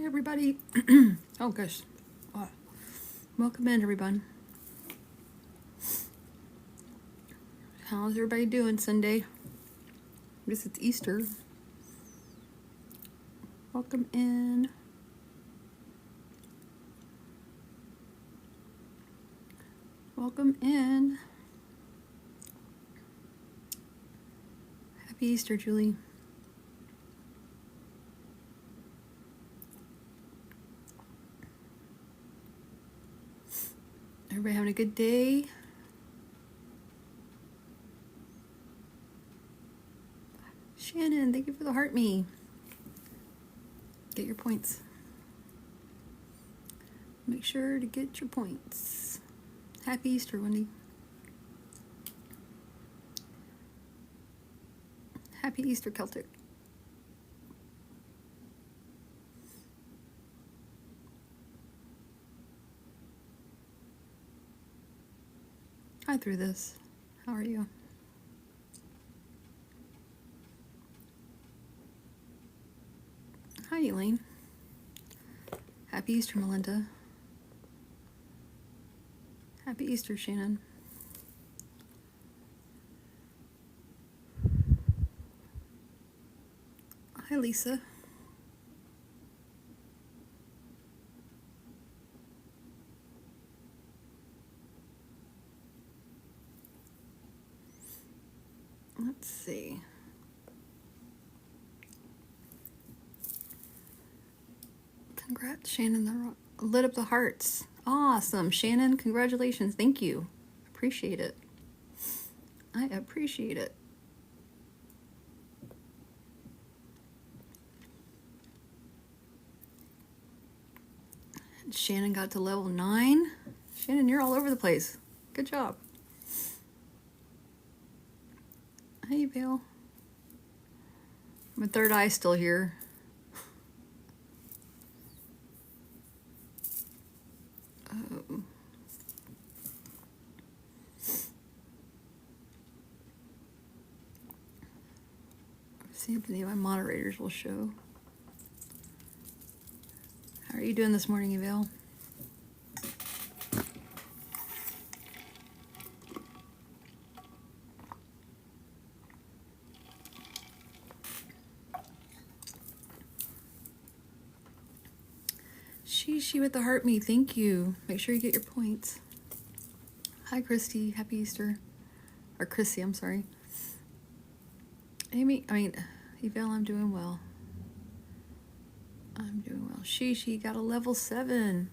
everybody. Oh gosh. Welcome in, everyone. How's everybody doing Sunday? I guess it's Easter. Welcome in. Welcome in. Happy Easter, Julie. Everybody having a good day? Shannon, thank you for the heart me. Get your points. Make sure to get your points. Happy Easter, Wendy. Happy Easter, Celtic. Hi through this. How are you? Hi, Elaine. Happy Easter, Melinda. Happy Easter, Shannon. Hi, Lisa. Let's see. Congrats, Shannon. Lit up the hearts. Awesome. Shannon, congratulations. Thank you. Appreciate it. I appreciate it. Shannon got to level 9. Shannon, you're all over the place. Good job. Hey, Vale. My third eye's still here. Oh. See if any of my moderators will show. How are you doing this morning, Evale? She with the heart me, thank you. Make sure you get your points. Hi, Christy. Happy Easter. Or Chrissy, I'm sorry. Evale, I'm doing well. I'm doing well. She got a level 7.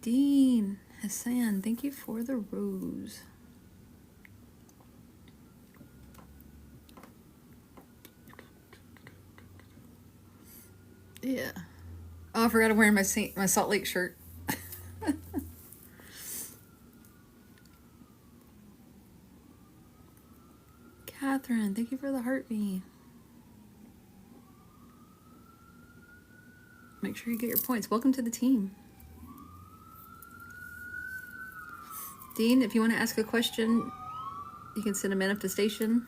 Dean Hassan, thank you for the rose. Yeah. Oh, I forgot I'm wearing my Salt Lake shirt. Catherine, thank you for the heart me. Make sure you get your points. Welcome to the team. Dean, if you want to ask a question, you can send a manifestation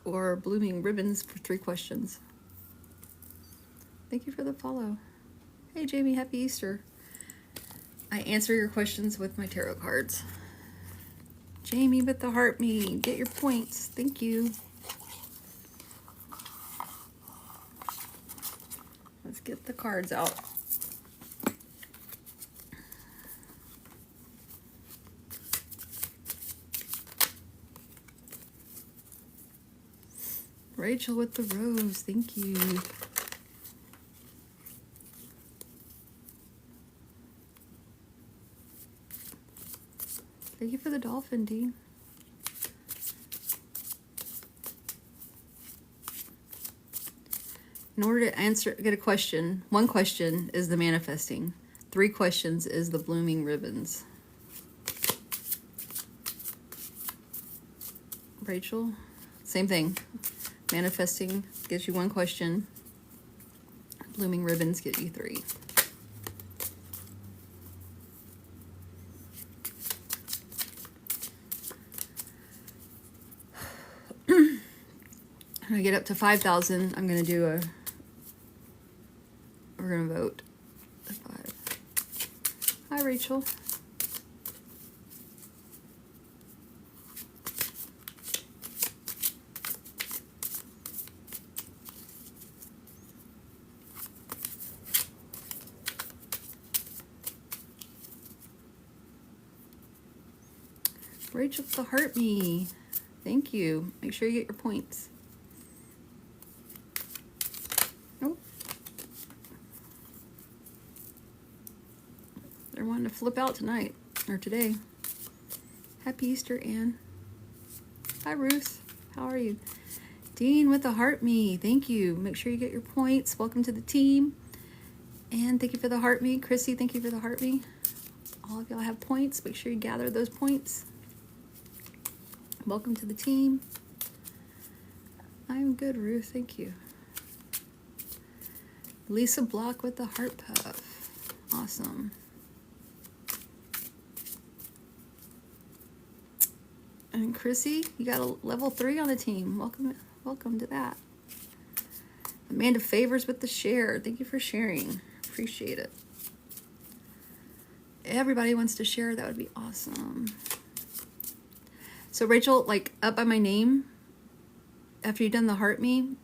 or blooming ribbons for 3 questions. Thank you for the follow. Hey, Jamie, happy Easter. I answer your questions with my tarot cards. Jamie with the heart me. Get your points. Thank you. Let's get the cards out. Rachel with the rose. Thank you. Thank you for the dolphin, Dean. In order to get a question, 1 question is the manifesting. 3 questions is the blooming ribbons. Rachel, same thing. Manifesting gives you 1 question. Blooming ribbons get you 3. When I get up to 5,000, I'm going to do a We're going to vote a 5. Hi, Rachel. Rachel to heart me. Thank you. Make sure you get your points. Nope. They're wanting to flip out tonight or today. Happy Easter, Anne. Hi, Ruth. How are you? Dean with the heart me. Thank you. Make sure you get your points. Welcome to the team. And thank you for the heart me. Chrissy, thank you for the heart me. All of y'all have points. Make sure you gather those points. Welcome to the team. I'm good, Ruth. Thank you. Lisa Block with the heart puff. Awesome. And Chrissy, you got a level 3 on the team. Welcome to that. Amanda Favors with the share. Thank you for sharing. Appreciate it. Everybody wants to share. That would be awesome. So Rachel, like up by my name, after you've done the heart me,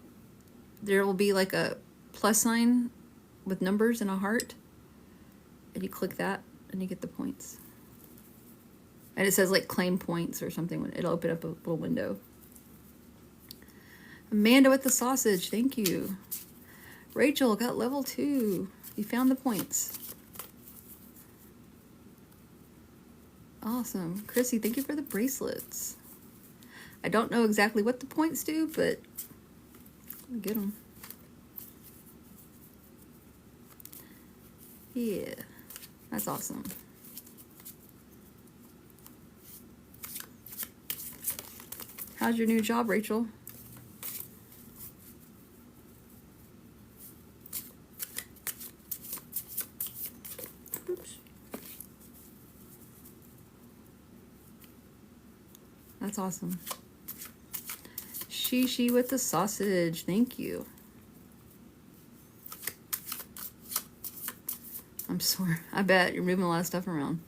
there will be like a plus sign with numbers and a heart. And you click that and you get the points. And it says like claim points or something. It'll open up a little window. Amanda with the sausage. Thank you. Rachel got level 2. You found the points. Awesome. Chrissy, thank you for the bracelets. I don't know exactly what the points do, but I'll get them. Yeah, that's awesome. How's your new job, Rachel? Oops. That's awesome. She with the sausage. Thank you. I'm sorry. I bet you're moving a lot of stuff around.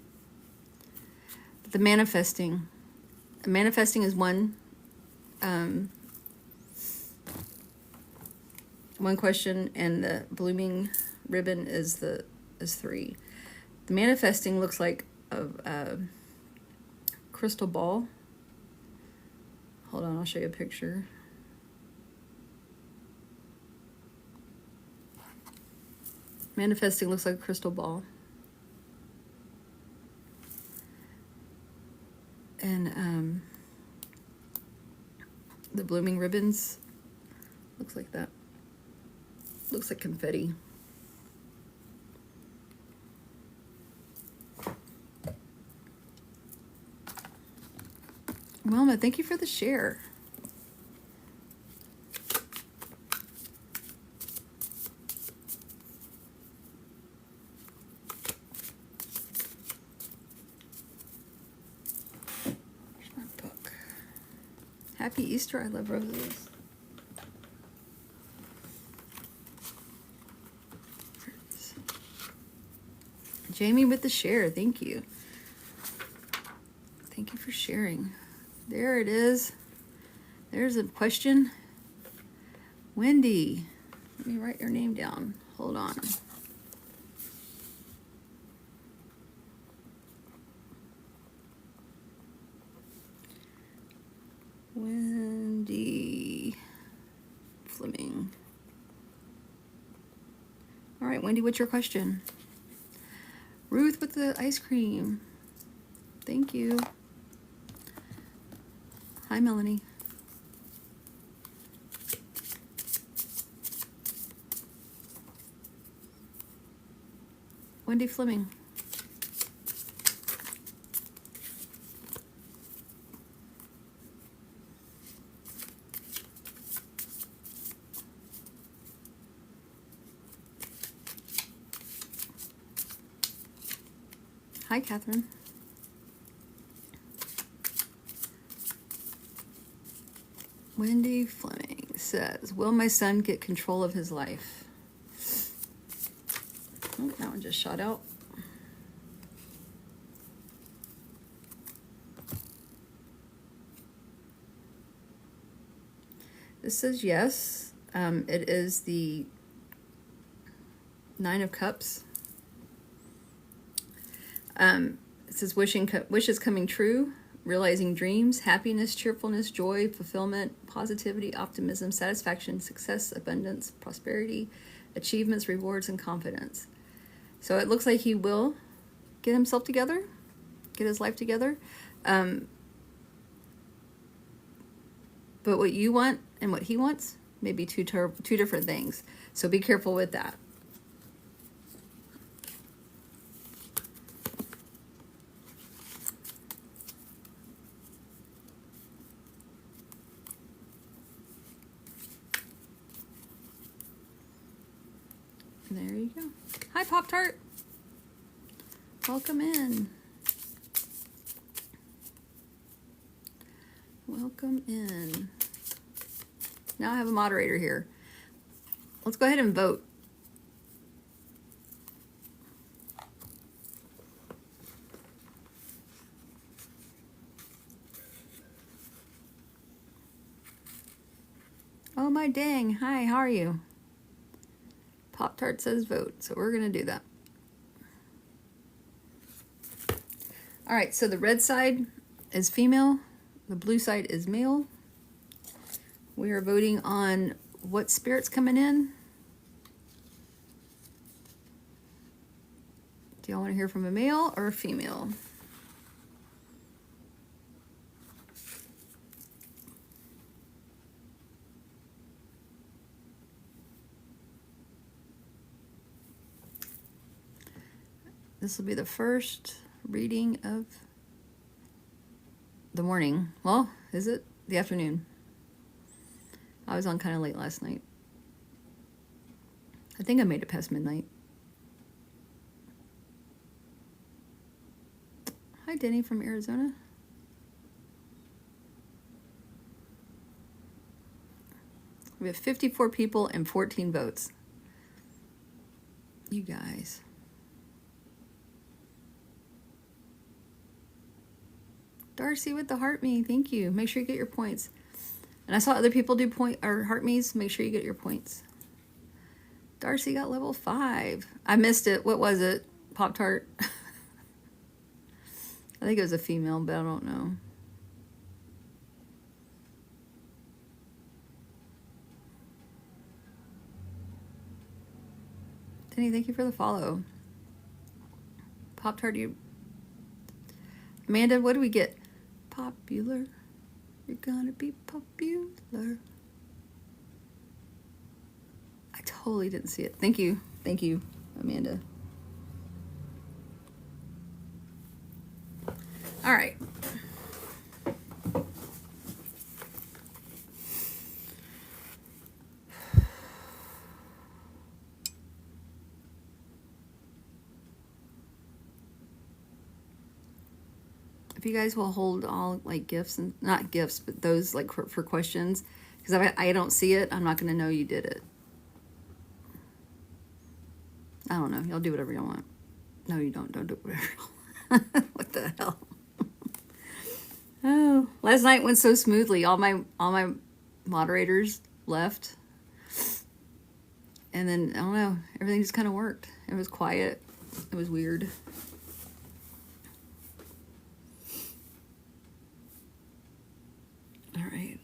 But the manifesting. Manifesting is one question, and the blooming ribbon is 3. The manifesting looks like a crystal ball. Hold on, I'll show you a picture. Manifesting looks like a crystal ball. And the blooming ribbons looks like that. Looks like confetti. Wilma, thank you for the share. Here's my book. Happy Easter. I love roses. Jamie with the share. Thank you. Thank you for sharing. There it is. There's a question. Wendy. Let me write your name down. Hold on. Wendy Fleming. All right, Wendy, what's your question? Ruth with the ice cream. Thank you. Hi, Melanie. Wendy Fleming. Hi, Catherine. Wendy Fleming says, will my son get control of his life? That one just shot out. This says yes. It is the Nine of Cups. It says wishes coming true, realizing dreams, happiness, cheerfulness, joy, fulfillment, positivity, optimism, satisfaction, success, abundance, prosperity, achievements, rewards, and confidence. So it looks like he will get himself together, get his life together. But what you want and what he wants may be two different things. So be careful with that. There you go. Hi, Pop-Tart. Welcome in. Welcome in. Now I have a moderator here. Let's go ahead and vote. Oh my dang. Hi, how are you? Pop-Tart says vote, so we're going to do that. All right, so the red side is female. The blue side is male. We are voting on what spirit's coming in. Do y'all want to hear from a male or a female? This will be the first reading of the morning. Well, is it? The afternoon. I was on kind of late last night. I think I made it past midnight. Hi, Denny from Arizona. We have 54 people and 14 votes. You guys. Darcy with the heart me, thank you. Make sure you get your points. And I saw other people do heart me's. Make sure you get your points. Darcy got level 5. I missed it. What was it? Pop-Tart? I think it was a female, but I don't know. Denny, thank you for the follow. Pop-Tart, you... Amanda, what do we get? Popular. You're gonna be popular. I totally didn't see it. Thank you. Thank you, Amanda. All right. If you guys will hold all like gifts and not gifts, but those like for questions, because if I don't see it, I'm not going to know you did it. I don't know. Y'all do whatever you want. No, you don't. Don't do whatever you want. What the hell? Oh, last night went so smoothly. All my moderators left, and then I don't know. Everything just kind of worked. It was quiet. It was weird. All right.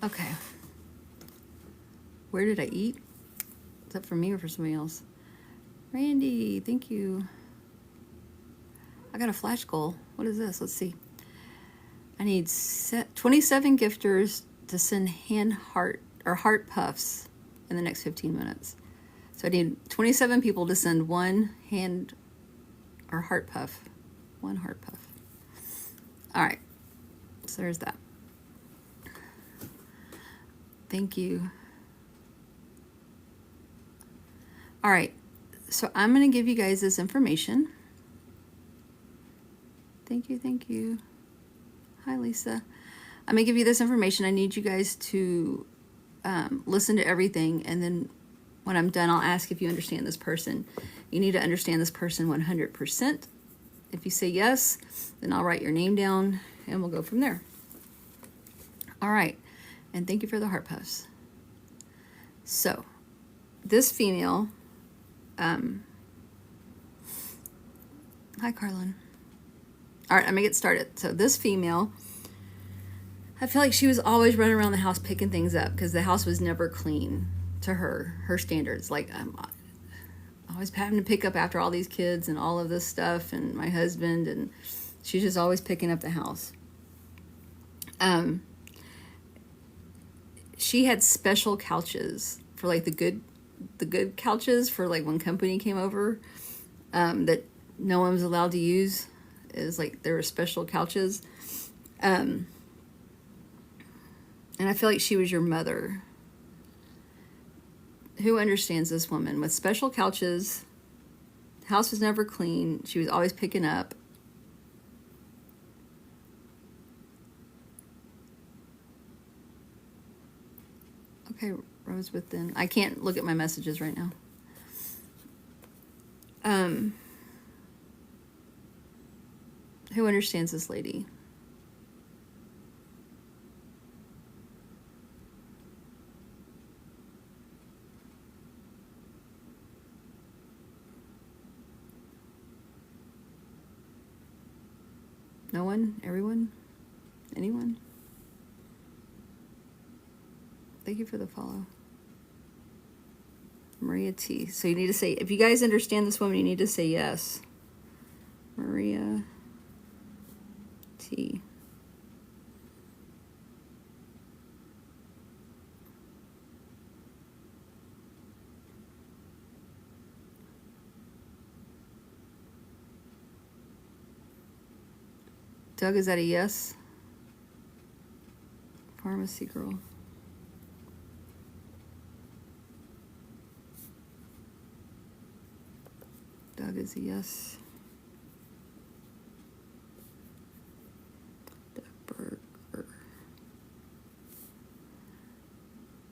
Okay. Where did I eat? Is that for me or for somebody else? Randy, thank you. I got a flash goal. What is this? Let's see. I need 27 gifters to send hand heart or heart puffs in the next 15 minutes. So I need 27 people to send one hand or heart puff. One heart puff. All right. So there's that. Thank you. All right. So I'm going to give you guys this information. Thank you. Thank you. Hi, Lisa. I'm going to give you this information. I need you guys to listen to everything. And then when I'm done, I'll ask if you understand this person. You need to understand this person 100%. If you say yes, then I'll write your name down and we'll go from there. All right. And thank you for the heart puffs. So this female, hi, Carlin. All right, I'm gonna get started. So this female, I feel like she was always running around the house picking things up because the house was never clean to her standards. Like I'm always having to pick up after all these kids and all of this stuff and my husband, and she's just always picking up the house. She had special couches for like the good couches for like when company came over, that no one was allowed to use. Is like there were special couches, and I feel like she was your mother. Who understands this woman with special couches? House was never clean. She was always picking up. Okay, Rose within. I can't look at my messages right now. Who understands this lady? No one? Everyone? Anyone? Thank you for the follow. Maria T. So you need to say, if you guys understand this woman, you need to say yes. Maria T. Doug, is that a yes? Pharmacy girl. Doug is a yes. Doug Berger.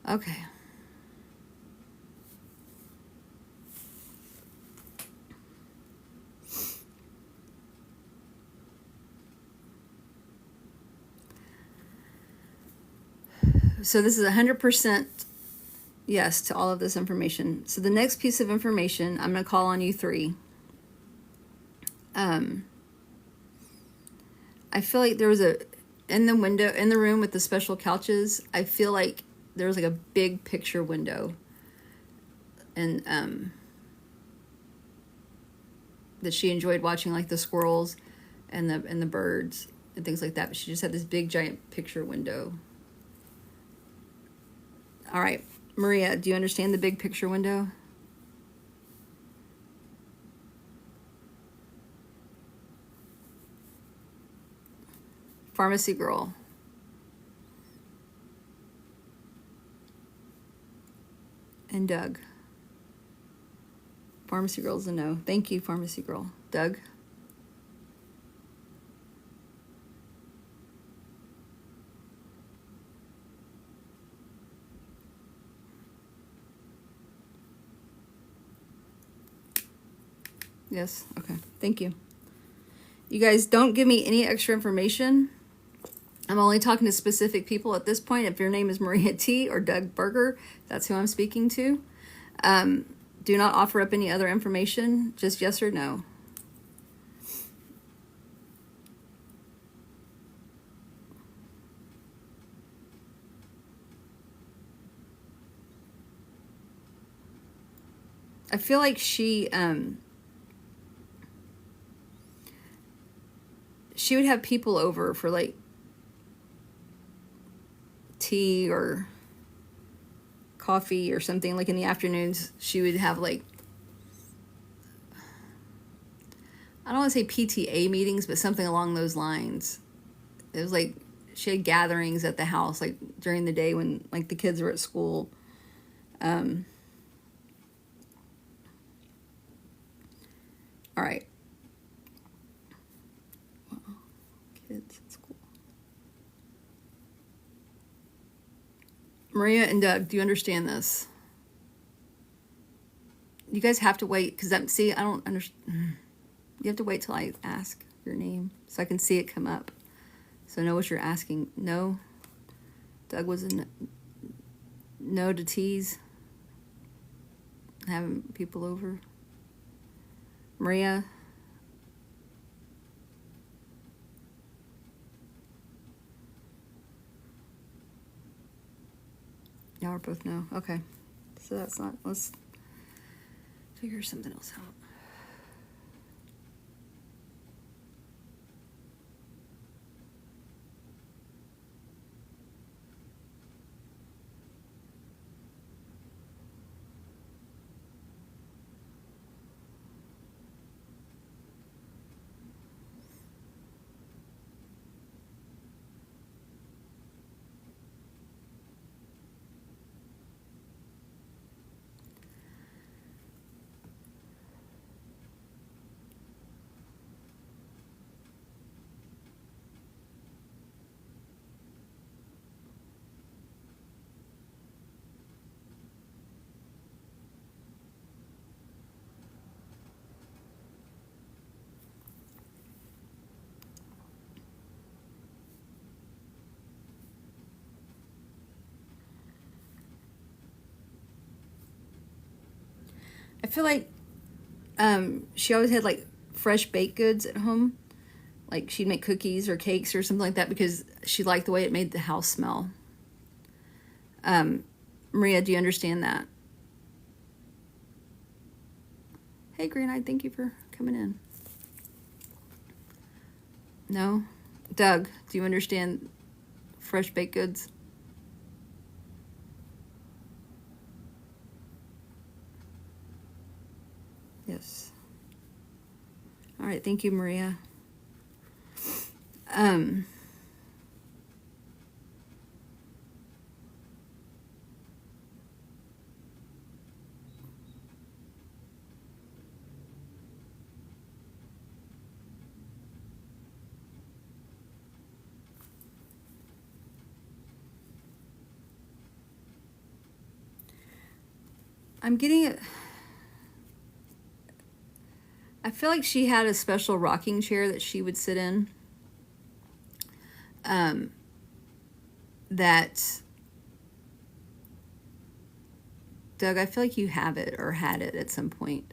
Okay. So this is 100% yes to all of this information. So the next piece of information, I'm going to call on you three. I feel like there was in the room with the special couches, I feel like there was like a big picture window. And that she enjoyed watching like the squirrels and the birds and things like that. But she just had this big giant picture window. All right, Maria, do you understand the big picture window? Pharmacy girl. And Doug. Pharmacy girl's a no. Thank you, pharmacy girl. Doug? Yes? Okay. Thank you. You guys don't give me any extra information. I'm only talking to specific people at this point. If your name is Maria T or Doug Berger, that's who I'm speaking to. Do not offer up any other information. Just yes or no. I feel like she would have people over for like tea or coffee or something. Like in the afternoons, she would have like, I don't want to say PTA meetings, but something along those lines. It was like she had gatherings at the house, like during the day when like the kids were at school. All right. Kids at school. Maria and Doug, do you understand this? You guys have to wait because see, I don't understand. You have to wait till I ask your name so I can see it come up. So I know what you're asking. No? Doug was a no to tease. Having people over. Maria? Y'all are both no. Okay. So that's not, let's figure something else out. I feel like she always had like fresh baked goods at home. Like she'd make cookies or cakes or something like that because she liked the way it made the house smell. Maria, do you understand that? Hey, Green Eyed, thank you for coming in. No? Doug, do you understand fresh baked goods? Yes. All right, thank you, Maria. I'm getting it. I feel like she had a special rocking chair that she would sit in. That, Doug, I feel like you have it or had it at some point.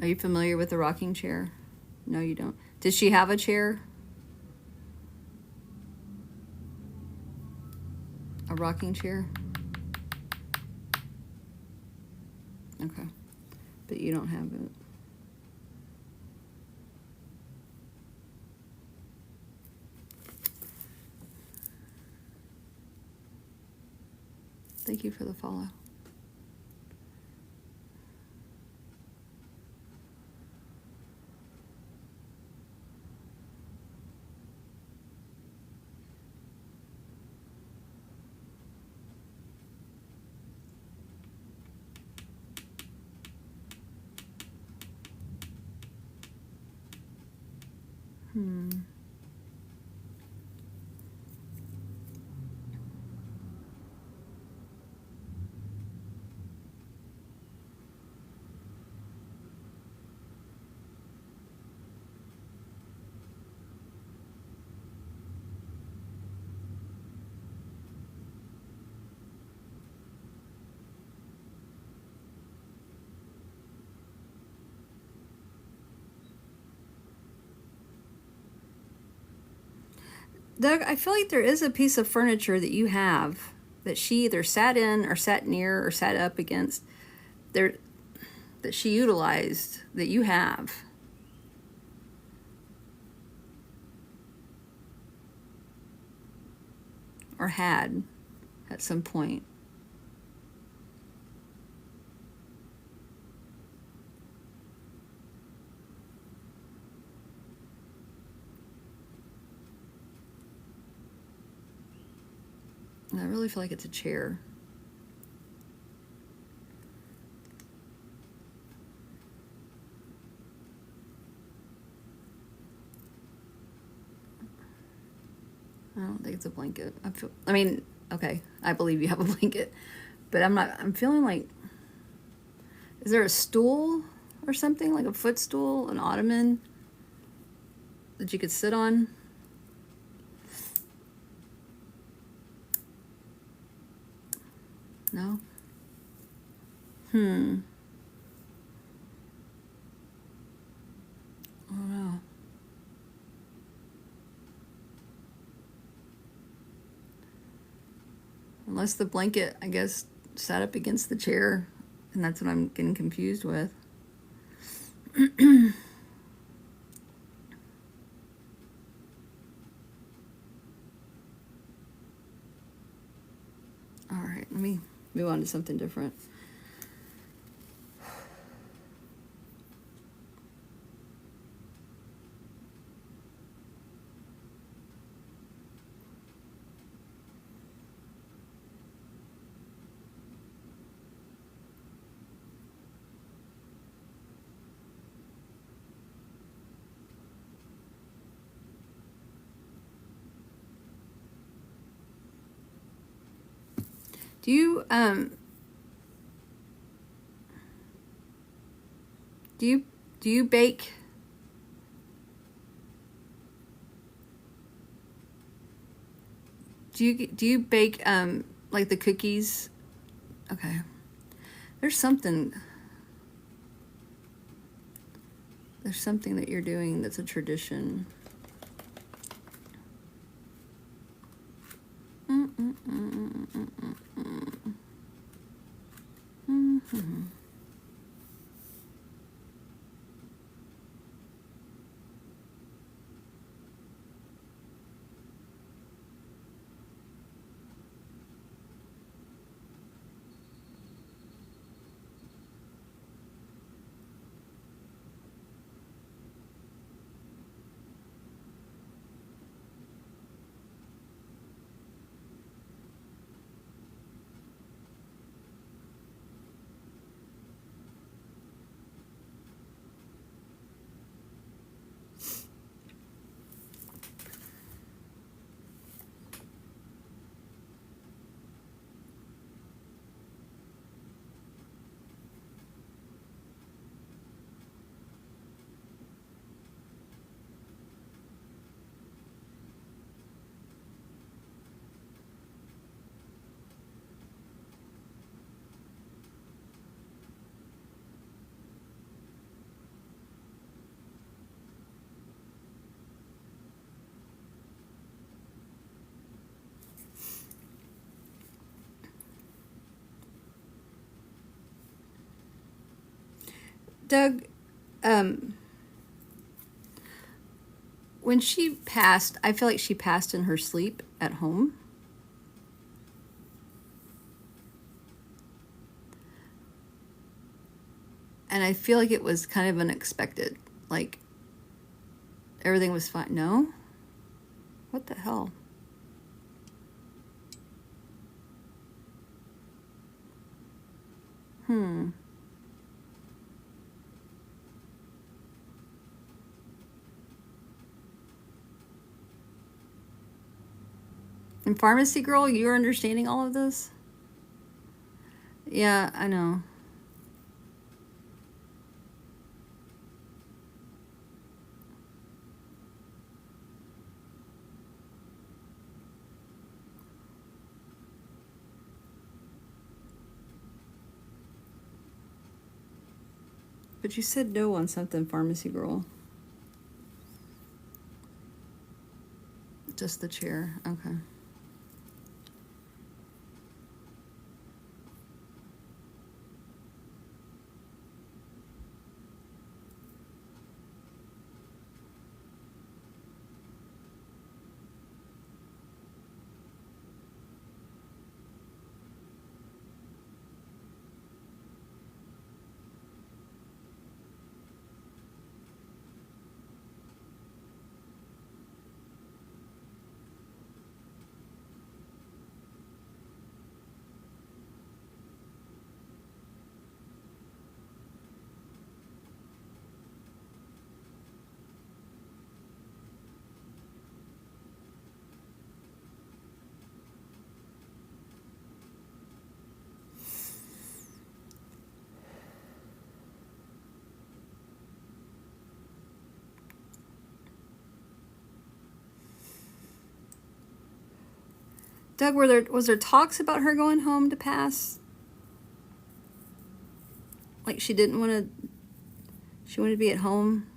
Are you familiar with the rocking chair? No, you don't. Did she have a chair? A rocking chair? Okay. But you don't have it. Thank you for the follow. Doug, I feel like there is a piece of furniture that you have that she either sat in or sat near or sat up against there that she utilized that you have. Or had at some point. And I really feel like it's a chair. I don't think it's a blanket. I mean, okay, I believe you have a blanket, but I'm feeling like, is there a stool or something, like a footstool, an ottoman that you could sit on? No? I don't know. Unless the blanket, I guess, sat up against the chair, and that's what I'm getting confused with. All right, let me move on to something different. Do you do you bake? Do you bake like the cookies? Okay. There's something that you're doing that's a tradition. Doug, when she passed, I feel like she passed in her sleep at home. And I feel like it was kind of unexpected. Like, everything was fine. No? What the hell? And Pharmacy Girl, you're understanding all of this? Yeah, I know. But you said no on something, Pharmacy Girl. Just the chair. Okay. Doug, was there talks about her going home to pass? Like she didn't want to, she wanted to be at home?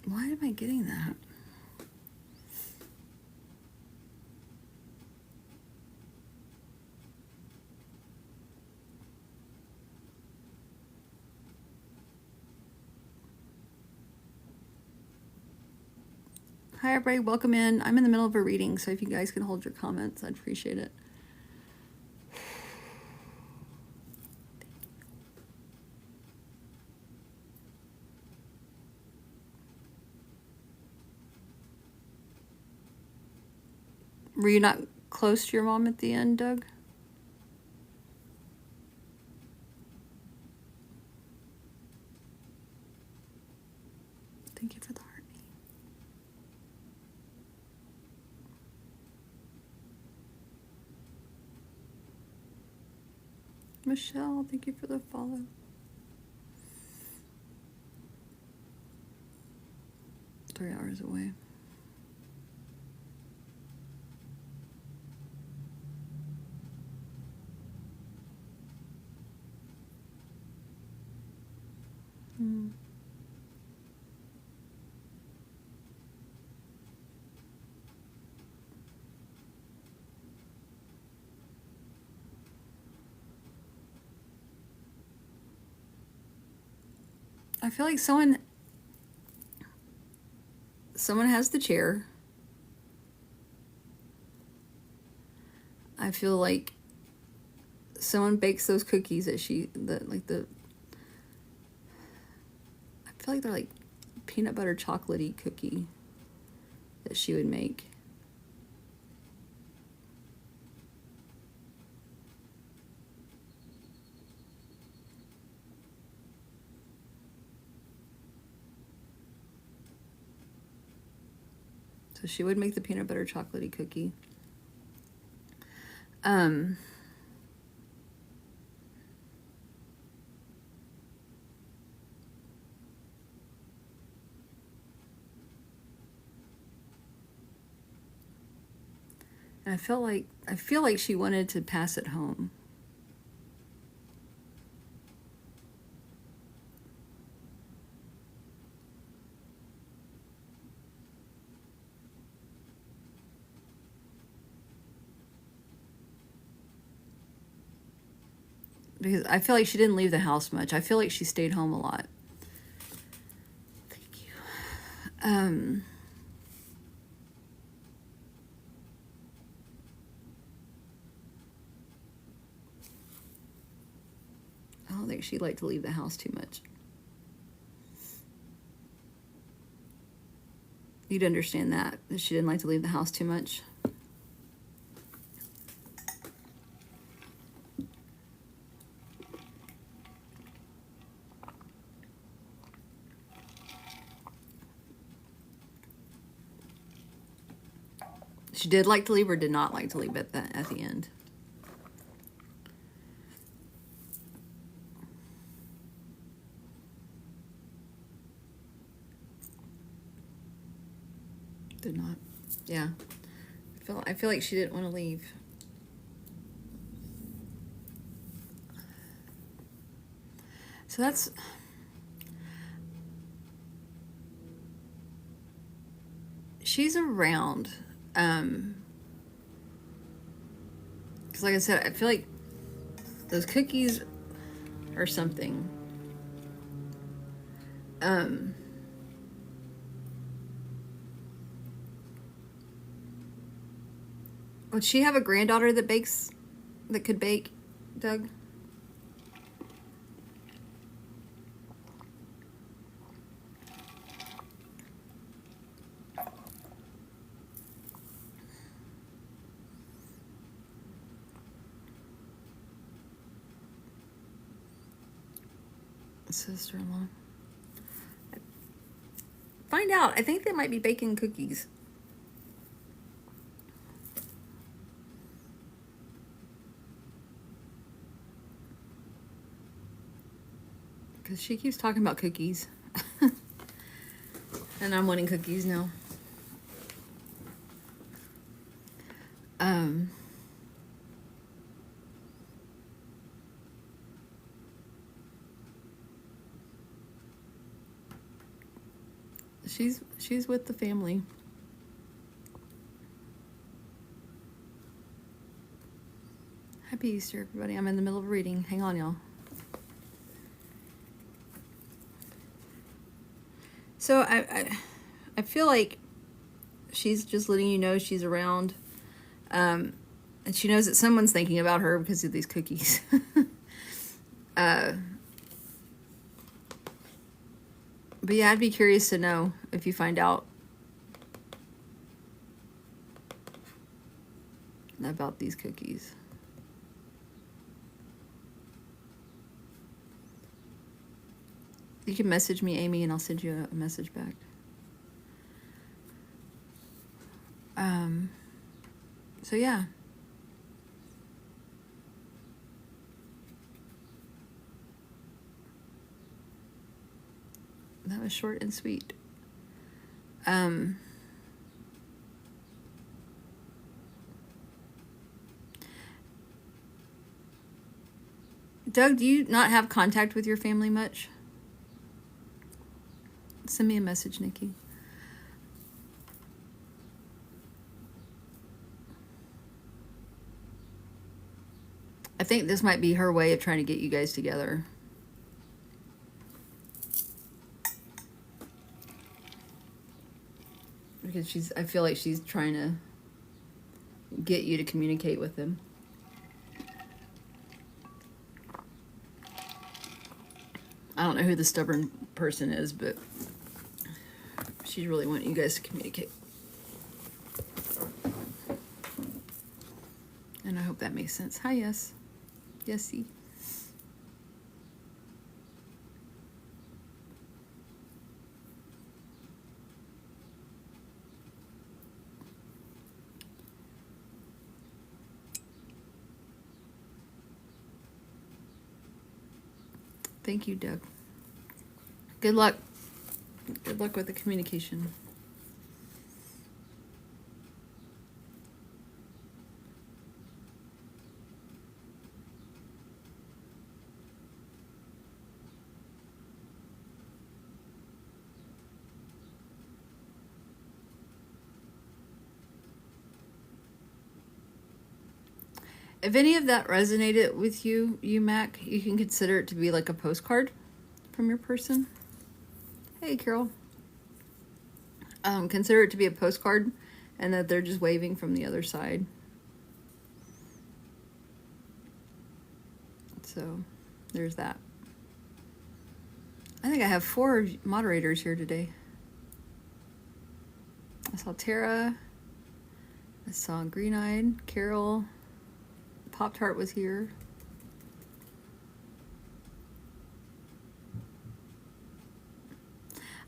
Why am I getting that? Hi everybody, welcome in. I'm in the middle of a reading, so if you guys can hold your comments, I'd appreciate it. Were you not close to your mom at the end, Doug? Thank you for the heartbeat. Michelle, thank you for the follow. Three hours away. I feel like someone has the chair. I feel like someone bakes those cookies that I feel like they're like peanut butter chocolatey cookie that she would make. So she would make the peanut butter chocolatey cookie. And I feel like she wanted to pass it home. Because I feel like she didn't leave the house much. I feel like she stayed home a lot. Thank you. I don't think she liked to leave the house too much. You'd understand that she didn't like to leave the house too much. She did like to leave or did not like to leave at the end. Did not. Yeah. I feel like she didn't want to leave. So that's... She's around. Because like I said, I feel like those cookies or something. Would she have a granddaughter that could bake, Doug? Sister-in-law. Find out. I think they might be baking cookies. Because she keeps talking about cookies. And I'm wanting cookies now. She's with the family. Happy Easter, everybody. I'm in the middle of reading. Hang on, y'all. So I feel like she's just letting you know she's around. And she knows that someone's thinking about her because of these cookies. But yeah, I'd be curious to know if you find out about these cookies. You can message me, Amy, and I'll send you a message back. So yeah. That was short and sweet. Doug, do you not have contact with your family much? Send me a message, Nikki. I think this might be her way of trying to get you guys together. Because I feel like she's trying to get you to communicate with him. I don't know who the stubborn person is, but she's really wanting you guys to communicate. And I hope that makes sense. Hi, yes. Yesy. Thank you, Doug. Good luck. Good luck with the communication. If any of that resonated with you, Mac, you can consider it to be like a postcard from your person. Hey, Carol. Consider it to be a postcard and that they're just waving from the other side. So, there's that. I think I have 4 moderators here today. I saw Tara. I saw Green Eyed. Carol. Pop-Tart was here.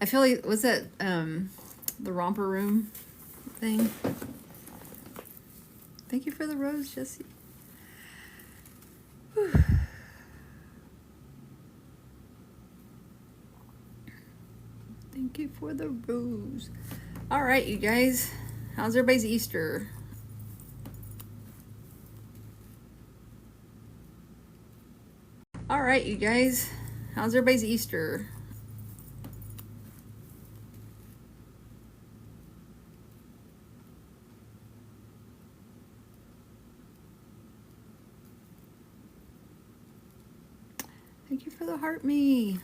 I feel like, was that the romper room thing? Thank you for the rose, Jessie. Whew. Thank you for the rose. All right, you guys. How's everybody's Easter? All right, you guys. How's everybody's Easter? Thank you for the heart me.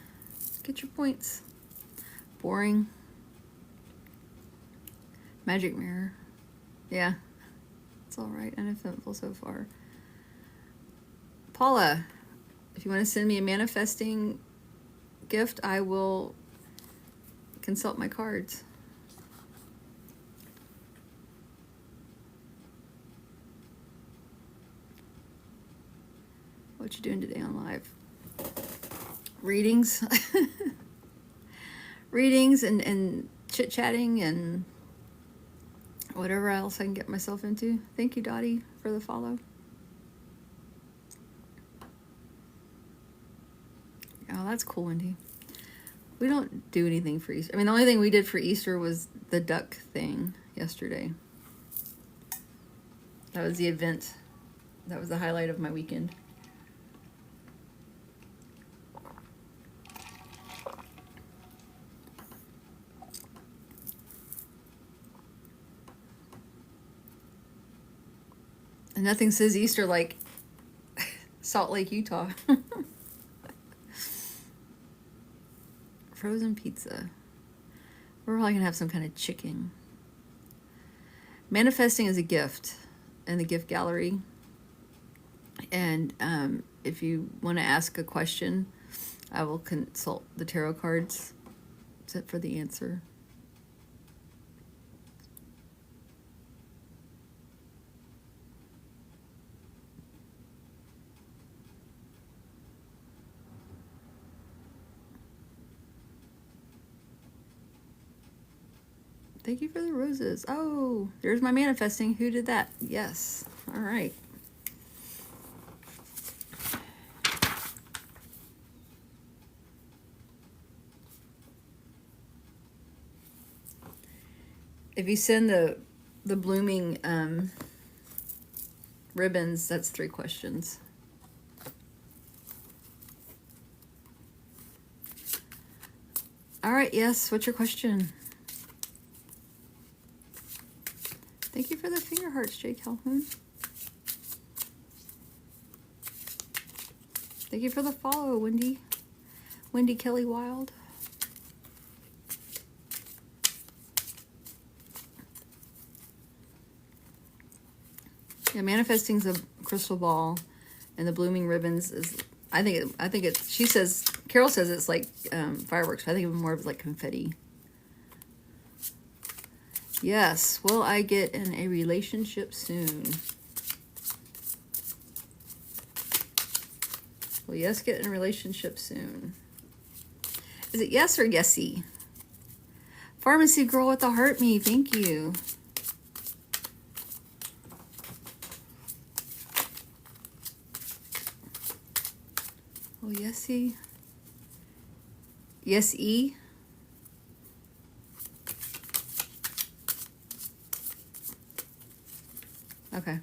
Get your points. Boring. Magic mirror. Yeah. It's all right. Uneventful so far. Paula, if you want to send me a manifesting gift, I will consult my cards. What you doing today on live? Readings. Readings and chit-chatting and whatever else I can get myself into. Thank you, Dottie, for the follow. Oh, that's cool, Wendy. We don't do anything for Easter. I mean, the only thing we did for Easter was the duck thing yesterday. That was the event. That was the highlight of my weekend. And nothing says Easter like Salt Lake, Utah. Frozen pizza. We're probably gonna have some kind of chicken. Manifesting is a gift in the gift gallery. And if you want to ask a question, I will consult the tarot cards for the answer. Thank you for the roses. Oh, there's my manifesting. Who did that? Yes. All right. If you send the blooming ribbons, that's 3 questions. All right, yes. What's your question? Thank you for the finger hearts, Jay Calhoun. Thank you for the follow, Wendy. Wendy Kelly Wild. Yeah, manifesting's a crystal ball, and the blooming ribbons is. I think it's. She says, Carol says it's like fireworks. I think it's more of like confetti. Yes. Will I get in a relationship soon? Will yes get in a relationship soon? Is it yes or yesy? Pharmacy girl with the heart me. Thank you. Oh, yesy. Yes, E. Okay.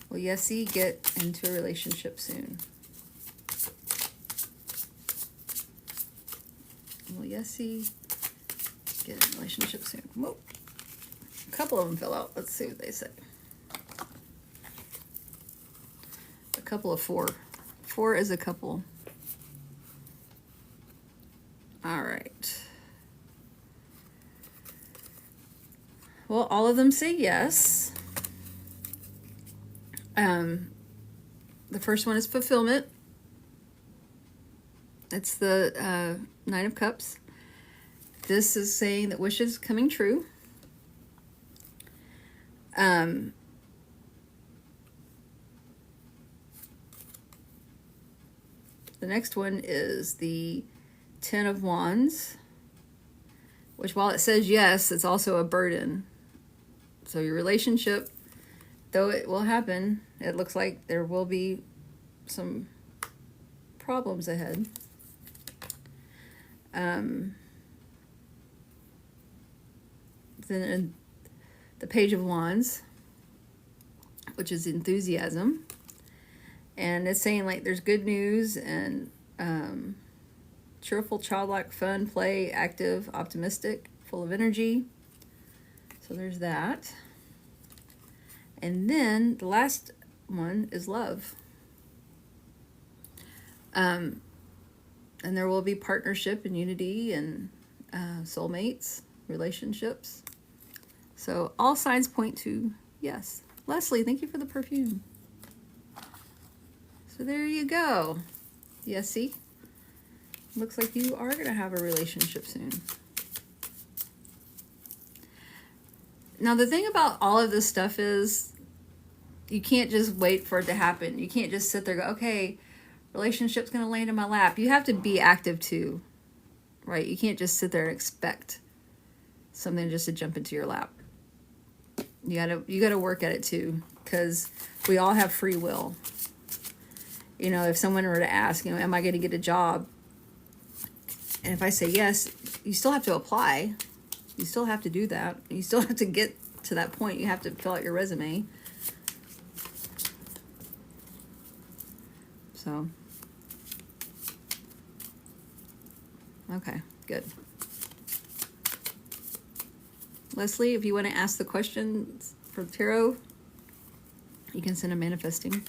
Will Yessie get into a relationship soon? Will Yessie get in a relationship soon? Whoa. A couple of them fell out. Let's see what they say. A couple of 4. 4 is a couple. All right. Well, all of them say yes. The first one is fulfillment. It's the 9 of Cups. This is saying that wishes coming true. The next one is the 10 of Wands, which while it says yes, it's also a burden. So your relationship, though it will happen, it looks like there will be some problems ahead. Then the Page of Wands, which is enthusiasm. And it's saying like there's good news and cheerful, childlike, fun, play, active, optimistic, full of energy. So there's that. And then the last one is love. And there will be partnership and unity and soulmates, relationships. So all signs point to yes. Leslie, thank you for the perfume. So there you go. Yes, see? Looks like you are going to have a relationship soon. Now, the thing about all of this stuff is you can't just wait for it to happen. You can't just sit there and go, okay, relationship's going to land in my lap. You have to be active too, right? You can't just sit there and expect something just to jump into your lap. You gotta work at it too, because we all have free will. You know, if someone were to ask, am I going to get a job? And if I say yes, you still have to apply. You still have to do that. You still have to get to that point. You have to fill out your resume. So, okay, good. Leslie, if you want to ask the questions for the tarot, you can send a manifesting.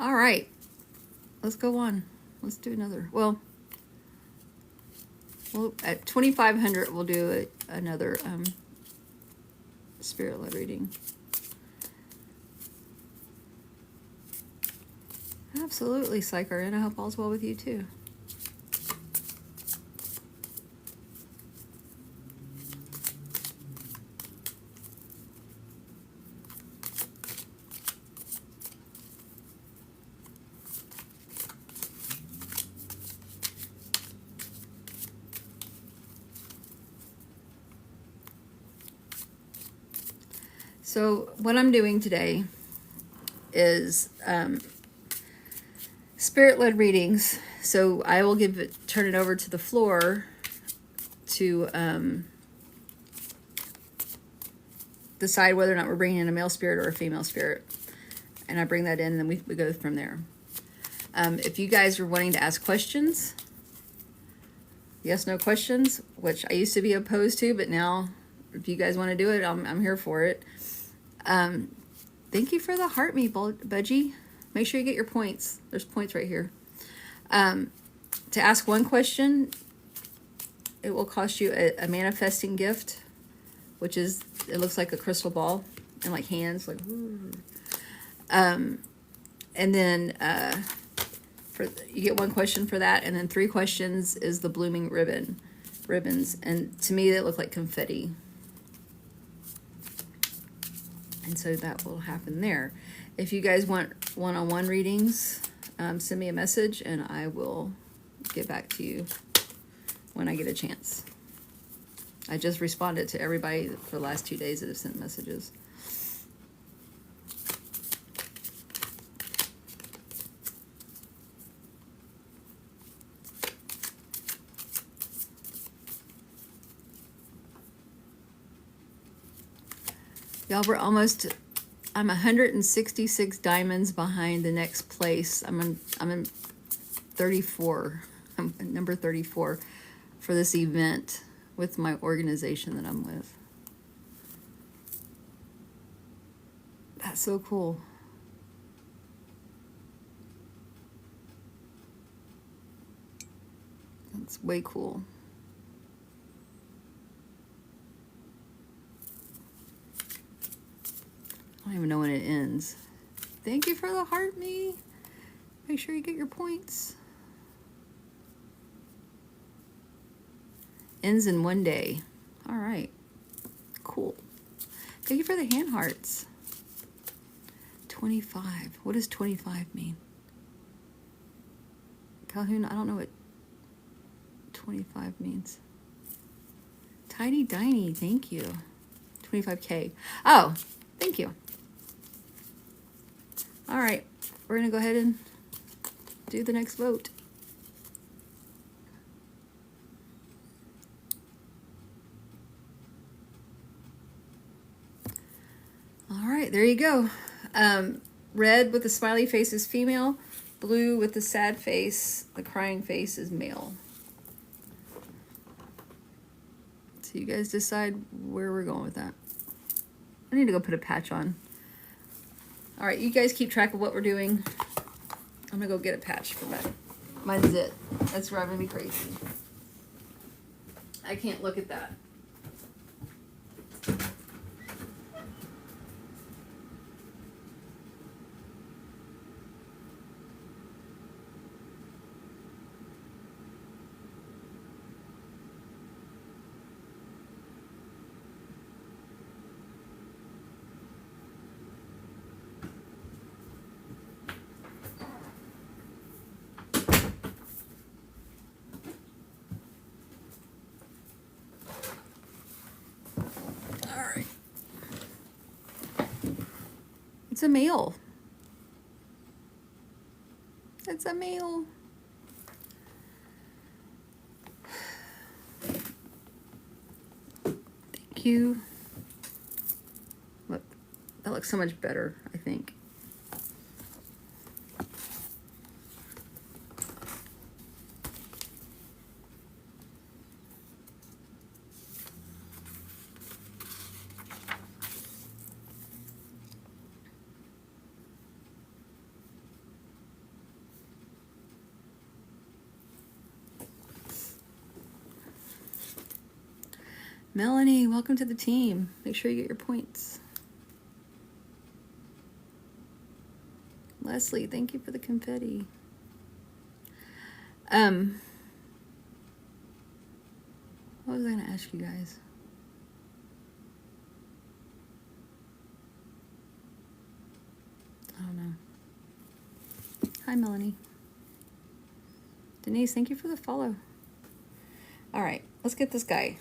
All right, let's go on. Let's do another. Well, at 2,500, we'll do another spirit-led reading. Absolutely, Psycher, and I hope all's well with you too. So what I'm doing today is spirit-led readings. So I will turn it over to the floor to decide whether or not we're bringing in a male spirit or a female spirit. And I bring that in, and then we go from there. If you guys are wanting to ask questions, yes, no questions, which I used to be opposed to, but now if you guys want to do it, I'm here for it. Thank you for the heart me, Budgie. Make sure you get your points. There's points right here. To ask one question, it will cost you a manifesting gift, which is, it looks like a crystal ball and like hands, like, and then you get one question for that, and then 3 questions is the blooming ribbons, and to me they look like confetti. And so that will happen there. If you guys want one-on-one readings, send me a message and I will get back to you when I get a chance. I just responded to everybody for the last 2 days that have sent messages. Y'all, I'm 166 diamonds behind the next place. I'm in 34. I'm number 34 for this event with my organization that I'm with. That's so cool. That's way cool. I don't even know when it ends. Thank you for the heart me. Make sure you get your points. Ends in 1 day. All right. Cool. Thank you for the hand hearts. 25. What does 25 mean? Calhoun, I don't know what. 25 means. Tiny Diny, thank you. 25K. Oh, thank you. All right, we're gonna go ahead and do the next vote. All right, there you go. Red with the smiley face is female. Blue with the sad face, the crying face, is male. So you guys decide where we're going with that. I need to go put a patch on. All right, you guys keep track of what we're doing. I'm gonna go get a patch for my zit. That's driving me crazy. I can't look at that. It's a male. It's a male. Thank you. Look, that looks so much better, I think. Melanie, welcome to the team. Make sure you get your points. Leslie, thank you for the confetti. What was I going to ask you guys? I don't know. Hi, Melanie. Denise, thank you for the follow. All right, let's get this guy.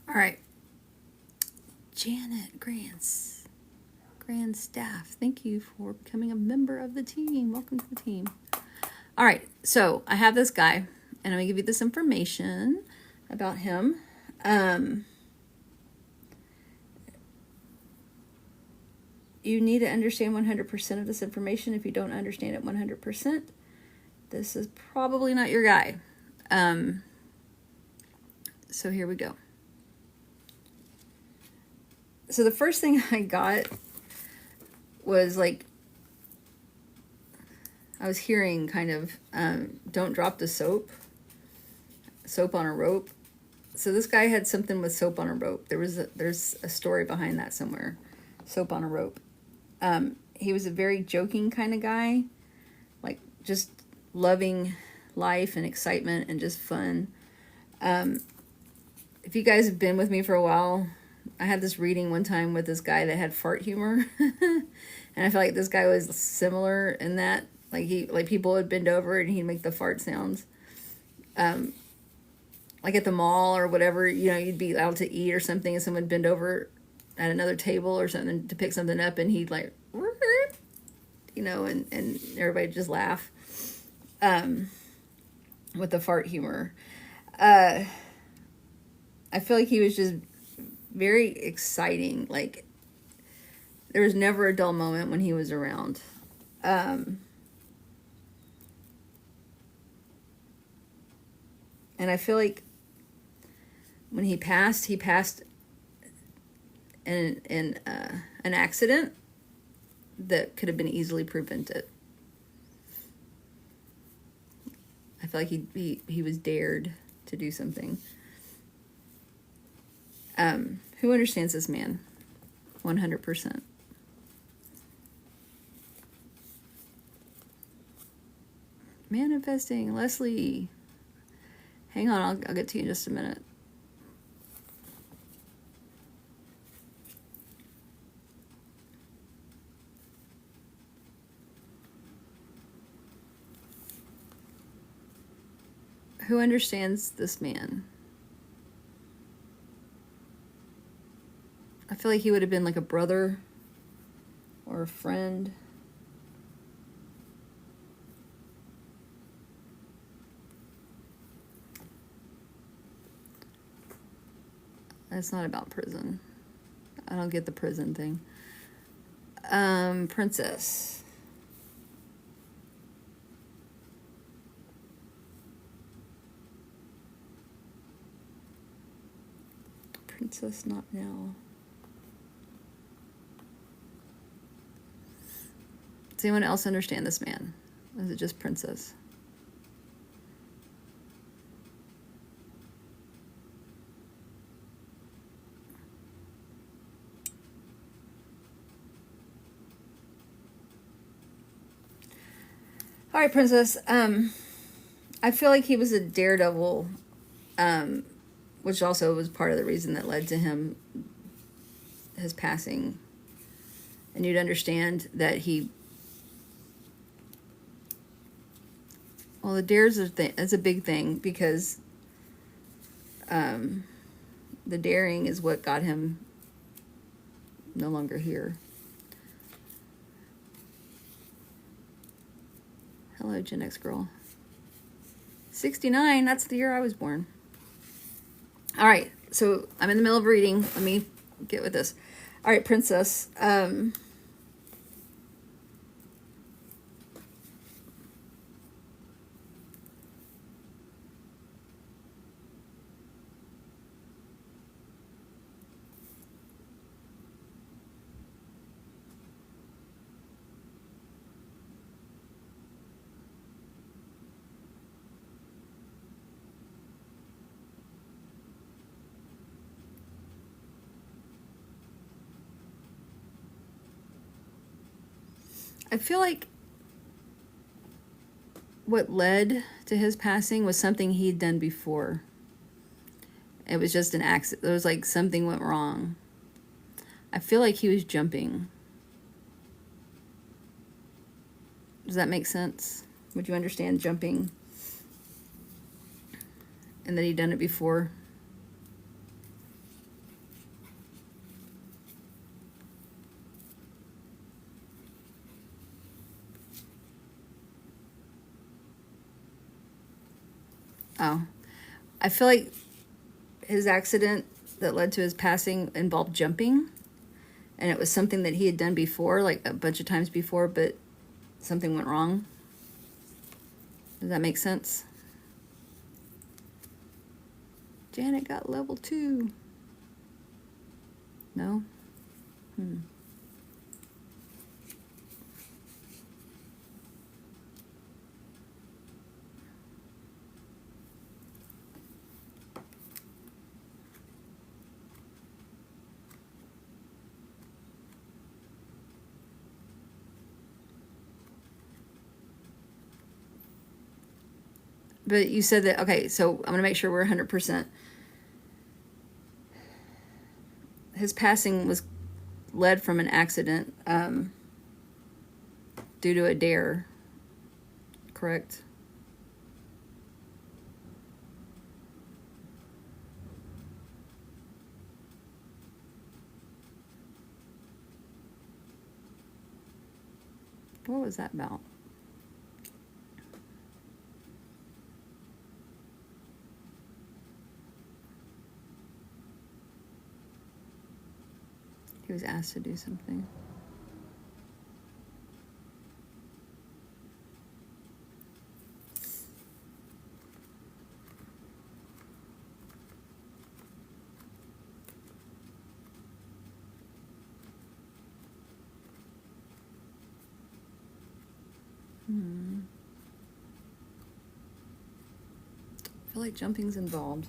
All right. Janet Grants, Grand Staff, thank you for becoming a member of the team. Welcome to the team. All right, so I have this guy, and I'm going to give you this information about him. You need to understand 100% of this information. If you don't understand it 100%, this is probably not your guy. So here we go. So the first thing I got was like I was hearing kind of, don't drop the soap on a rope. So this guy had something with soap on a rope. There's a story behind that somewhere. Soap on a rope. He was a very joking kind of guy, like just loving life and excitement and just fun. If you guys have been with me for a while, I had this reading one time with this guy that had fart humor. And I feel like this guy was similar in that, like people would bend over and he'd make the fart sounds. Like at the mall or whatever, you'd be out to eat or something and someone would bend over at another table or something to pick something up and he'd like, and everybody just laugh with the fart humor. I feel like he was just very exciting. Like there was never a dull moment when he was around. And I feel like when he passed in an accident that could have been easily prevented. I feel like he was dared to do something. Who understands this man? 100%. Manifesting, Leslie. Hang on, I'll get to you in just a minute. Who understands this man? I feel like he would have been like a brother or a friend. It's not about prison. I don't get the prison thing. Princess. Princess, not now. Does anyone else understand this man? Or is it just Princess? All right, Princess. I feel like he was a daredevil, which also was part of the reason that led to his passing. And you'd understand that well, the dares is a big thing because the daring is what got him no longer here. Hello, Gen X girl. 69, that's the year I was born. All right, so I'm in the middle of reading. Let me get with this. All right, Princess. I feel like what led to his passing was something he'd done before. It was just an accident. It was like something went wrong. I feel like he was jumping. Does that make sense? Would you understand jumping? And that he'd done it before? Oh, I feel like his accident that led to his passing involved jumping, and it was something that he had done before, like a bunch of times before, but something went wrong. Does that make sense? Janet got level 2. No? But you said that, okay, so I'm going to make sure we're 100%. His passing was led from an accident due to a dare, correct? What was that about? He was asked to do something. I feel like jumping's involved.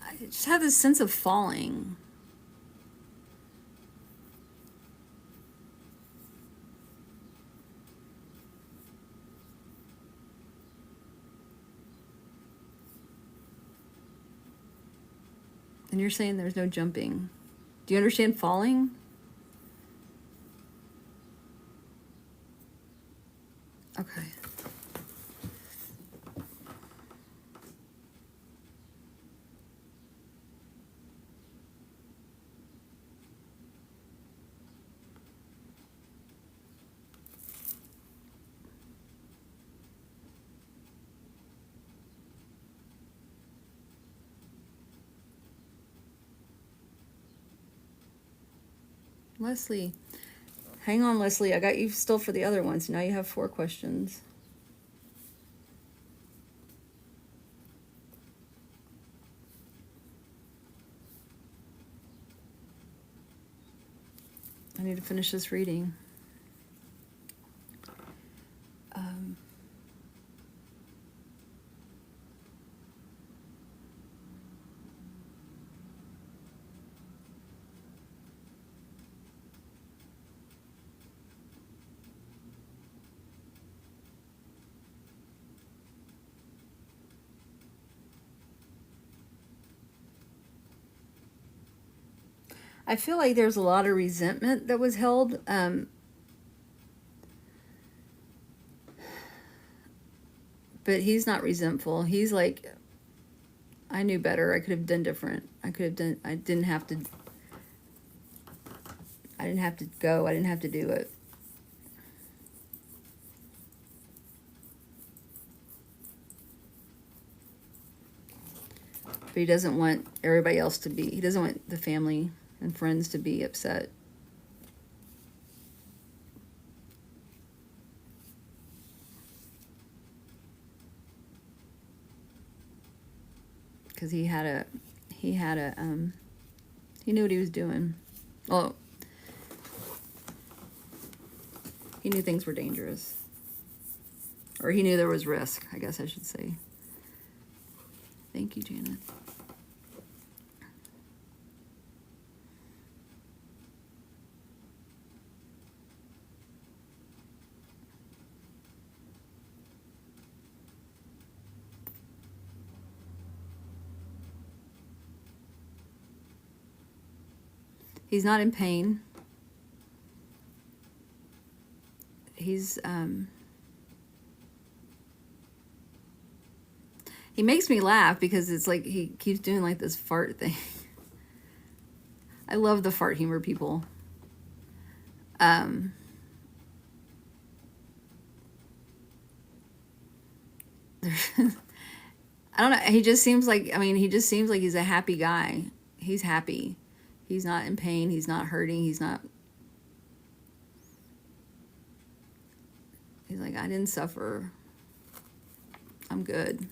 I just have this sense of falling. And you're saying there's no jumping. Do you understand falling? Okay. Leslie. Hang on, Leslie. I got you still for the other ones. Now you have 4 questions. I need to finish this reading. I feel like there's a lot of resentment that was held. But he's not resentful. He's like, I knew better. I could have done different. I didn't have to go. I didn't have to do it. But he doesn't want everybody else to be, he doesn't want the family and friends to be upset. Because he knew what he was doing. Well, he knew things were dangerous. Or he knew there was risk, I guess I should say. Thank you, Janet. He's not in pain. He's, he makes me laugh because it's like he keeps doing like this fart thing. I love the fart humor people. I don't know. He just seems like, I mean, he just seems like he's a happy guy. He's happy. He's not in pain. He's not hurting. He's like, I didn't suffer. I'm good.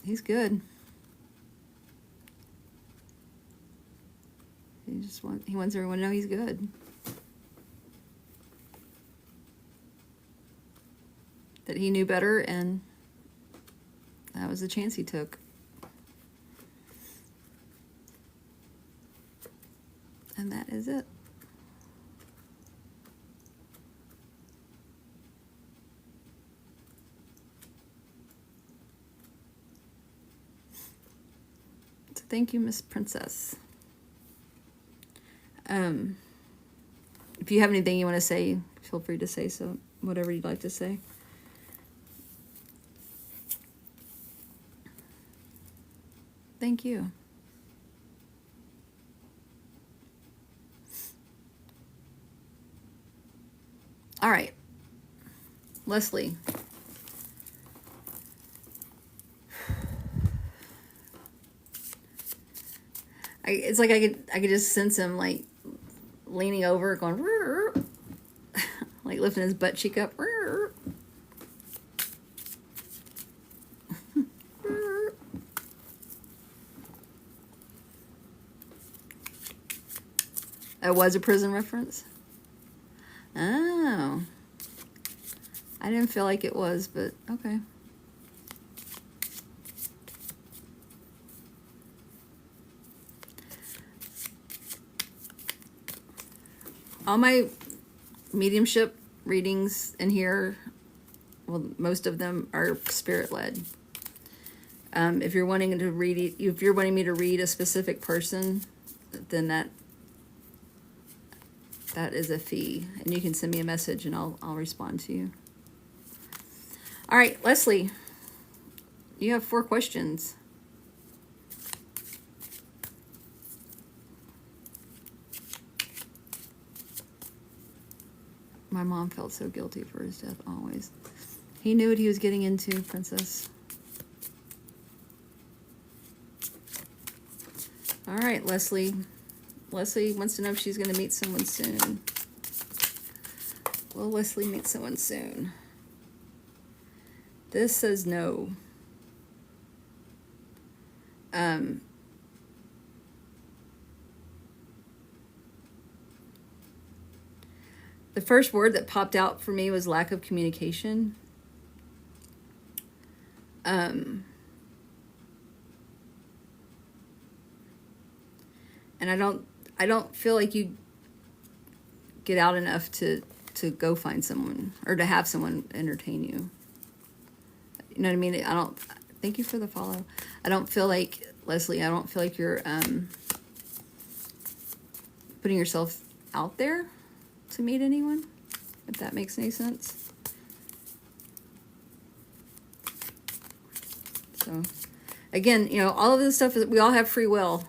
He's good. He wants everyone to know he's good. That he knew better, and that was the chance he took. And that is it. So thank you, Miss Princess. If you have anything you want to say, feel free to say so. Whatever you'd like to say. Thank you. All right, Leslie. It's like I could just sense him like leaning over, going like lifting his butt cheek up. It was a prison reference? Oh. I didn't feel like it was, but okay. All my mediumship readings in here, well, most of them are spirit-led. If you're wanting to read it, if you're wanting me to read a specific person, then that is a fee, and you can send me a message and I'll respond to you. All right, Leslie, you have 4 questions. My mom felt so guilty for his death always. He knew what he was getting into, Princess. All right, Leslie. Leslie wants to know if she's going to meet someone soon. Will Leslie meet someone soon? This says no. The first word that popped out for me was lack of communication. And I don't feel like you get out enough to go find someone or to have someone entertain you. You know what I mean? Thank you for the follow. I don't feel like, Leslie, I don't feel like you're putting yourself out there to meet anyone, if that makes any sense. So, again, you know, all of this stuff is, we all have free will.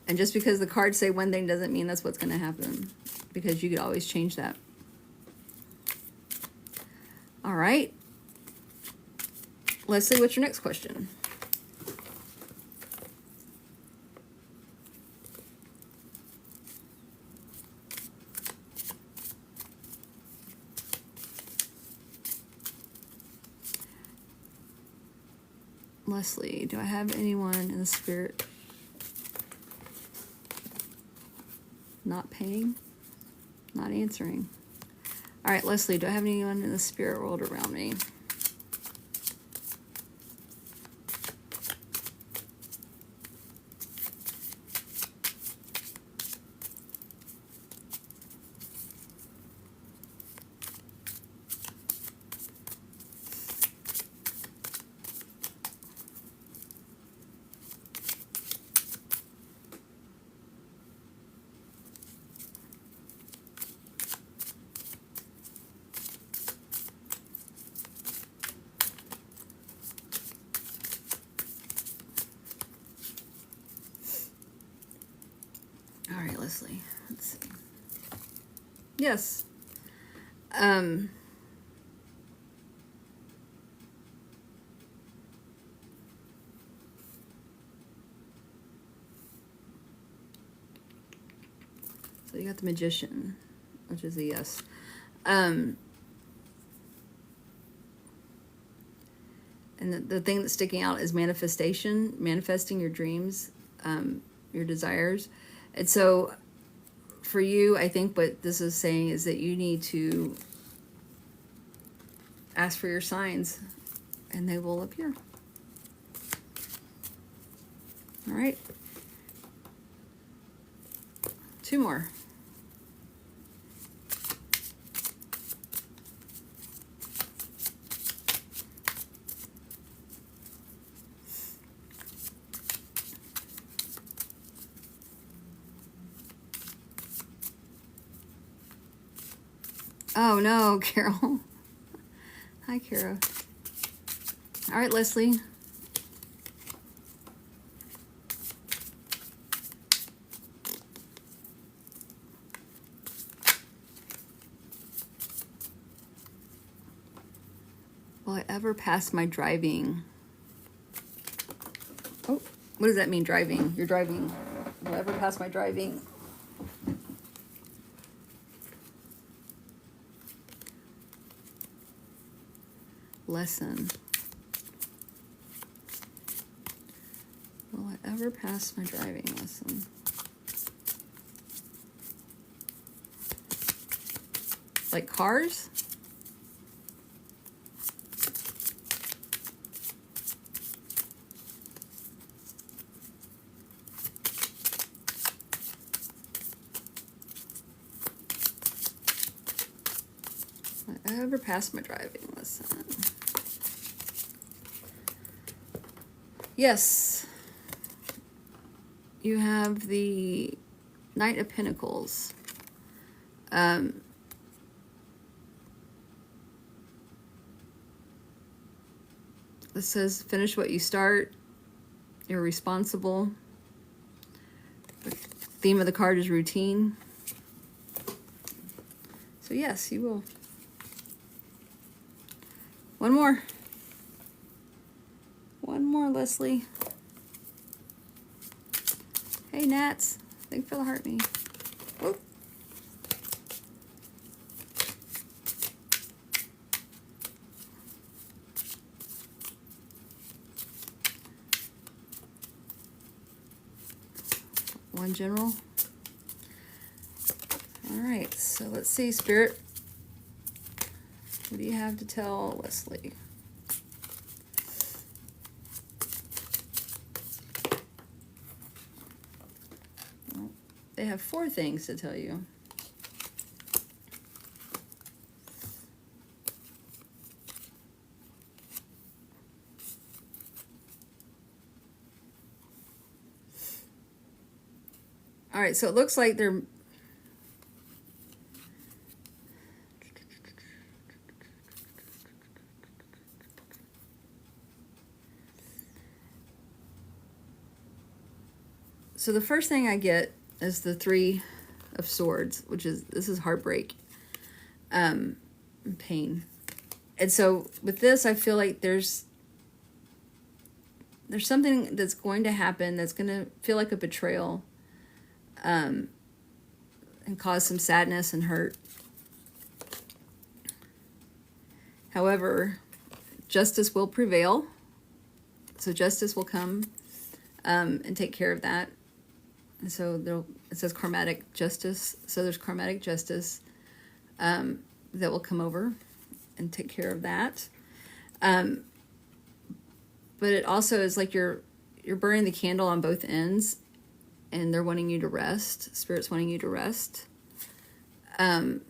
And just because the cards say one thing doesn't mean that's what's going to happen, because you could always change that. All right. Leslie, what's your next question? Leslie, do I have anyone in the spirit not paying? Not answering. All right, Leslie, do I have anyone in the spirit world around me? All right, Leslie, let's see. Yes. So you got the Magician, which is a yes. And the thing that's sticking out is manifestation, manifesting your dreams, your desires. And so for you, I think what this is saying is that you need to ask for your signs and they will appear. All right. 2 more. Oh no, Carol. Hi, Kara. All right, Leslie. Will I ever pass my driving? Oh, what does that mean, driving? You're driving. Will I ever pass my driving? Lesson. Will I ever pass my driving lesson? Like cars? Will I ever pass my driving lesson? Yes. You have the Knight of Pentacles. This says, finish what you start. You're responsible. The theme of the card is routine. So yes, you will. One more. One more, Leslie. Hey, Nats. Thanks for the heart me. Oh. One general. All right, so let's see, Spirit. What do you have to tell Leslie? Well, they have 4 things to tell you. All right, so it looks like they're so the first thing I get is the 3 of Swords, which is, this is heartbreak, and pain. And so with this, I feel like there's something that's going to happen that's going to feel like a betrayal, and cause some sadness and hurt. However, justice will prevail. So justice will come and take care of that. And so it says karmatic justice. So there's karmatic justice that will come over and take care of that. But it also is like you're burning the candle on both ends, and they're wanting you to rest. Spirit's wanting you to rest. And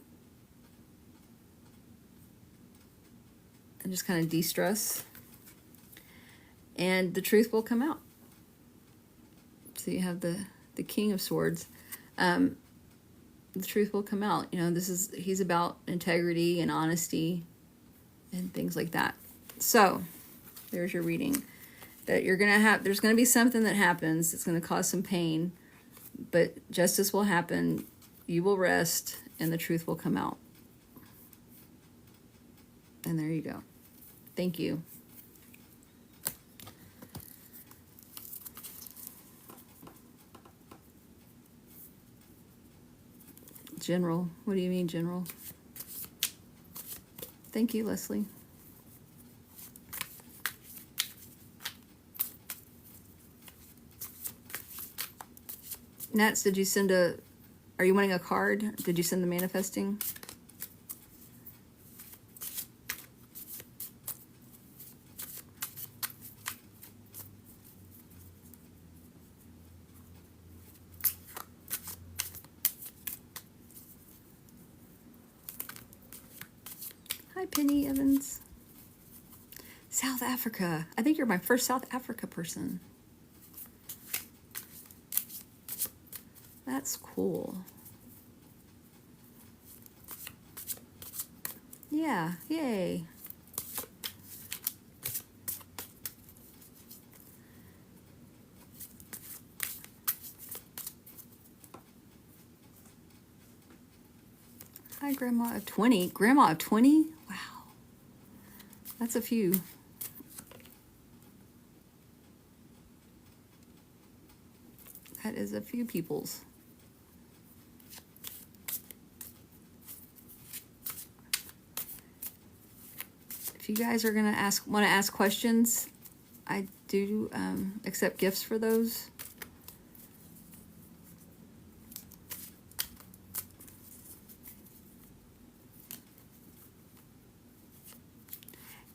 just kind of de-stress. And the truth will come out. So you have the King of Swords. The truth will come out. You know, he's about integrity and honesty and things like that. So there's your reading. That there's gonna be something that happens. It's gonna cause some pain, but justice will happen. You will rest, and the truth will come out. And there you go. Thank you. General. What do you mean, General? Thank you, Leslie. Nats, did you send are you wanting a card? Did you send the manifesting? Hi, Penny Evans. South Africa. I think you're my first South Africa person. That's cool. Yeah, yay. Hi, Grandma of 20. Grandma of 20? Wow. That's a few. That is a few peoples. If you guys are gonna want to ask questions, I do accept gifts for those.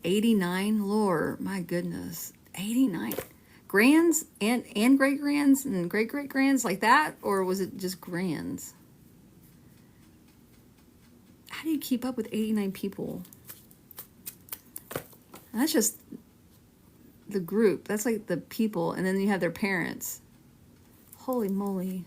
$89, Lord, my goodness, 89 grands and great grands and great grands like that, or was it just grands? How do you keep up with 89 people? And that's just the group. That's like the people, and then you have their parents. Holy moly.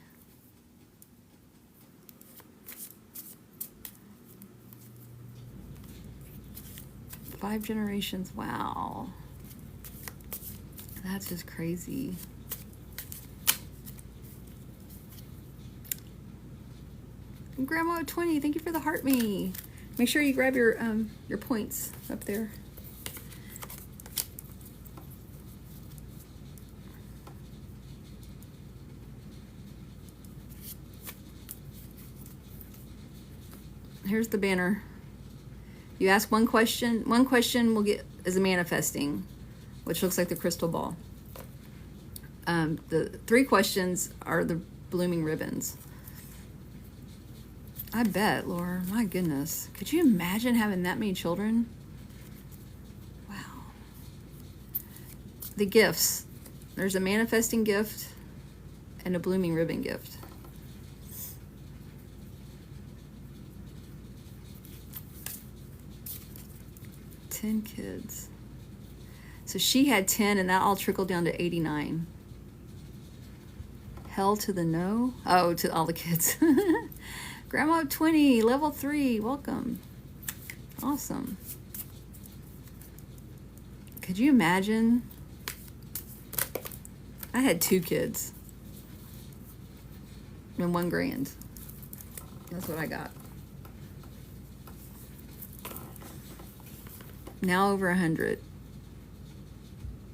Five generations. Wow. That's just crazy. And Grandma 20, thank you for the heart me. Make sure you grab your points up there. Here's the banner. You ask one question will get is a manifesting, which looks like the crystal ball. The 3 questions are the blooming ribbons. I bet, Laura, my goodness. Could you imagine having that many children? Wow. The gifts. There's a manifesting gift and a blooming ribbon gift. Ten kids. So she had 10, and that all trickled down to 89. Hell to the no? Oh, to all the kids. Grandma 20, level 3, welcome. Awesome. Could you imagine? I had 2 kids and 1 grand. That's what I got. Now over 100.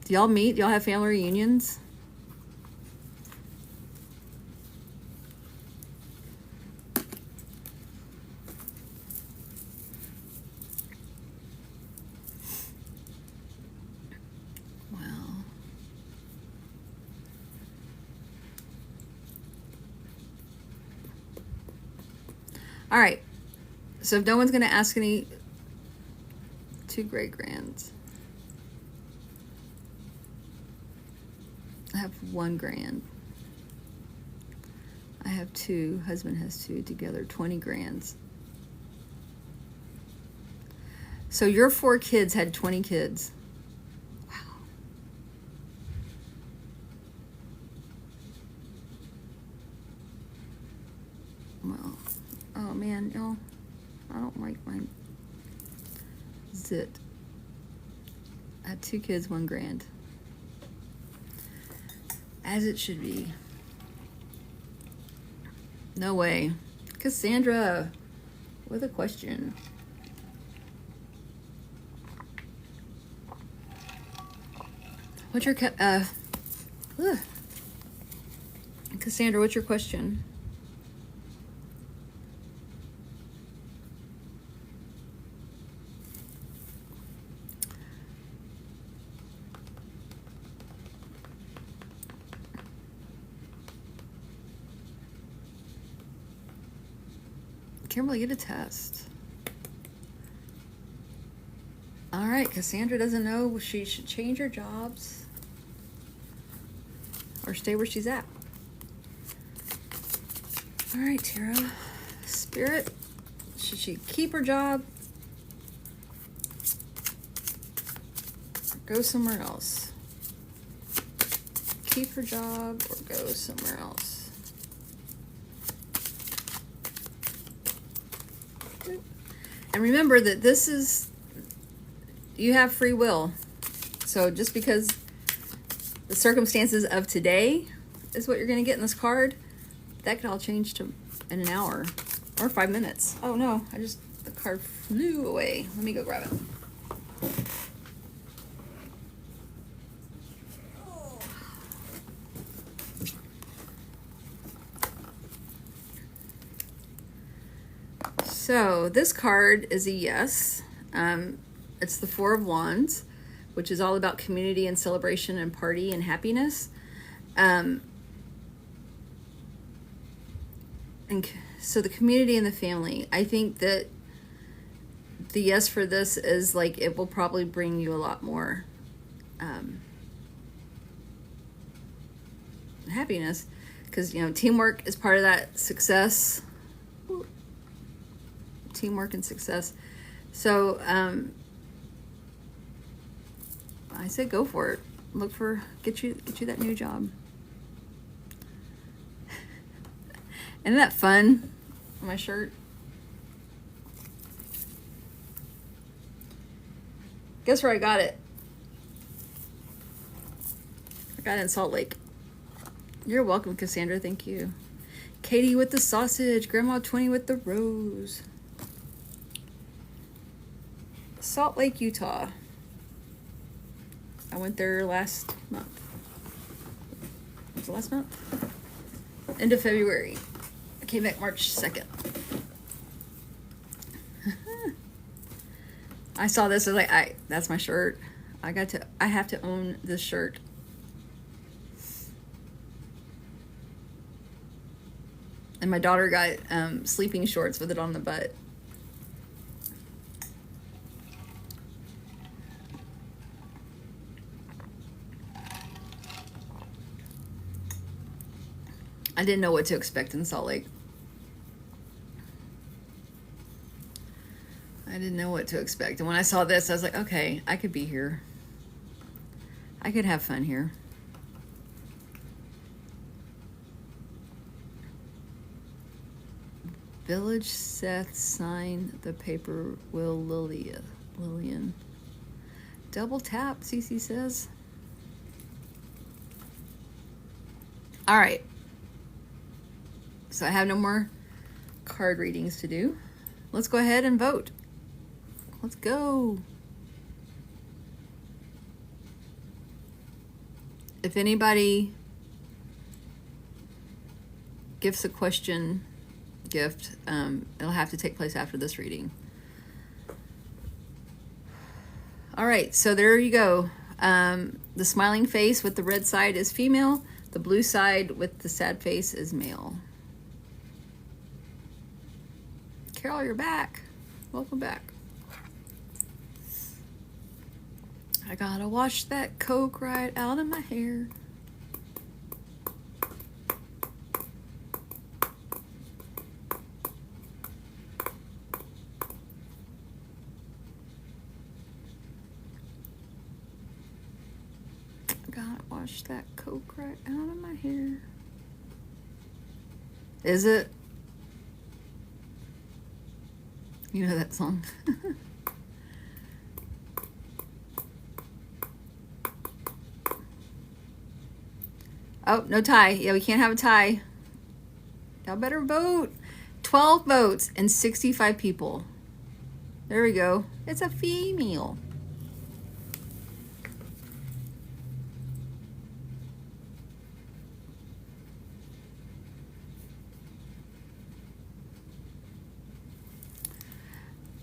Do y'all meet? Do y'all have family reunions? Wow. All right. So if no one's going to ask any, 2 great-grands. I have 1 grand. I have 2. Husband has 2 together. 20 grands. So your 4 kids had 20 kids. Wow. Well, oh man, no, I don't like mine. Zit. I had 2 kids, 1 grand. As it should be. No way. Cassandra, with a question. What's your Cassandra, what's your question? Can't really get a test. All right, Cassandra doesn't know she should change her jobs or stay where she's at. All right, Tara. Spirit, should she keep her job or go somewhere else? Keep her job or go somewhere else? And remember that this is, you have free will. So just because the circumstances of today is what you're going to get in this card, that could all change to in an hour or 5 minutes. Oh no, the card flew away. Let me go grab it. So this card is a yes. It's the 4 of Wands, which is all about community and celebration and party and happiness. And so the community and the family, I think that the yes for this is like, it will probably bring you a lot more happiness, because, you know, teamwork is part of that success. Teamwork and success. So I say go for it. Look for, get you that new job. Isn't that fun? My shirt. Guess where I got it? I got it in Salt Lake. You're welcome, Cassandra. Thank you. Katie with the sausage. Grandma 20 with the rose. Salt Lake, Utah. I went there last month. Was it last month? End of February. I came back March 2nd. I saw this, I was like, that's my shirt. I have to own this shirt. And my daughter got sleeping shorts with it on the butt. I didn't know what to expect in Salt Lake. I didn't know what to expect. And when I saw this, I was like, okay, I could be here. I could have fun here. Village Seth sign the paper will Lillian. Double tap, Cece says. All right. So I have no more card readings to do. Let's go ahead and vote. Let's go. If anybody gifts a question gift, it'll have to take place after this reading. All right, so there you go. The smiling face with the red side is female. The blue side with the sad face is male. Carol, you're back. Welcome back. I gotta wash that Coke right out of my hair. Gotta wash that Coke right out of my hair. Is it? You know that song? Oh, no tie. Yeah, we can't have a tie. Y'all better vote. 12 votes and 65 people. There we go. It's a female.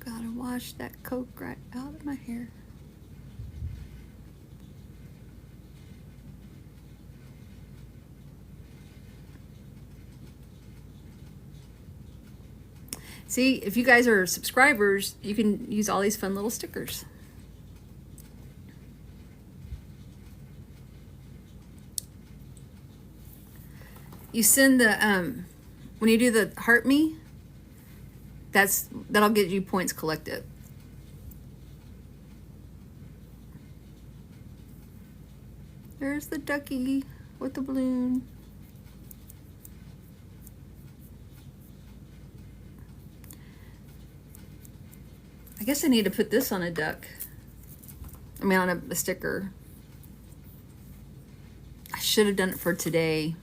Gotta wash that Coke right out of my hair. See, if you guys are subscribers, you can use all these fun little stickers. You send the, when you do the Heart Me, that'll get you points collected. There's the ducky with the balloon. I guess I need to put this on a duck. I mean, on a sticker. I should have done it for today.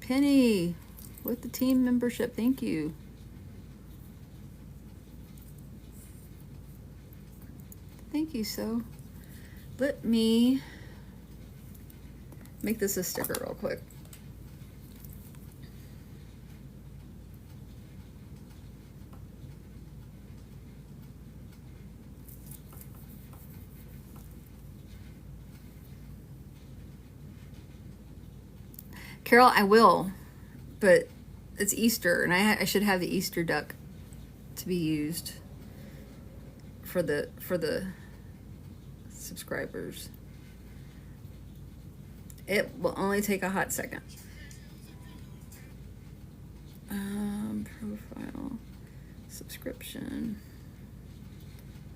Penny with the team membership. Thank you. Thank you. So let me make this a sticker real quick. Carol, I will, but it's Easter, and I should have the Easter duck to be used for the subscribers. It will only take a hot second. Profile, subscription,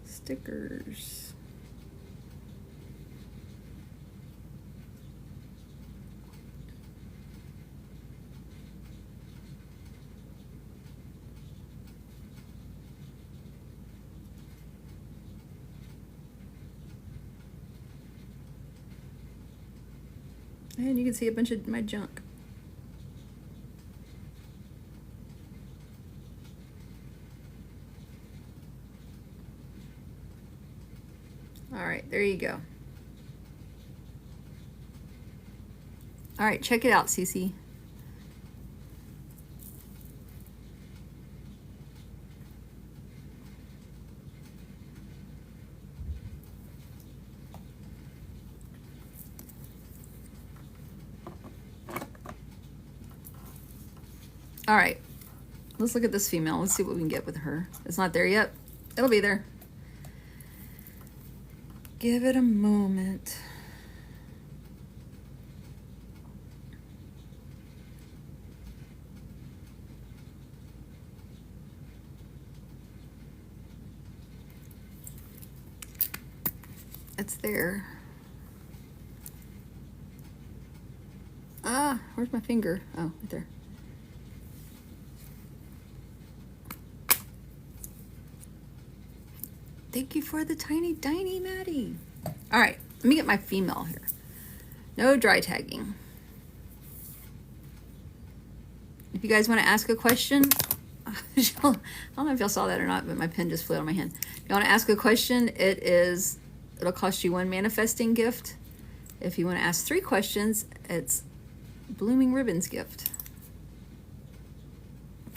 stickers. And you can see a bunch of my junk. All right, there you go. All right, check it out, Cece. All right, let's look at this female. Let's see what we can get with her. It's not there yet. It'll be there. Give it a moment. It's there. Ah, where's my finger? Oh, right there. Thank you for the tiny Maddie. All right, let me get my female here. No dry tagging. If you guys want to ask a question, I don't know if y'all saw that or not, but my pen just flew out of my hand. If you want to ask a question, it'll cost you 1 manifesting gift. If you want to ask 3 questions, it's blooming ribbons gift.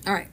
All right.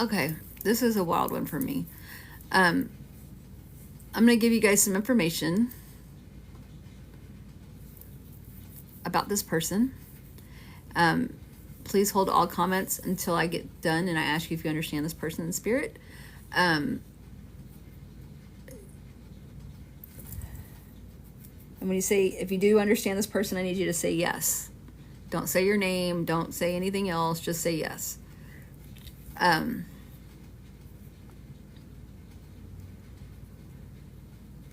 Okay, this is a wild one for me. I'm going to give you guys some information about this person. Please hold all comments until I get done and I ask you if you understand this person in spirit. And when you say, if you do understand this person, I need you to say yes. Don't say your name. Don't say anything else. Just say yes. All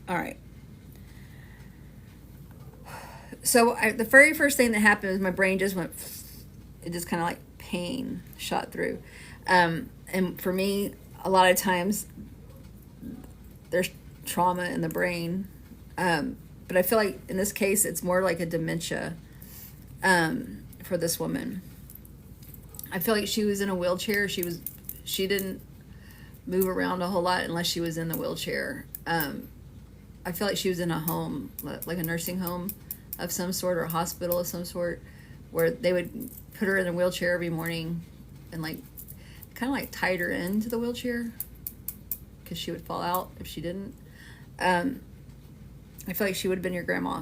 right. So the very first thing that happened is my brain just went, it just kind of like pain shot through. And for me, a lot of times there's trauma in the brain. But I feel like in this case, it's more like a dementia for this woman. I feel like she was in a wheelchair. She didn't move around a whole lot unless she was in the wheelchair. I feel like she was in a home, like a nursing home of some sort or a hospital of some sort, where they would put her in a wheelchair every morning and like kind of like tied her into the wheelchair because she would fall out if she didn't. I feel like she would have been your grandma.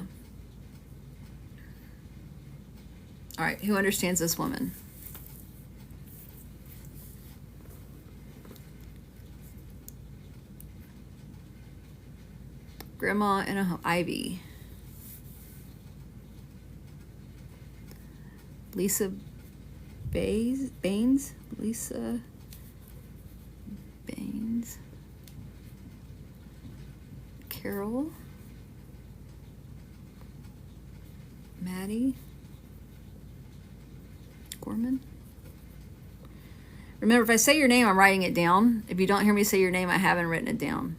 All right, who understands this woman? Grandma in a home. Ivy. Lisa Baines? Lisa Baines. Carol. Maddie. Gorman. Remember, if I say your name, I'm writing it down. If you don't hear me say your name, I haven't written it down.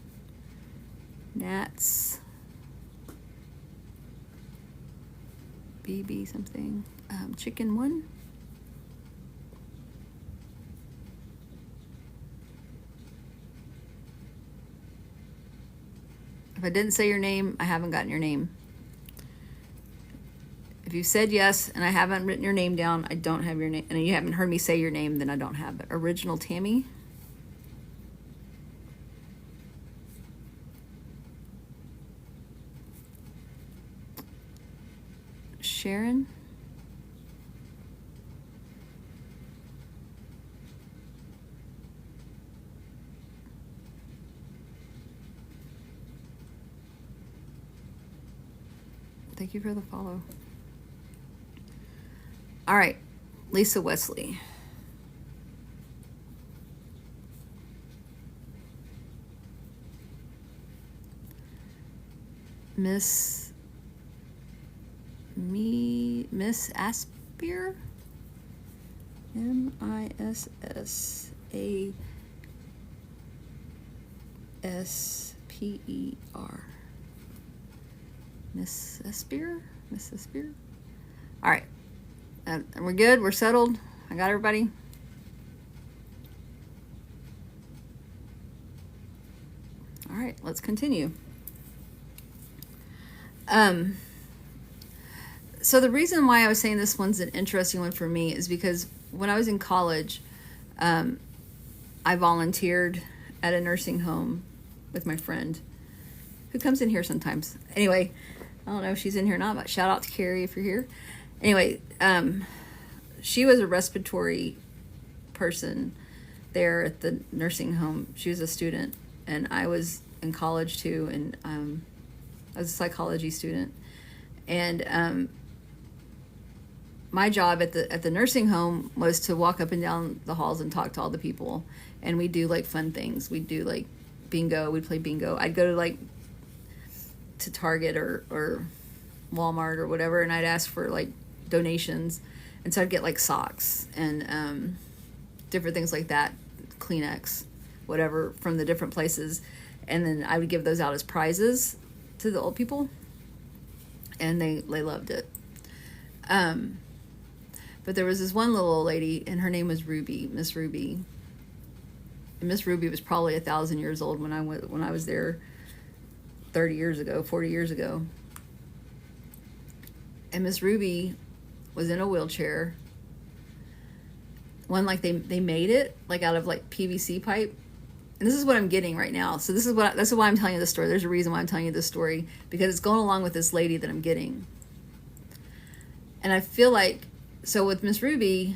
Nats. BB something. Chicken one. If I didn't say your name, I haven't gotten your name. If you said yes and I haven't written your name down, I don't have your name. And you haven't heard me say your name, then I don't have it. Original Tammy. Sharon. Thank you for the follow. All right, Lisa Wesley. Miss Aspear. MISSASPER. Miss Aspear? Miss Aspear? All right. And we're good? We're settled? I got everybody? All right, let's continue. So the reason why I was saying this one's an interesting one for me is because when I was in college, I volunteered at a nursing home with my friend who comes in here sometimes. Anyway, I don't know if she's in here or not, but shout out to Carrie if you're here. Anyway, she was a respiratory person there at the nursing home. She was a student, and I was in college too, and I was a psychology student. And my job at the nursing home was to walk up and down the halls and talk to all the people. And we do like fun things. We'd do like bingo. We'd play bingo. I'd go to like to Target or Walmart or whatever, and I'd ask for like donations. And so I'd get like socks and different things like that, Kleenex, whatever, from the different places. And then I would give those out as prizes to the old people. And they loved it. But there was this one little old lady, and her name was Ruby, Miss Ruby. And Miss Ruby was probably 1,000 years old when I was there 30 years ago, 40 years ago. And Miss Ruby was in a wheelchair. one like they made it like out of like PVC pipe. And this is what I'm getting right now. So that's why I'm telling you this story. There's a reason why I'm telling you this story, because it's going along with this lady that I'm getting. And I feel like, so with Miss Ruby,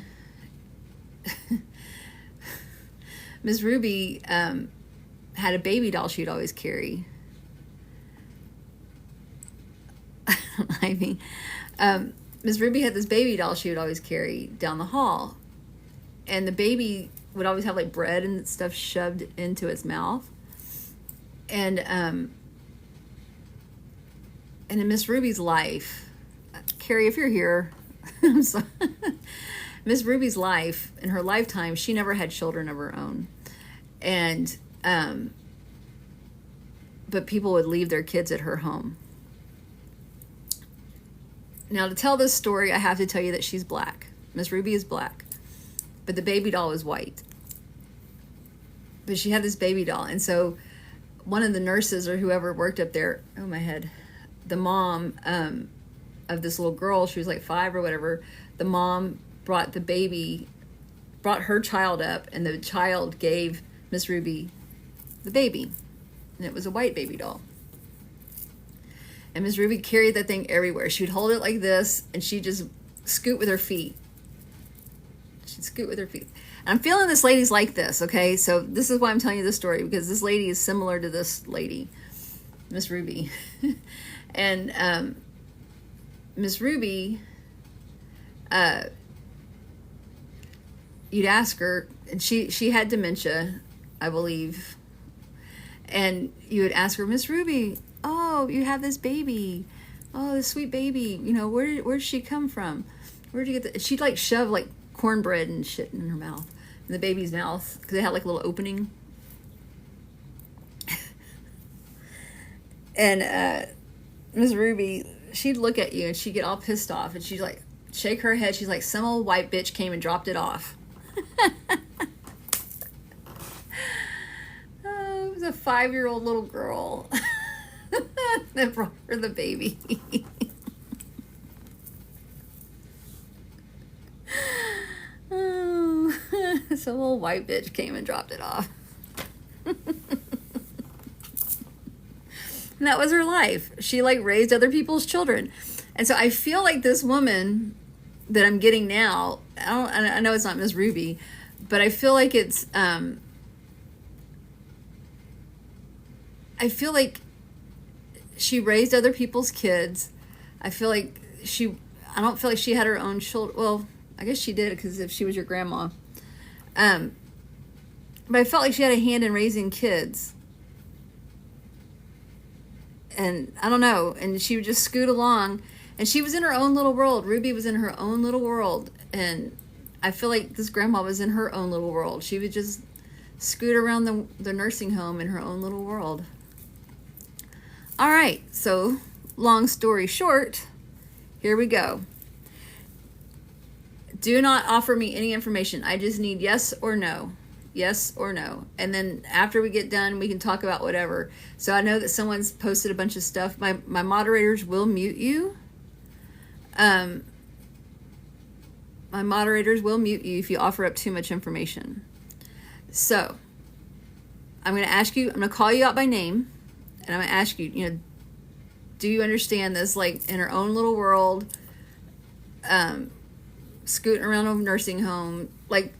Miss Ruby had a baby doll she'd always carry. I mean, Miss Ruby had this baby doll she would always carry down the hall. And the baby would always have like bread and stuff shoved into its mouth. And in Miss Ruby's life, Carrie, if you're here, I'm sorry. Miss Ruby's life, in her lifetime, she never had children of her own. And, but people would leave their kids at her home. Now, to tell this story, I have to tell you that she's black. Miss Ruby is black. But the baby doll is white. But she had this baby doll. And so one of the nurses or whoever worked up there, oh, my head, the mom of this little girl, she was like 5 or whatever, the mom brought her child up, and the child gave Miss Ruby the baby. And it was a white baby doll. And Miss Ruby carried that thing everywhere. She'd hold it like this, and she'd just scoot with her feet. She'd scoot with her feet. And I'm feeling this lady's like this, okay? So this is why I'm telling you this story, because this lady is similar to this lady, Miss Ruby. And Miss Ruby, you'd ask her, and she had dementia, I believe. And you would ask her, Miss Ruby, oh, you have this baby. Oh, this sweet baby. You know, where did she come from? Where did you get she'd like shove like cornbread and shit in her mouth, in the baby's mouth, because they had like a little opening. And Miss Ruby, she'd look at you and she'd get all pissed off, and she'd like shake her head. She's like, some old white bitch came and dropped it off. Oh, it was a 5-year-old little girl that brought her the baby. Oh, some old white bitch came and dropped it off. And that was her life. She like raised other people's children. And so I feel like this woman that I'm getting now, I know it's not Miss Ruby, but I feel like it's, I feel like she raised other people's kids. I feel like I don't feel like she had her own children. Well, I guess she did, because if she was your grandma. But I felt like she had a hand in raising kids. And I don't know. And she would just scoot along. And she was in her own little world. Ruby was in her own little world. And I feel like this grandma was in her own little world. She would just scoot around the nursing home in her own little world. All right. So, long story short, here we go. Do not offer me any information. I just need yes or no. Yes or no. And then after we get done, we can talk about whatever. So I know that someone's posted a bunch of stuff. My moderators will mute you. My moderators will mute you if you offer up too much information. So I'm going to ask you, I'm going to call you out by name, and I'm going to ask you, do you understand this? Like, in her own little world, scooting around a nursing home, like,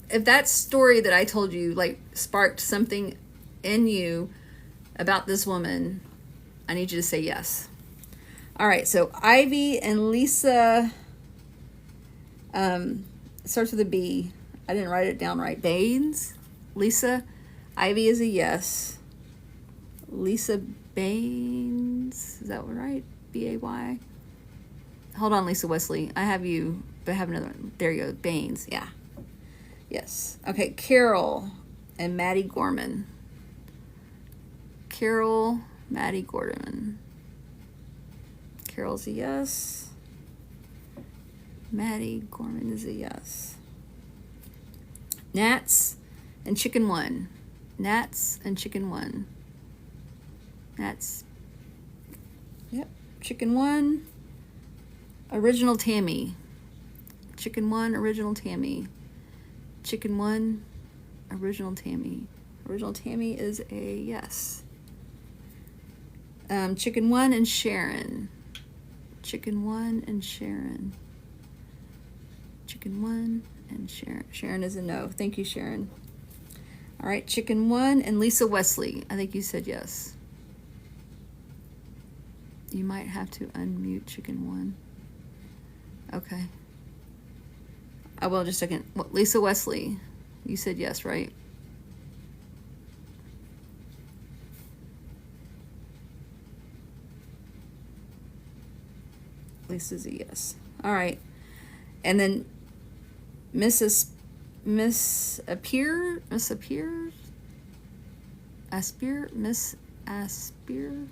if that story that I told you like sparked something in you about this woman, I need you to say yes. All right, so Ivy and Lisa, it starts with a B. I didn't write it down right. Baines, Lisa, Ivy is a yes. Lisa Baines, is that right? B-A-Y. Hold on, Lisa Wesley. I have you, but I have another one. There you go, Baines, yeah. Yes. Okay, Carol and Maddie Gorman. Carol, Maddie Gorman. Carol's a yes. Maddie Gorman is a yes. Nats and Chicken One. Nats and Chicken One. Nats. Yep. Chicken One. Original Tammy. Chicken One, Original Tammy. Chicken One, Original Tammy. Original Tammy is a yes. Chicken One and Sharon. Chicken One and Sharon. Chicken One and Sharon. Sharon is a no. Thank you, Sharon. All right, Chicken One and Lisa Wesley. I think you said yes. You might have to unmute Chicken One. Okay. I will just a second. What, Lisa Wesley? You said yes, right? Lisa's a yes. All right. And then Miss Aspire, Miss Aspire, Miss Aspire,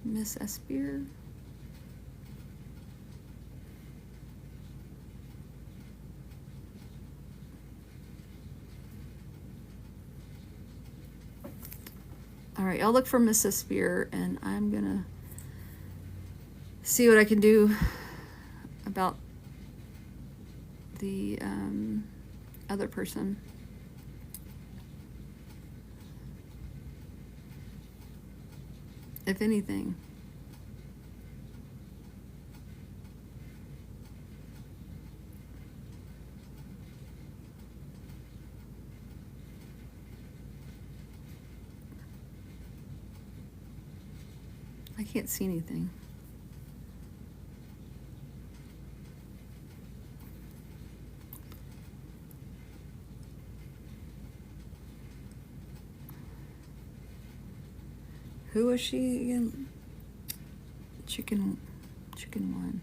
Miss Aspire. All right, I'll look for Miss Aspire, and I'm gonna see what I can do about the other person. If anything. I can't see anything. Who was she again? Chicken One.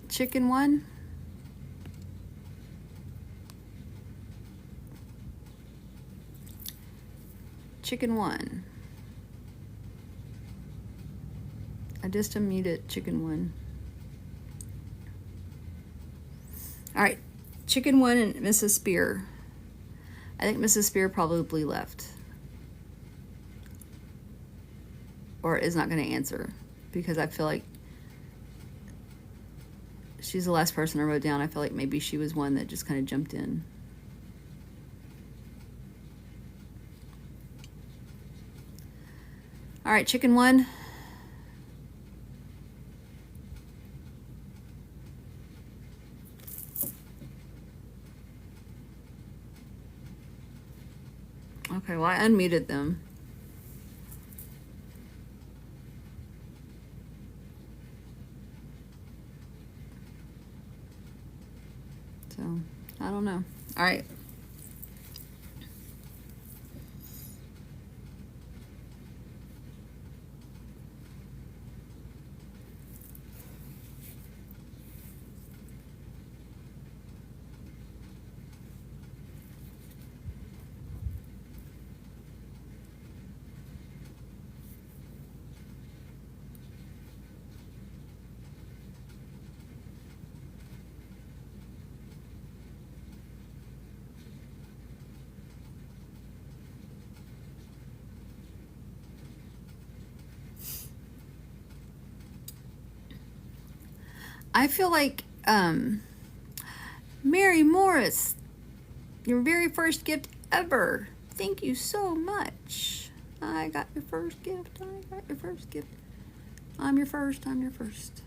Chicken One. Chicken One. I just unmuted Chicken One. All right, Chicken One and Mrs. Spear. I think Mrs. Spear probably left. Or is not going to answer. Because I feel like she's the last person I wrote down. I feel like maybe she was one that just kind of jumped in. All right, Chicken One. Okay, well, I unmuted them. So, I don't know. All right. I feel like Mary Morris, your very first gift ever. Thank you so much. I got your first gift. I got your first gift. I'm your first. I'm your first.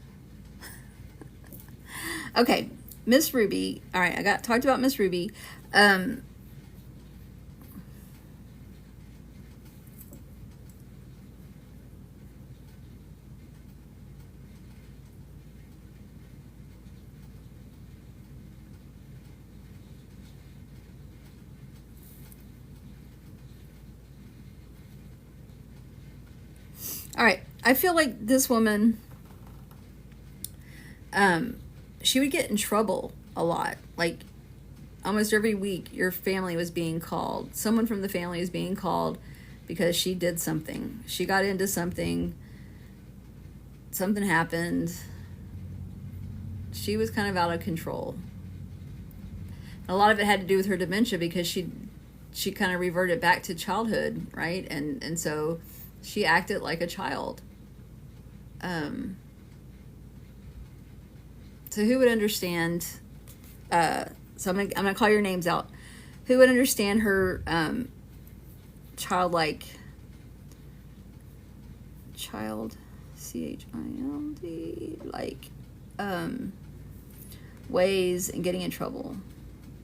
Okay, Miss Ruby. All right, I talked about Miss Ruby. All right, I feel like this woman, she would get in trouble a lot. Like, almost every week, your family was being called. Someone from the family was being called because she did something. She got into something. Something happened. She was kind of out of control. A lot of it had to do with her dementia because she she kind of reverted back to childhood, right? And so she acted like a child. So who would understand? So I'm gonna call your names out. Who would understand her childlike, child, CHILD, like ways and getting in trouble,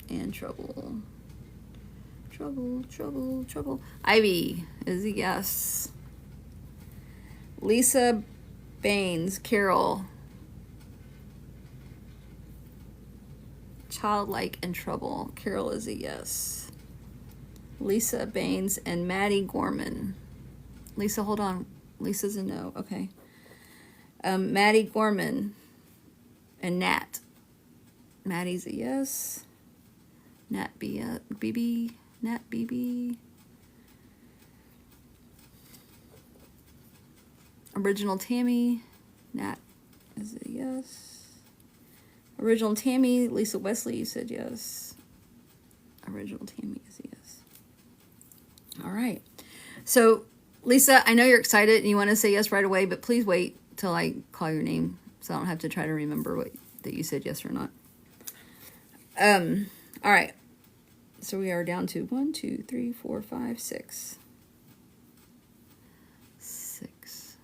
and trouble. Ivy is a yes. Lisa Baines, Carol, childlike and trouble. Carol is a yes. Lisa Baines and Maddie Gorman. Lisa, hold on. Lisa's a no. Okay. Maddie Gorman and Nat. Maddie's a yes. Nat BB. Nat BB. Original Tammy. Nat is a yes. Original Tammy. Lisa Wesley, you said yes. Original Tammy is a yes. All right. So, Lisa, I know you're excited and you want to say yes right away, but please wait till I call your name so I don't have to try to remember that you said yes or not. All right. So we are down to 1, 2, 3, 4, 5, 6. 6.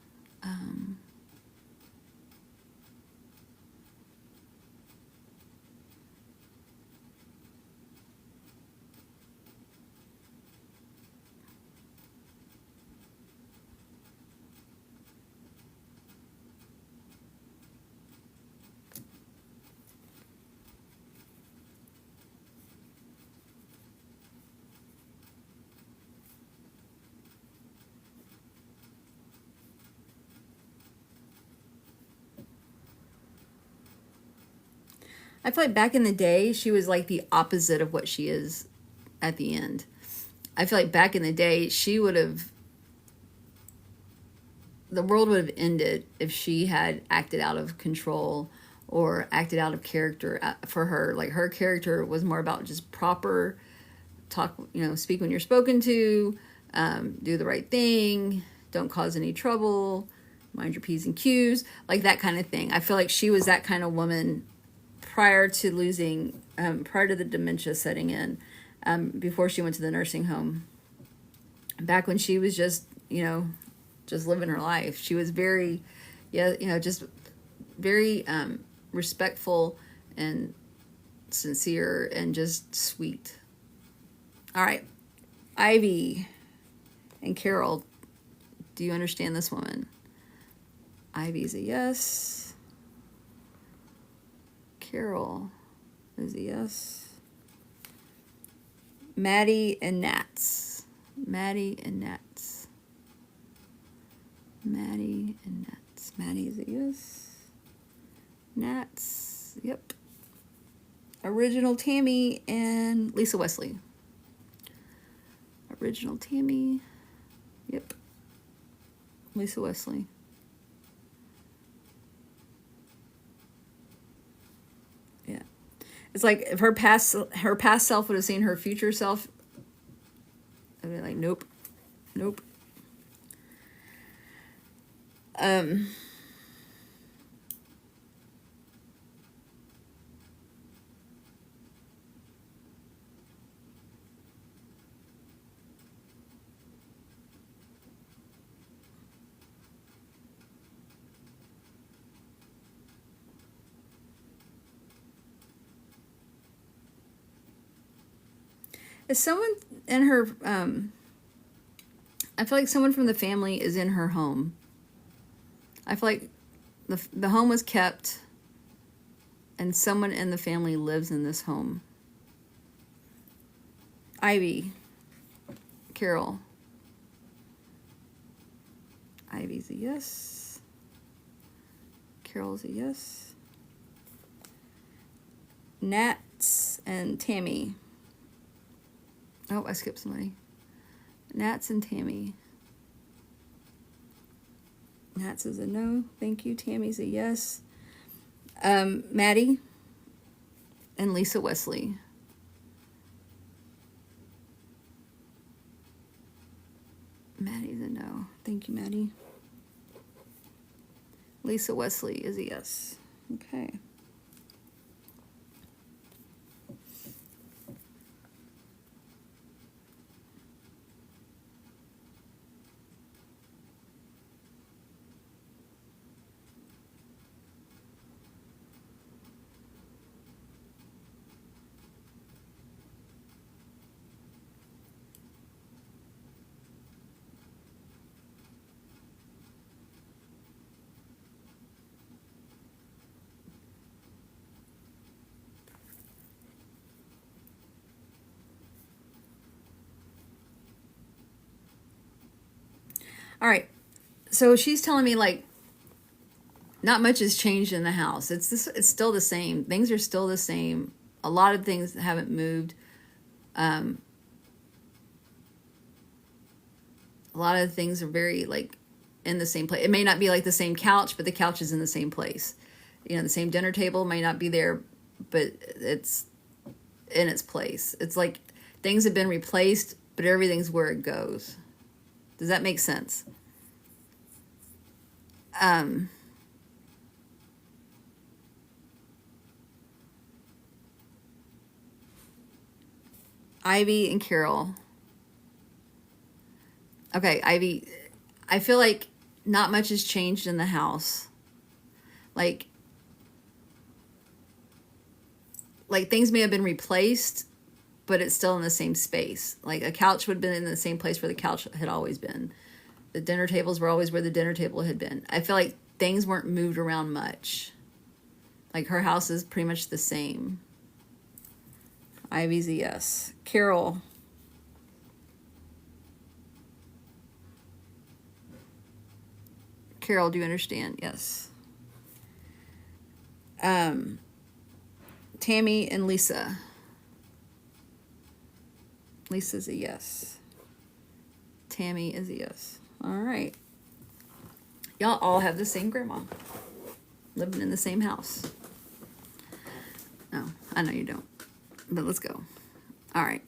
I feel like back in the day, she was like the opposite of what she is at the end. I feel like back in the day, the world would have ended if she had acted out of control or acted out of character for her. Like, her character was more about just proper talk, speak when you're spoken to, do the right thing, don't cause any trouble, mind your P's and Q's, like that kind of thing. I feel like she was that kind of woman prior to the dementia setting in, before she went to the nursing home. Back when she was just living her life. She was very, just very respectful and sincere and just sweet. All right. Ivy and Carol, do you understand this woman? Ivy's a yes. Carol is a yes. Maddie and Nats. Maddie and Nats. Maddie and Nats. Maddie is a yes. Nats, yep. Original Tammy and Lisa Wesley. Original Tammy, yep. Lisa Wesley. Yeah. It's like if her past self would have seen her future self, I'd be like, nope. Is someone in her, I feel like someone from the family is in her home. I feel like the home was kept and someone in the family lives in this home. Ivy. Carol. Ivy's a yes. Carol's a yes. Nats and Tammy. Oh, I skipped somebody. Nats and Tammy. Nats is a no. Thank you. Tammy's a yes. Maddie and Lisa Wesley. Maddie's a no. Thank you, Maddie. Lisa Wesley is a yes. Okay. All right. So she's telling me like not much has changed in the house. It's still the same. Things are still the same. A lot of things haven't moved. A lot of things are very like in the same place. It may not be like the same couch, but the couch is in the same place. You know, the same dinner table may not be there, but it's in its place. It's like things have been replaced, but everything's where it goes. Does that make sense? Ivy and Carol. Okay, Ivy, I feel like not much has changed in the house. Like things may have been replaced, but it's still in the same space. Like a couch would have been in the same place where the couch had always been. The dinner tables were always where the dinner table had been. I feel like things weren't moved around much. Like her house is pretty much the same. Ivy's a yes. Carol. Carol, do you understand? Yes. Tammy and Lisa. Lisa's a yes. Tammy is a yes. All right. Y'all all have the same grandma. Living in the same house. No, I know you don't. But let's go. All right.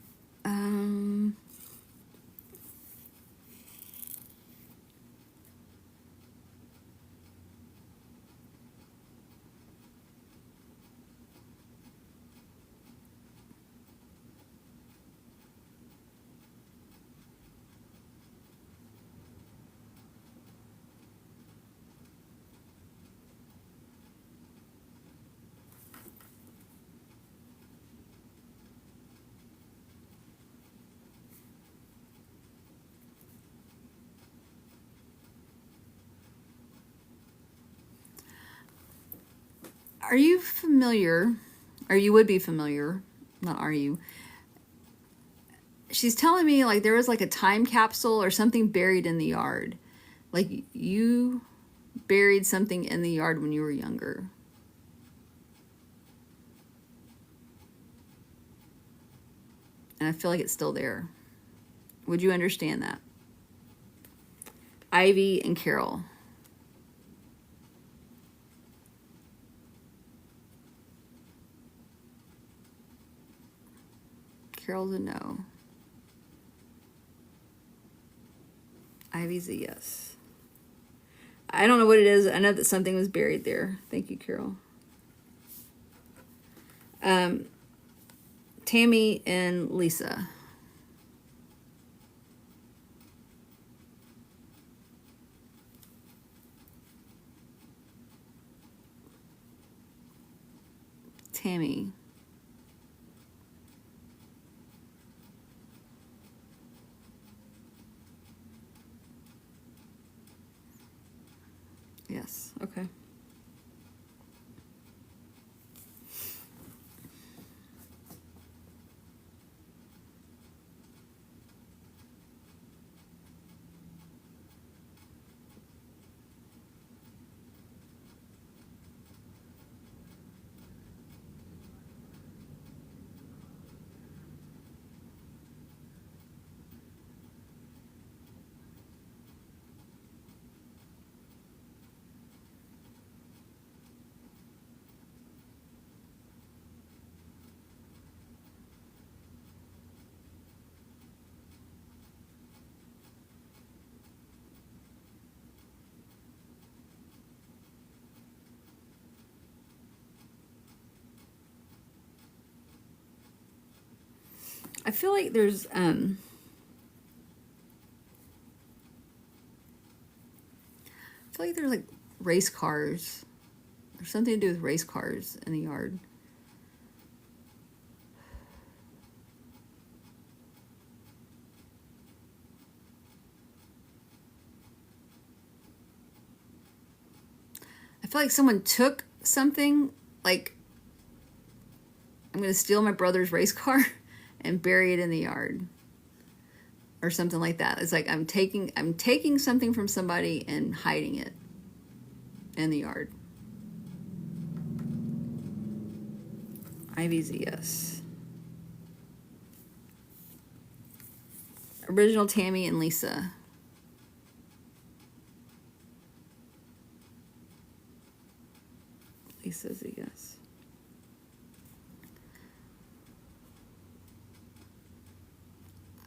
Are you familiar, or you would be familiar, not are you? She's telling me like there was like a time capsule or something buried in the yard. Like you buried something in the yard when you were younger. And I feel like it's still there. Would you understand that? Ivy and Carol. Carol's a no. Ivy's a yes. I don't know what it is. I know that something was buried there. Thank you, Carol. Tammy and Lisa. Tammy. Yes. Okay. I feel like there's like race cars. There's something to do with race cars in the yard. I feel like someone took something, like, I'm going to steal my brother's race car and bury it in the yard. Or something like that. It's like I'm taking something from somebody and hiding it in the yard. Ivy's a yes. Original Tammy and Lisa. Lisa's a yes.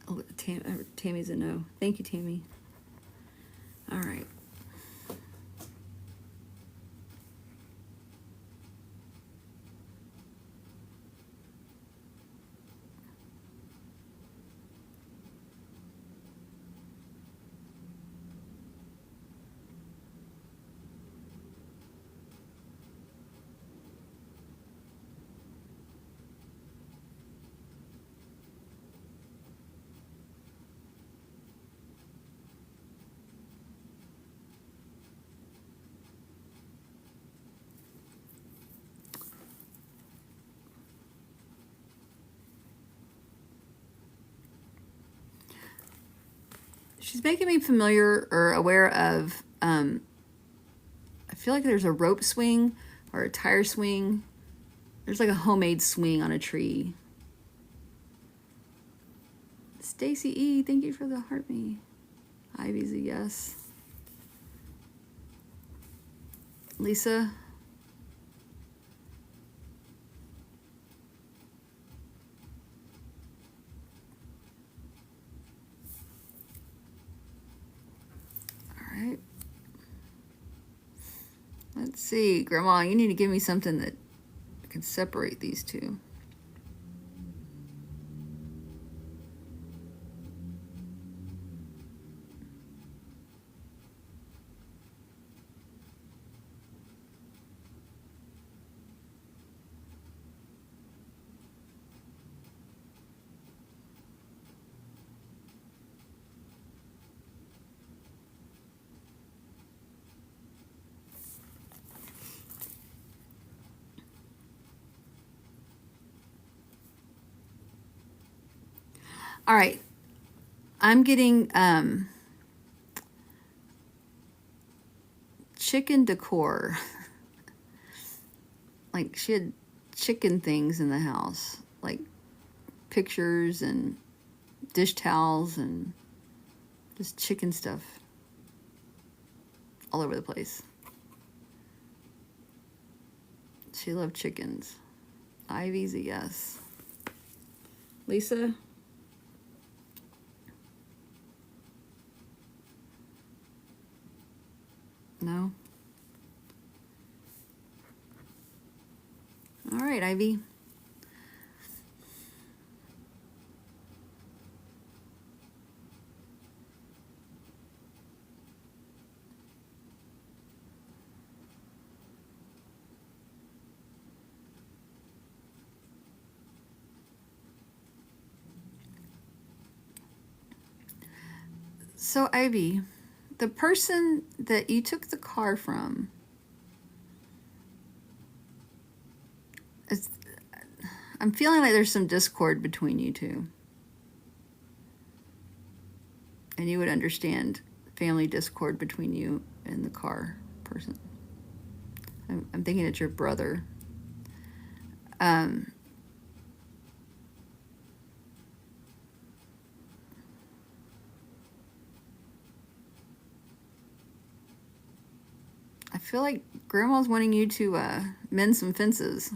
Oh, Tammy's a no. Thank you, Tammy. All right. She's making me familiar or aware of, I feel like there's a rope swing or a tire swing. There's like a homemade swing on a tree. Stacy E, thank you for the heart me. Ivy's a yes. Lisa. All right. Let's see, Grandma, you need to give me something that can separate these two. All right. I'm getting chicken decor. Like she had chicken things in the house, like pictures and dish towels and just chicken stuff all over the place. She loved chickens. Ivy's a yes. Lisa? No? All right, Ivy. So, Ivy, the person that you took the car from, I'm feeling like there's some discord between you two. And you would understand family discord between you and the car person. I'm thinking it's your brother. I feel like Grandma's wanting you to mend some fences.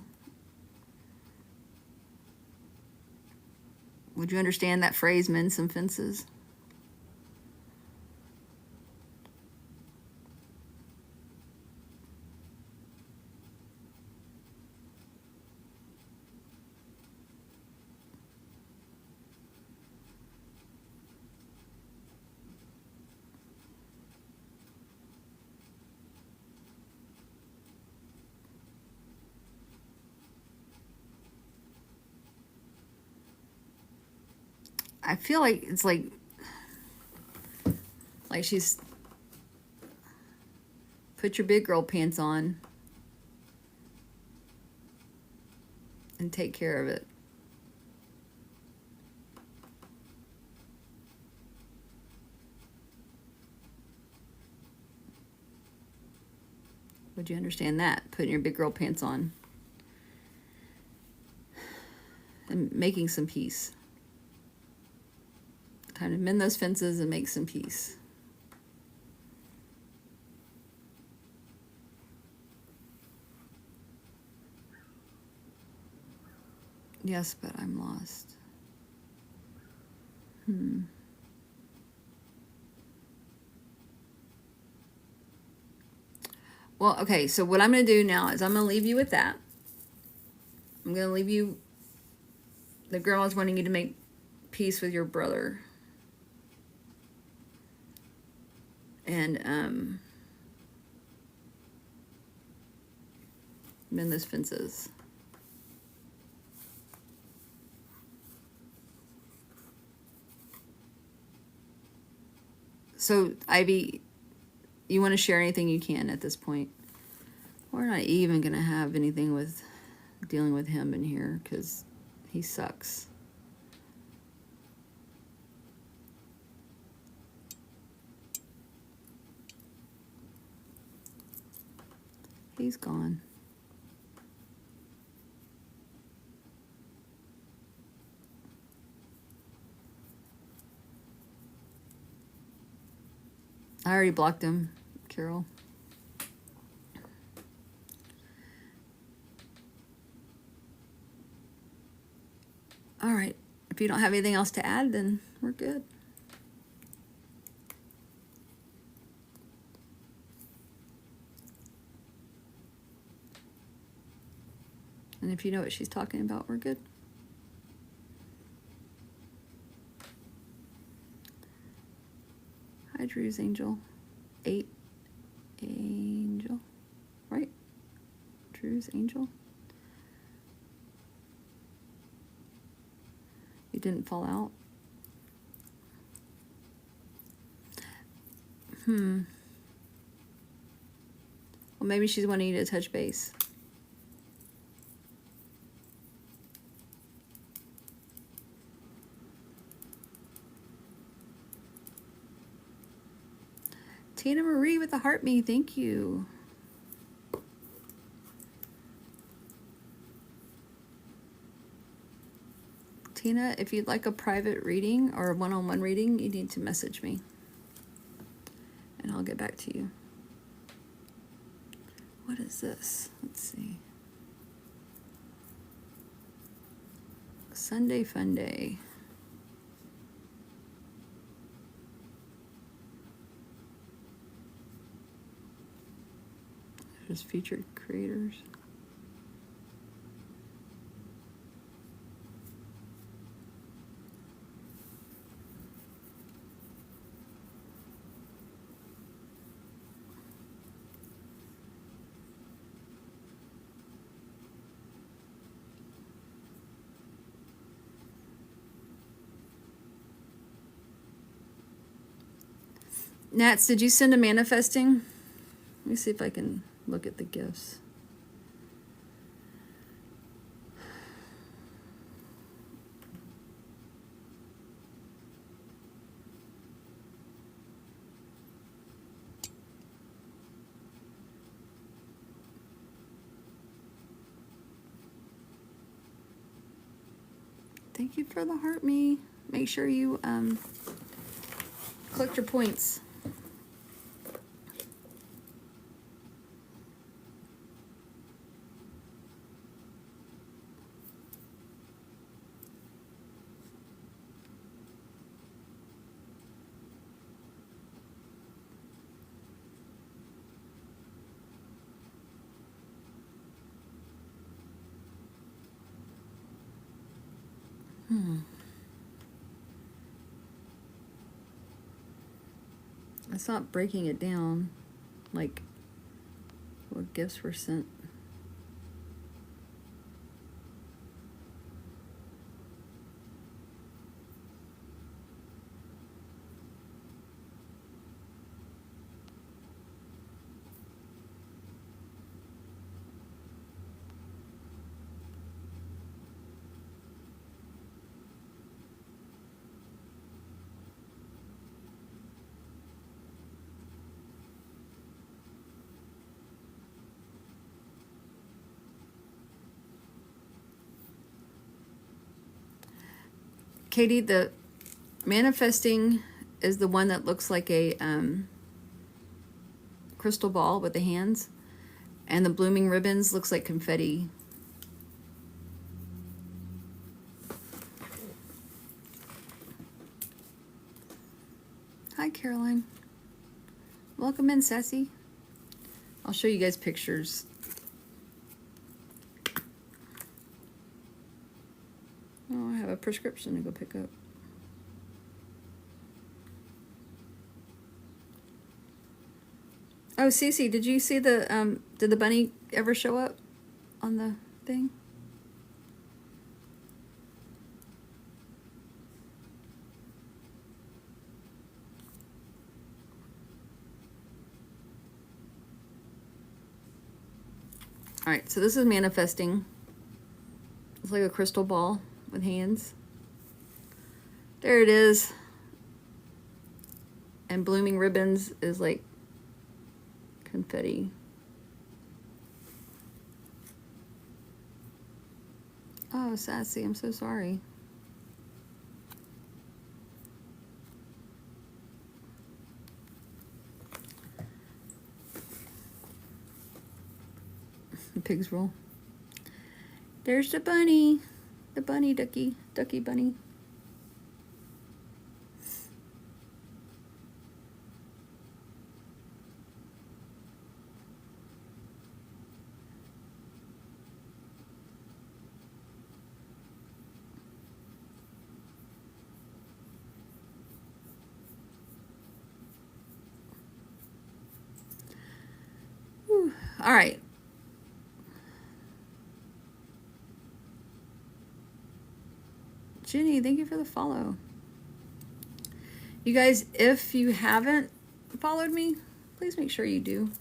Would you understand that phrase, mend some fences? I feel like it's like she's put your big girl pants on and take care of it. Would you understand that? Putting your big girl pants on and making some peace. Time to mend those fences and make some peace. Yes, but I'm lost. Well, okay, so what I'm going to do now is I'm going to leave you with that. I'm going to leave you. The girl is wanting you to make peace with your brother. And mend those fences. So, Ivy, you want to share anything you can at this point? We're not even going to have anything with dealing with him in here because he sucks. He's gone. I already blocked him, Carol. All right. If you don't have anything else to add, then we're good. And if you know what she's talking about, we're good. Hi, Drew's Angel. 8 Angel. Right? Drew's Angel. You didn't fall out? Well, maybe she's wanting you to touch base. Tina Marie with the heart me, thank you. Tina, if you'd like a private reading or a one-on-one reading, you need to message me. And I'll get back to you. What is this? Let's see. Sunday Fun Day. There's featured creators. Nats, did you send a manifesting? Let me see if I can look at the gifts. Thank you for the heart me. Make sure you collect your points. It's not breaking it down, like what gifts were sent. Katie, the manifesting is the one that looks like a crystal ball with the hands, and the blooming ribbons looks like confetti. Hi, Caroline. Welcome in, Sassy. I'll show you guys pictures. Oh, I have a prescription to go pick up. Oh, Cece, did you see the, did the bunny ever show up on the thing? All right, so this is manifesting. It's like a crystal ball with hands. There it is. And blooming ribbons is like confetti. Oh, Sassy, I'm so sorry. Pigs roll. There's the bunny. The bunny ducky. Ducky bunny. Whew. All right. Jenny, thank you for the follow. You guys, if you haven't followed me, please make sure you do.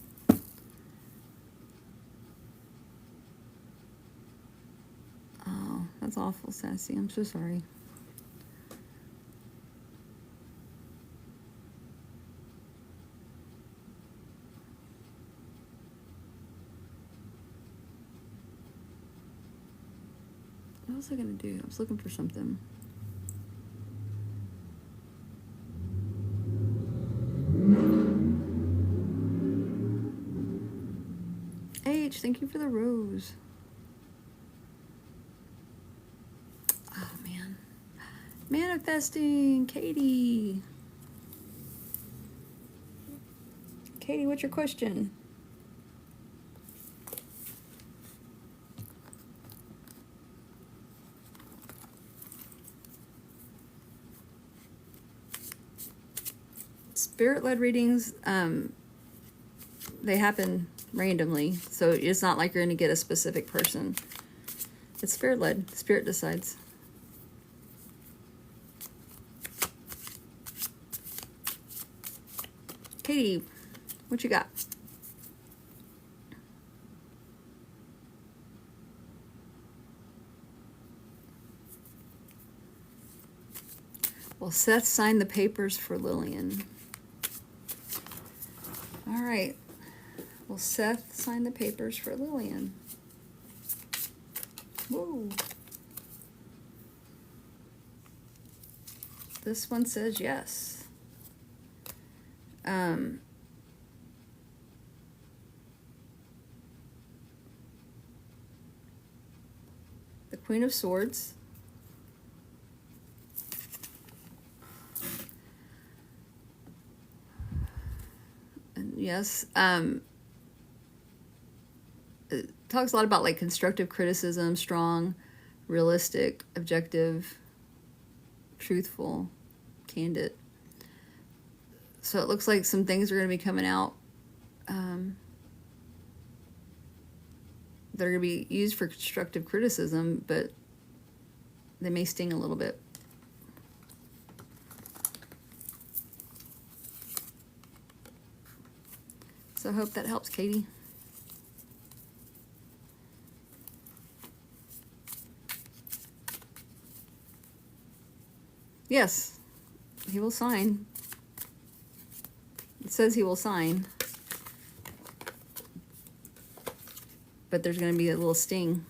Oh, that's awful, Sassy. I'm so sorry. What was I gonna do? I was looking for something. H, thank you for the rose. Oh man. Manifesting, Katie. Katie, what's your question? Spirit-led readings, they happen randomly, so it's not like you're going to get a specific person. It's spirit-led. Spirit decides. Katie, what you got? Well, Seth signed the papers for Lillian. All right. Well, Seth signed the papers for Lillian. Whoa. This one says yes. The Queen of Swords. And yes, it talks a lot about like constructive criticism, strong, realistic, objective, truthful, candid. So it looks like some things are going to be coming out that are going to be used for constructive criticism, but they may sting a little bit. So I hope that helps, Katie. Yes, he will sign. It says he will sign. But there's going to be a little sting.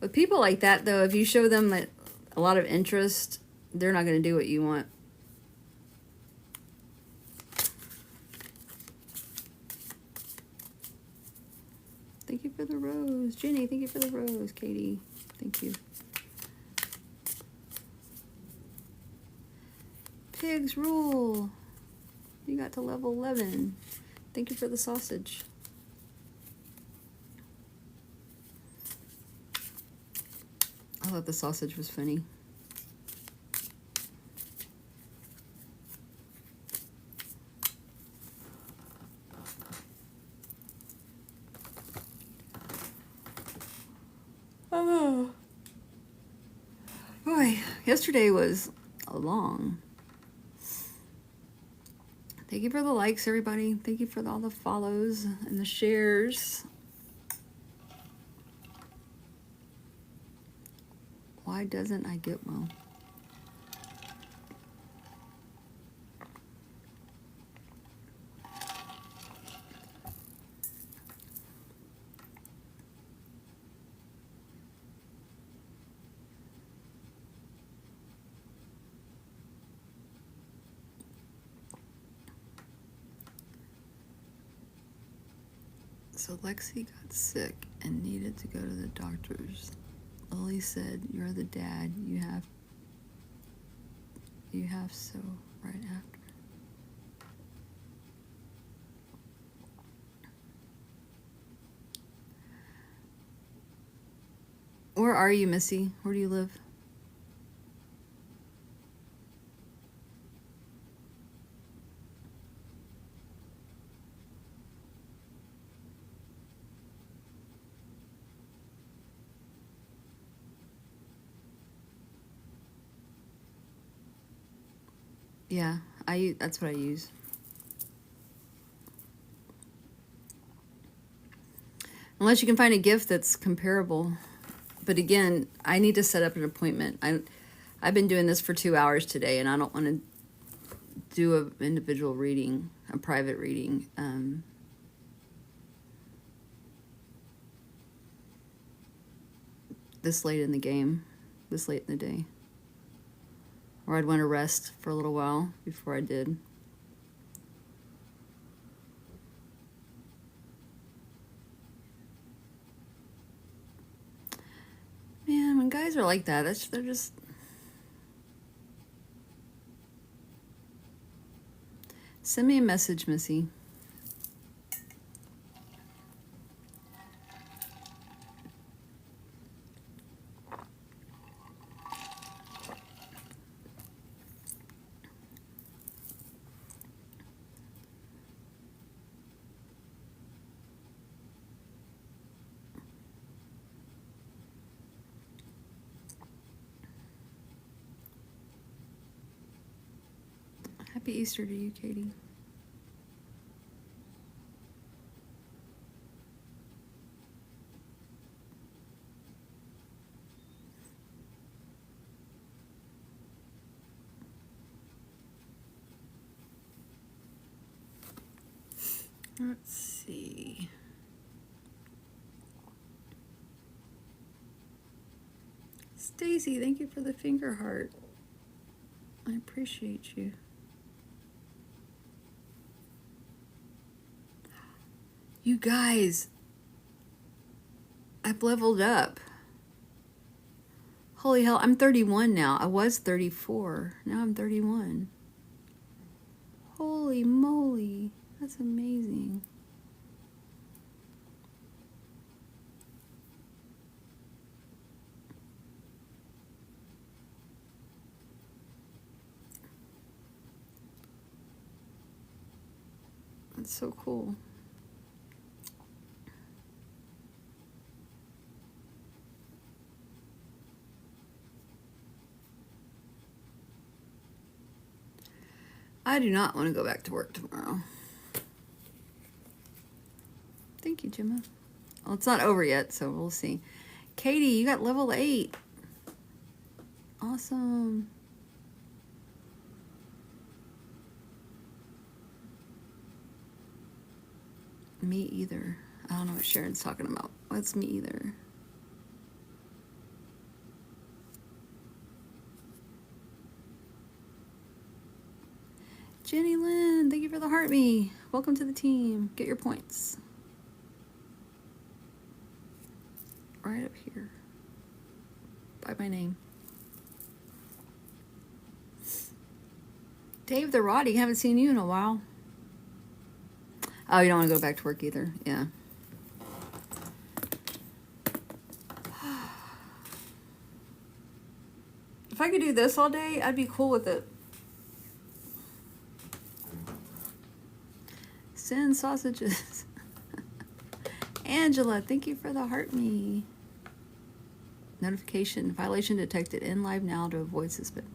With people like that, though, if you show them that a lot of interest, they're not going to do what you want. Thank you for the rose. Jenny, thank you for the rose. Katie, thank you. Pigs rule. You got to level 11. Thank you for the sausage. I thought the sausage was funny. Oh. Boy, yesterday was long. Thank you for the likes, everybody. Thank you for all the follows and the shares. Why doesn't I get well? So Lexi got sick and needed to go to the doctors. Lily said, "You're the dad. You have so right after." Where are you, Missy? Where do you live? Yeah, that's what I use. Unless you can find a gift that's comparable. But again, I need to set up an appointment. I've been doing this for 2 hours today, and I don't want to do an individual reading, a private reading. This late in the game, this late in the day. Or I'd want to rest for a little while before I did. Man, when guys are like that, they're just... Send me a message, Missy. Happy Easter to you, Katie. Let's see. Stacy, thank you for the finger heart. I appreciate you. You guys, I've leveled up. Holy hell, I'm 31 now. I was 34. Now I'm 31. Holy moly. That's amazing. That's so cool. I do not want to go back to work tomorrow. Thank you, Gemma. Well, it's not over yet, so we'll see. Katie, you got level 8. Awesome. Me either. I don't know what Sharon's talking about. What's me either? Jenny Lynn, thank you for the heart me. Welcome to the team. Get your points. Right up here. By my name. Dave the Roddy, haven't seen you in a while. Oh, you don't want to go back to work either. Yeah. If I could do this all day, I'd be cool with it. Send sausages. Angela, thank you for the heart me. Notification, violation detected in live now to avoid suspend.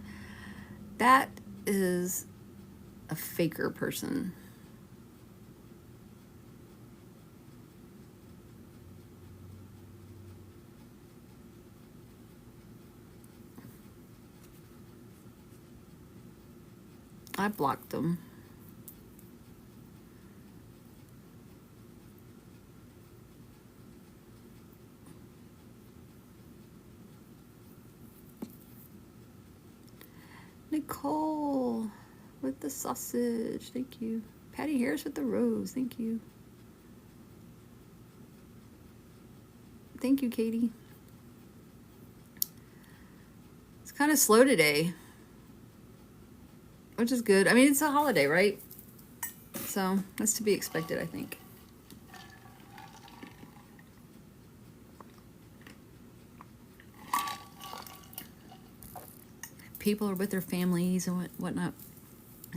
That is a faker person. I blocked them. Nicole with the sausage, thank you. Patty Harris with the rose, thank you. Thank you, Katie. It's kind of slow today, which is good. I mean, it's a holiday, right? So that's to be expected, I think. People are with their families and whatnot.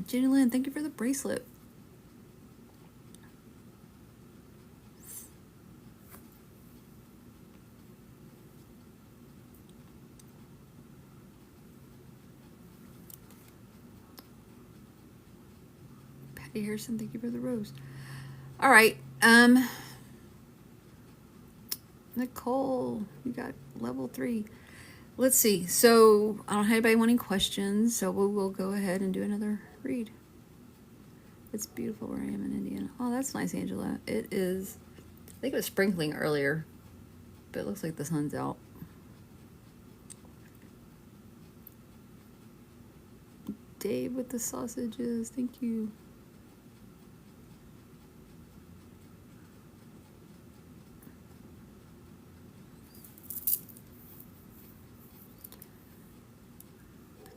Jenny Lynn, thank you for the bracelet. Patty Harrison, thank you for the rose. All right. Nicole, you got level 3. Let's see. So I don't have anybody wanting questions, so we will go ahead and do another read. It's beautiful where I am in Indiana. Oh, that's nice, Angela. It is. I think it was sprinkling earlier, but it looks like the sun's out. Dave with the sausages. Thank you.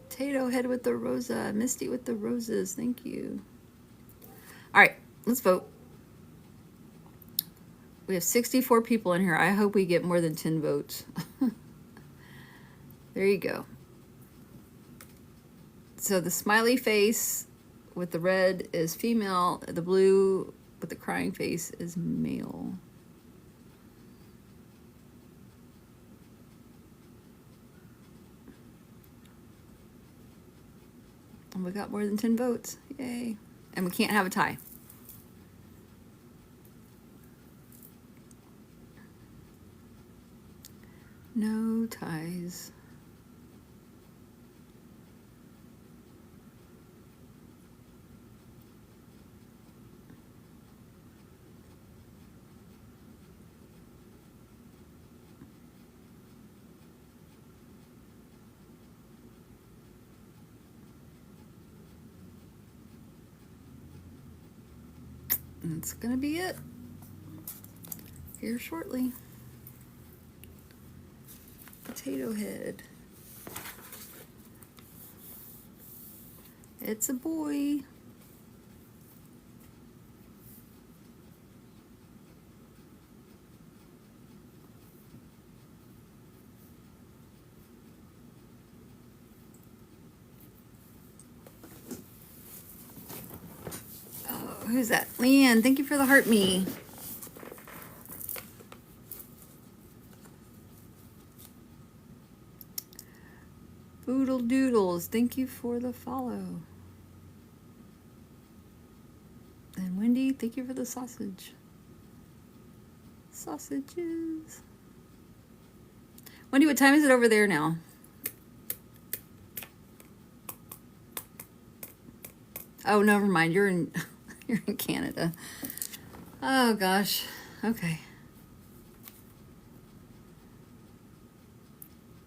Potato Head with the Rosa. Misty with the roses. Thank you. All right, let's vote. We have 64 people in here. I hope we get more than 10 votes. There you go. So the smiley face with the red is female. The blue with the crying face is male. And we got more than 10 votes. Yay. And we can't have a tie. No ties. That's gonna be it here shortly. Potato Head. It's a boy. Who's that? Leanne, thank you for the heart me. Boodle Doodles, thank you for the follow. And Wendy, thank you for the sausage. Sausages. Wendy, what time is it over there now? Oh, never mind. You're in you're in Canada. Oh gosh. Okay.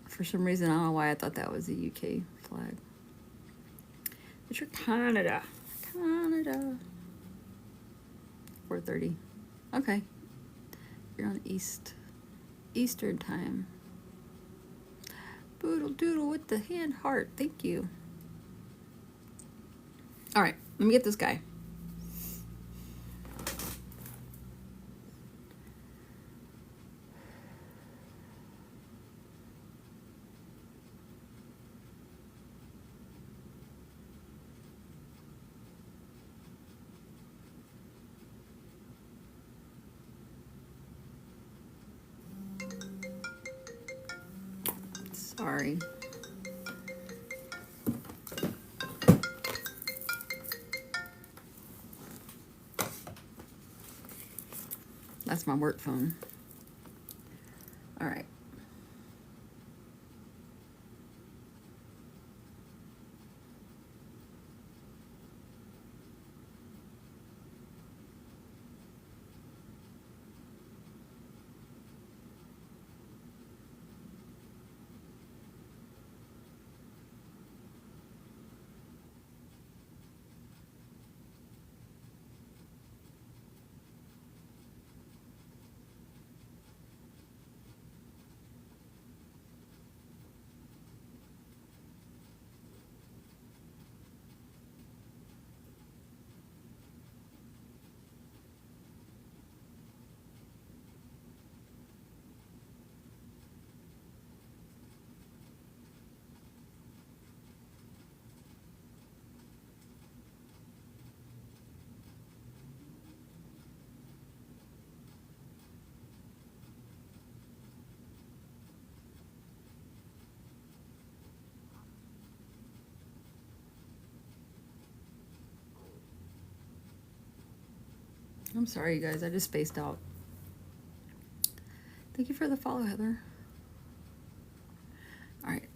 For some reason, I don't know why I thought that was a UK flag. But you're Canada. Canada. 4:30. Okay. You're on Eastern time. Boodle doodle with the hand heart. Thank you. All right, let me get this guy. Sorry. That's my work phone. All right. I'm sorry, you guys. I just spaced out. Thank you for the follow, Heather. All right.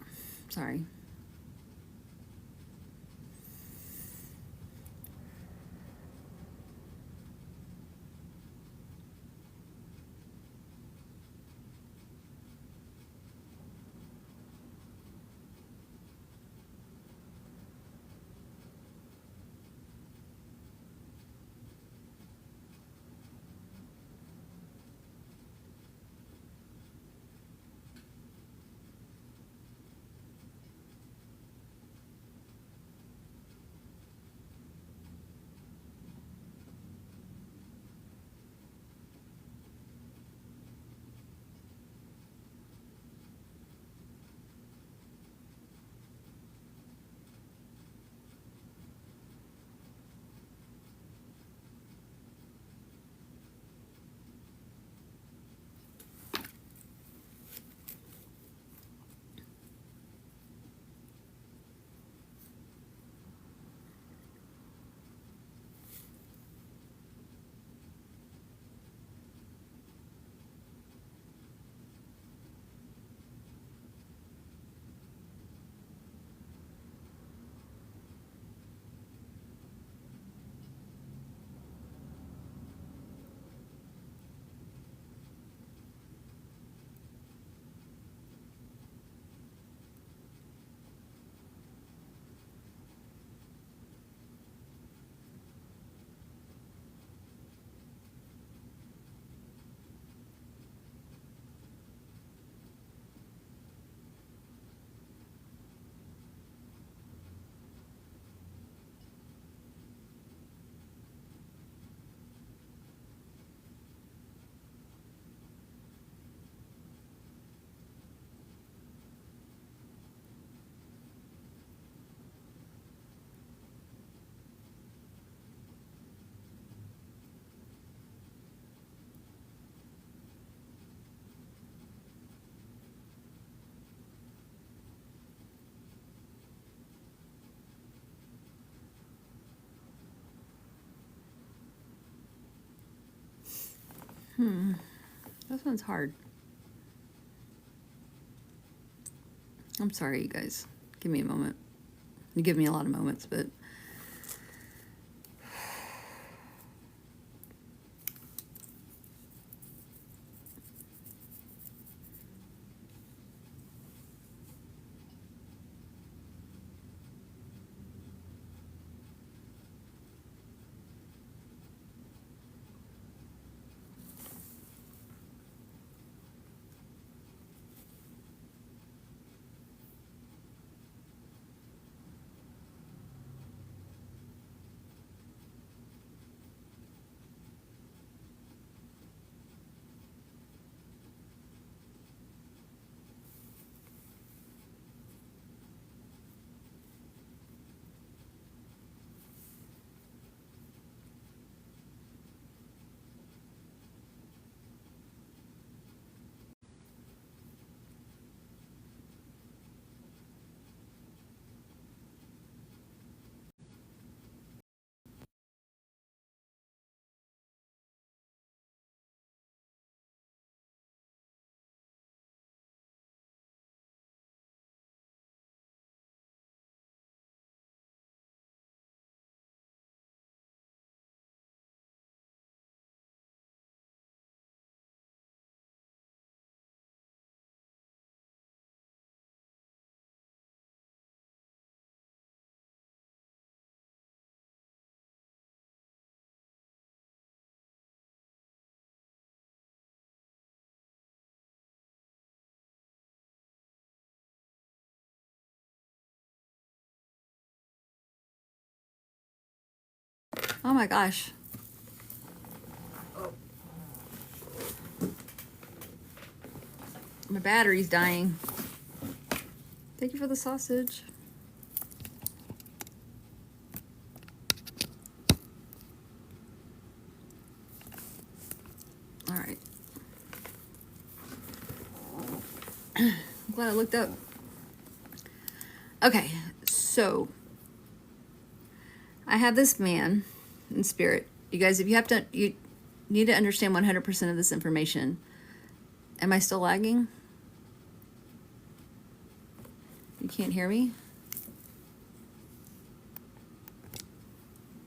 Sorry. This one's hard. I'm sorry, you guys. Give me a moment. You give me a lot of moments, but Oh my gosh. My battery's dying. Thank you for the sausage. All right. I'm glad I looked up. Okay, so I have this man in spirit. You guys, if you need to understand 100% of this information. Am I still lagging? You can't hear me?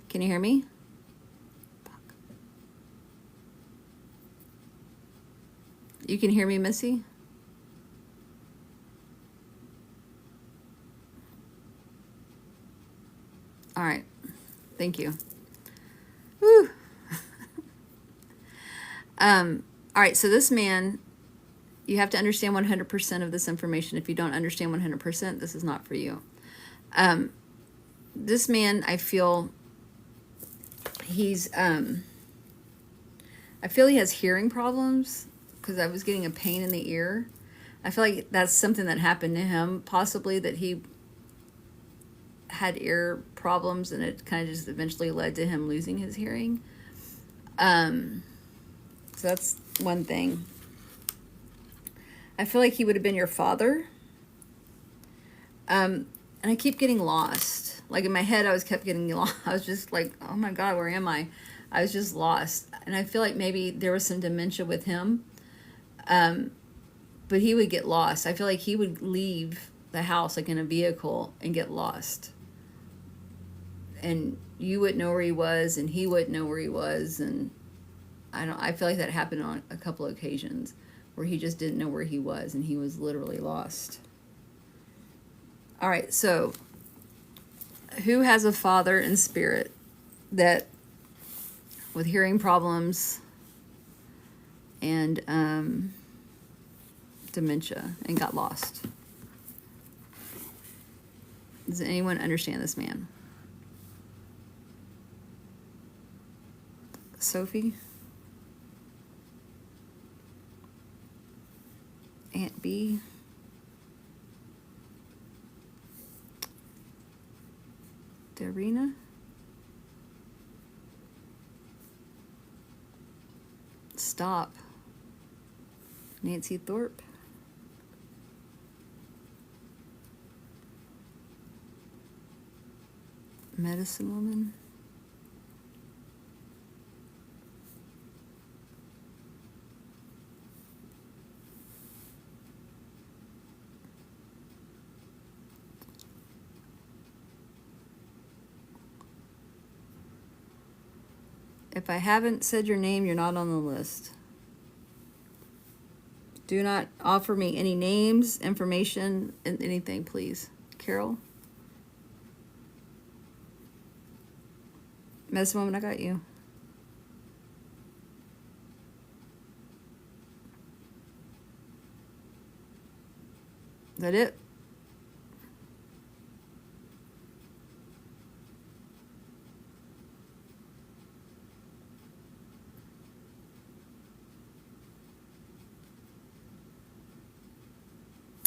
Can you hear me? Fuck. You can hear me, Missy? All right. Thank you. Woo. All right, so this man, you have to understand 100% of this information. If you don't understand 100%, this is not for you. This man, I feel I feel he has hearing problems because I was getting a pain in the ear. I feel like that's something that happened to him, possibly that he had ear problems and it kind of just eventually led to him losing his hearing. So that's one thing. I feel like he would have been your father. And I keep getting lost. Like in my head, I kept getting lost. I was just like, oh my God, where am I? I was just lost. And I feel like maybe there was some dementia with him. But he would get lost. I feel like he would leave the house like in a vehicle and get lost. And you wouldn't know where he was and he wouldn't know where he was. And I feel like that happened on a couple of occasions where he just didn't know where he was and he was literally lost. All right, so who has a father in spirit that with hearing problems and dementia and got lost? Does anyone understand this man? Sophie? Aunt B? Darina? Stop. Nancy Thorpe? Medicine Woman? If I haven't said your name, you're not on the list. Do not offer me any names, information, anything, please. Carol? Medicine Woman, I got you. Is that it?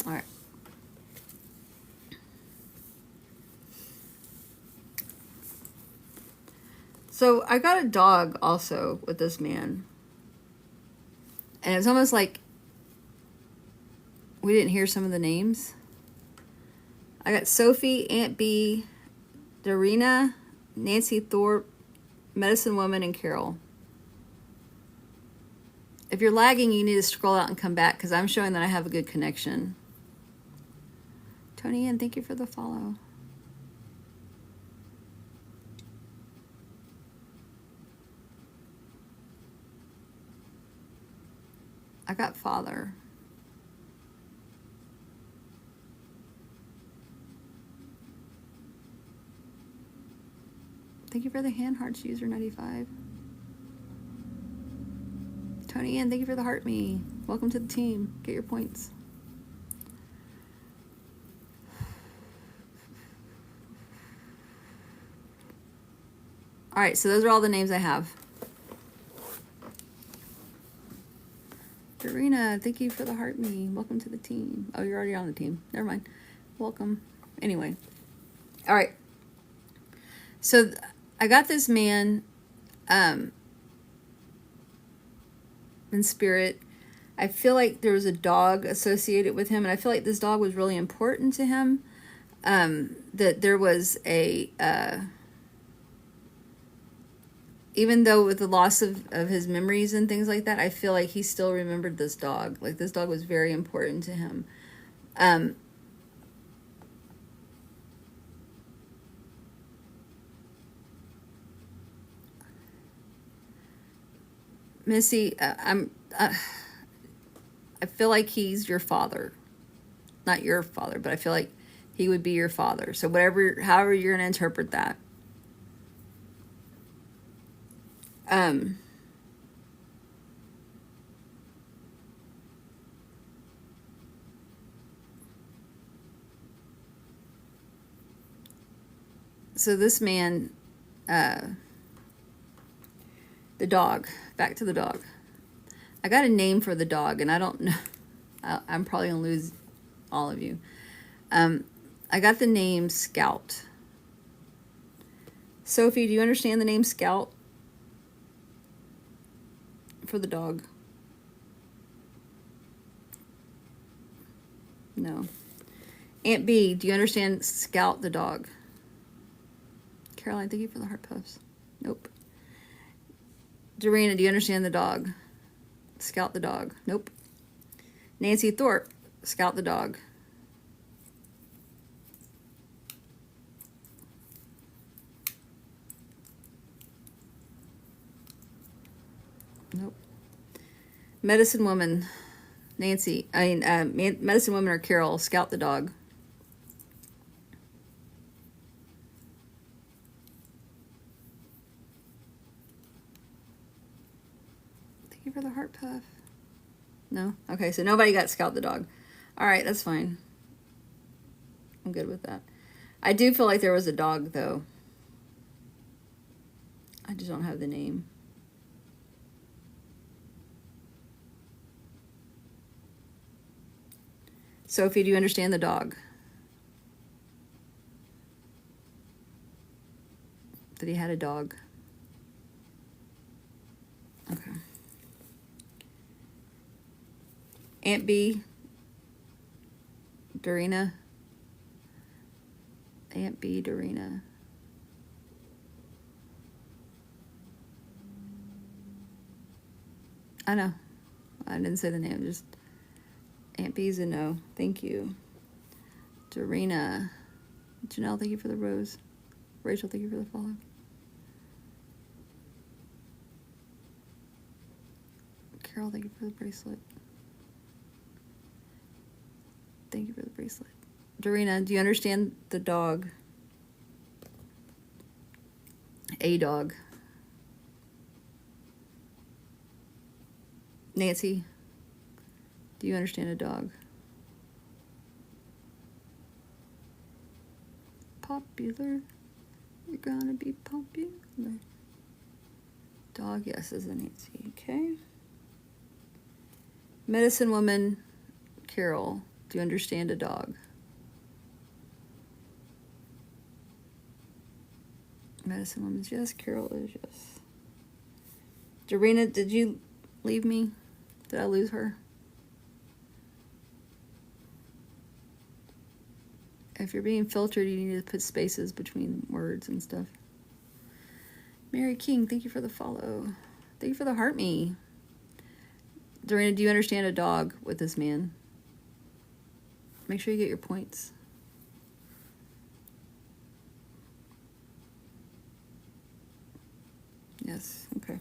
All right. So I got a dog also with this man. And it's almost like we didn't hear some of the names. I got Sophie, Aunt B, Darina, Nancy Thorpe, Medicine Woman, and Carol. If you're lagging, you need to scroll out and come back because I'm showing that I have a good connection. Tony Ann, thank you for the follow. I got father. Thank you for the hand hearts, user 95. Tony Ann, thank you for the heart me. Welcome to the team. Get your points. All right, so those are all the names I have. Dorina, thank you for the heart me. Welcome to the team. Oh, you're already on the team. Never mind. Welcome. Anyway. All right. So I got this man in spirit. I feel like there was a dog associated with him, and I feel like this dog was really important to him. That there was a... even though with the loss of his memories and things like that, I feel like he still remembered this dog. Like, this dog was very important to him. Missy, I feel like he's your father. Not your father, but I feel like he would be your father. So however you're going to interpret that. So this man, the dog, back to the dog. I got a name for the dog, and I don't know. I'm probably going to lose all of you. I got the name Scout. Sophie, do you understand the name Scout for the dog? No. Aunt B, do you understand Scout the dog? Caroline, thank you for the heart puffs. Nope. Dorina, do you understand the dog? Scout the dog. Nope. Nancy Thorpe, Scout the dog. Nope. Medicine Woman, Nancy. Medicine Woman or Carol, Scout the dog. Thank you for the heart puff. No? Okay, so nobody got Scout the dog. All right, that's fine. I'm good with that. I do feel like there was a dog, though. I just don't have the name. Sophie, do you understand the dog? That he had a dog. Okay. Aunt B, Dorina. Aunt B, Dorina. I know. I didn't say the name, just Aunt B's a no. Thank you. Dorina. Janelle, thank you for the rose. Rachel, thank you for the follow. Carol, thank you for the bracelet. Thank you for the bracelet. Dorina, do you understand the dog? A dog. Nancy, do you understand a dog? Popular. You're gonna be popular. Dog, yes, is a Nancy. Okay. Medicine Woman, Carol, do you understand a dog? Medicine Woman's yes, Carol is yes. Dorina, did you leave me? Did I lose her? If you're being filtered, you need to put spaces between words and stuff. Mary King, thank you for the follow. Thank you for the heart me. Dorina, do you understand a dog with this man? Make sure you get your points. Yes, okay.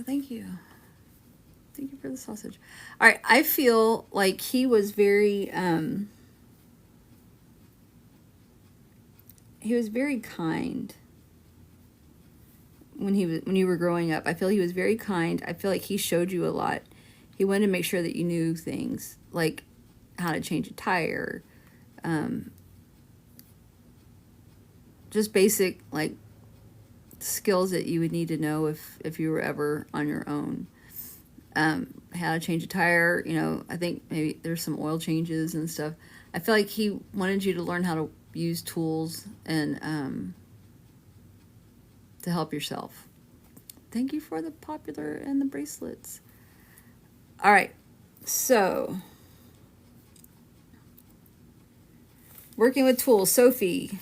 Oh, thank you. Thank you for the sausage. All right, I feel like he was very kind when you were growing up. I feel he was very kind. I feel like he showed you a lot. He wanted to make sure that you knew things like how to change a tire, just basic like skills that you would need to know if you were ever on your own. How to change a tire, I think maybe there's some oil changes and stuff. I feel like he wanted you to learn how to use tools and to help yourself. Thank you for the popular and the bracelets. All right, so working with tools. Sophie,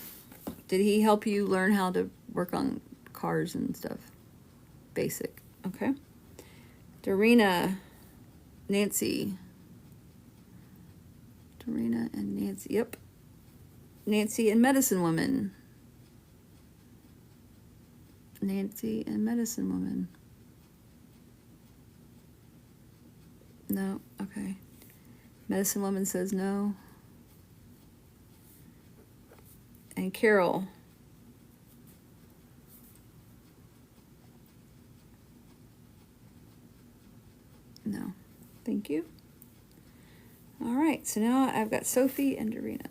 did he help you learn how to work on cars and stuff? Basic. Okay. Dorina, Nancy. Dorina and Nancy. Yep. Nancy and Medicine Woman. Nancy and Medicine Woman. No. Okay. Medicine Woman says no. And Carol. No. Thank you. All right. So now I've got Sophie and Dorina.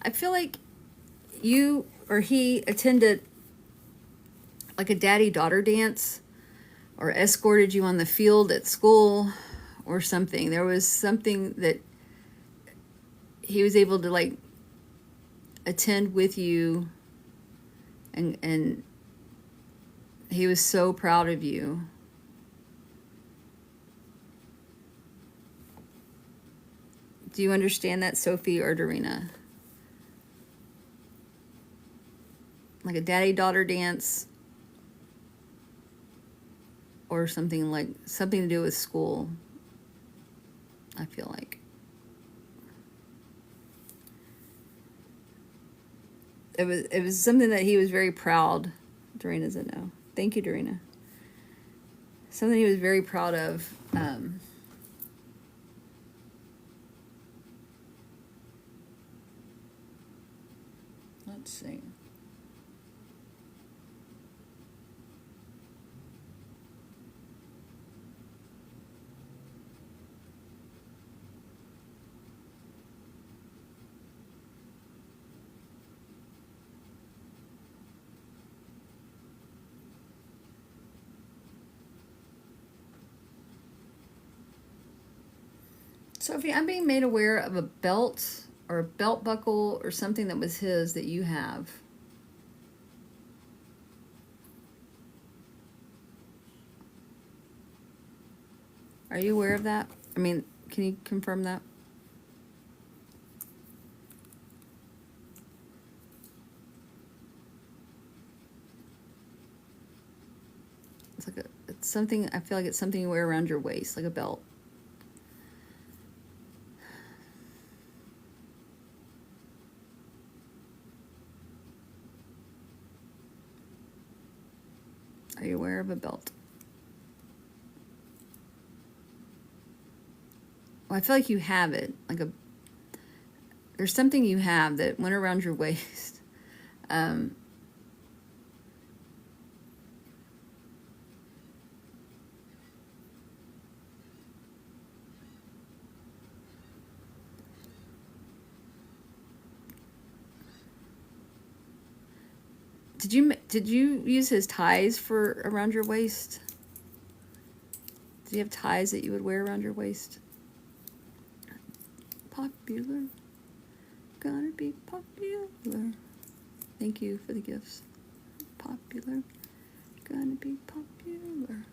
I feel like you or he attended like a daddy-daughter dance or escorted you on the field at school or something. There was something that he was able to like attend with you, and he was so proud of you. Do you understand that, Sophie or Dorina? Like a daddy-daughter dance or something to do with school, I feel like. It was something that he was very proud. Dorina said no. Thank you, Dorina. Something he was very proud of. Let's see. Sophie, I'm being made aware of a belt or a belt buckle or something that was his that you have. Are you aware of that? I mean, can you confirm that? It's something, I feel like it's something you wear around your waist, like a belt. Are you aware of a belt? Well, I feel like you have it. There's something you have that went around your waist. Did you use his ties for around your waist? Did you have ties that you would wear around your waist? Popular. Gonna be popular. Thank you for the gifts. Popular. Gonna be popular.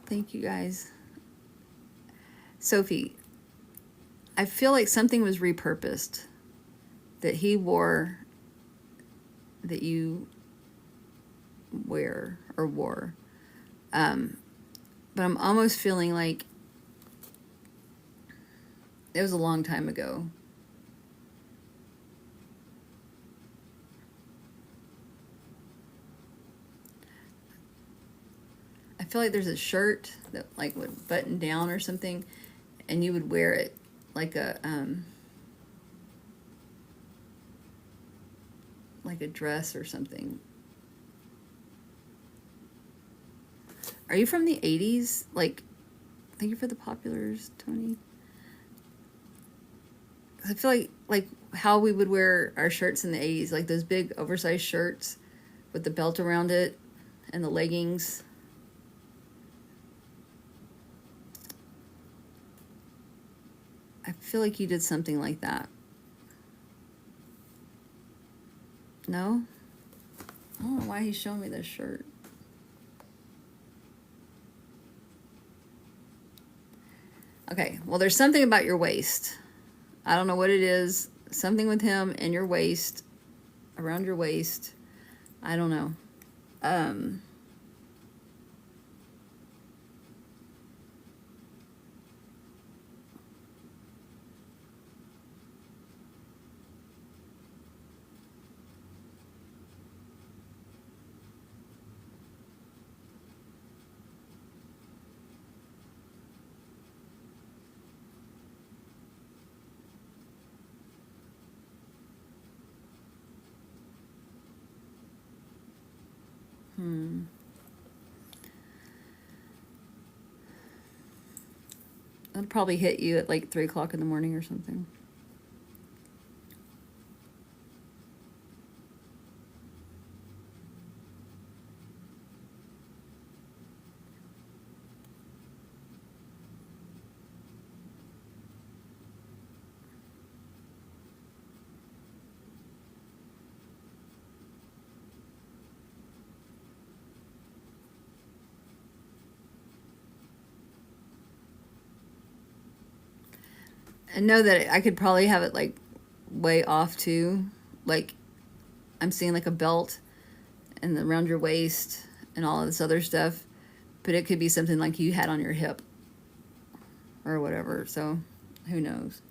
Thank you guys. Sophie, I feel like something was repurposed that he wore, that you wear or wore. But I'm almost feeling like it was a long time ago. I feel like there's a shirt that like would button down or something, and you would wear it like a dress or something. Are you from the 80s? Like, thank you for the populars, Tony. I feel like how we would wear our shirts in the 80s, like those big oversized shirts with the belt around it and the leggings. I feel like you did something like that. No? I don't know why he's showing me this shirt. Okay, well, there's something about your waist. I don't know what it is. Something with him and your waist, around your waist. I don't know. It'll probably hit you at like 3 o'clock in the morning or something. And know that I could probably have it like way off too. Like I'm seeing like a belt and around your waist and all of this other stuff. But it could be something like you had on your hip or whatever. So who knows?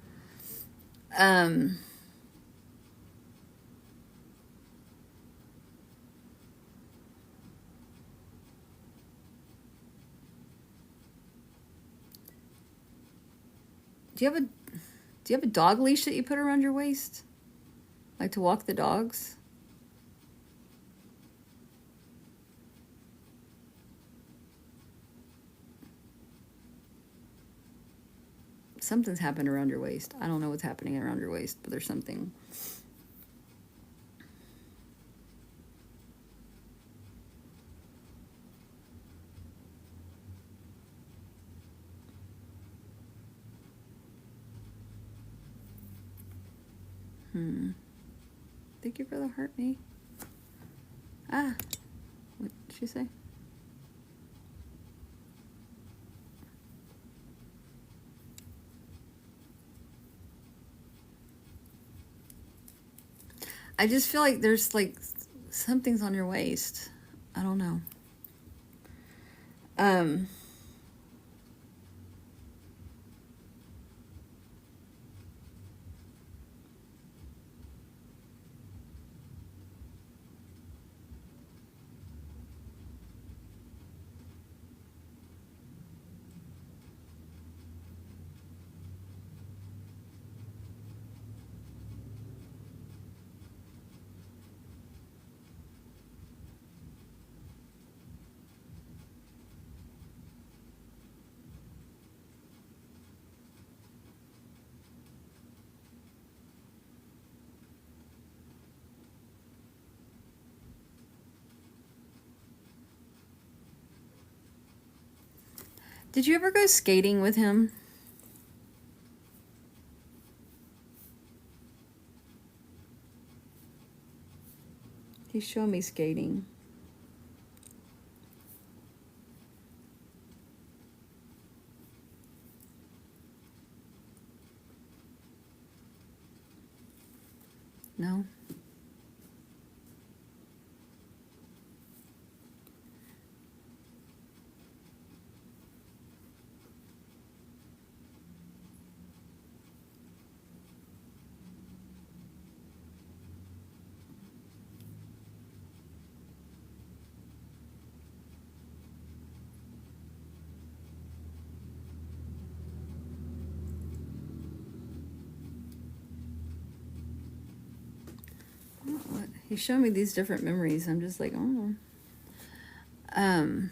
Do you have a dog leash that you put around your waist? Like to walk the dogs? Something's happened around your waist. I don't know what's happening around your waist, but there's something. Thank you for the heart, me. Ah, what did she say? I just feel like there's like something's on your waist. I don't know. Did you ever go skating with him? He's showing me skating. He's showing me these different memories. I'm just like, oh. Um.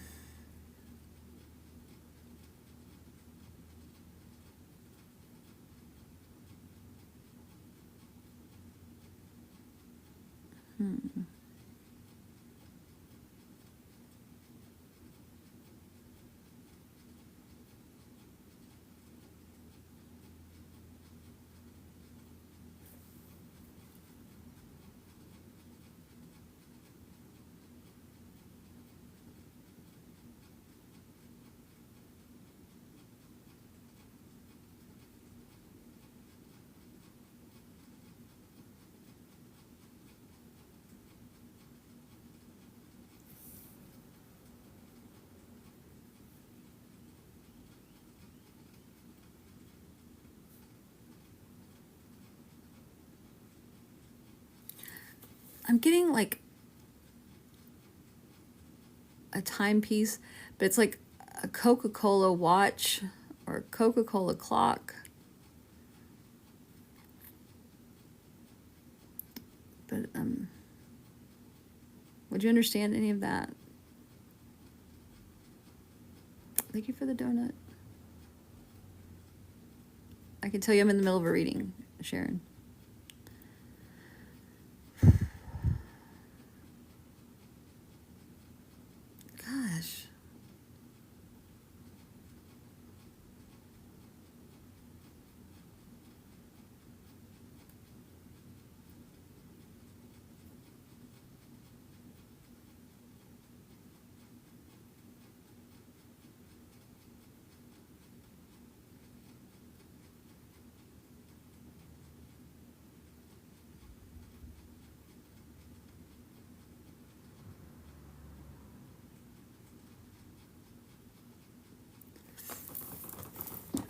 I'm getting like a timepiece, but it's like a Coca-Cola watch or a Coca-Cola clock. But would you understand any of that? Thank you for the donut. I can tell you I'm in the middle of a reading, Sharon. Gosh.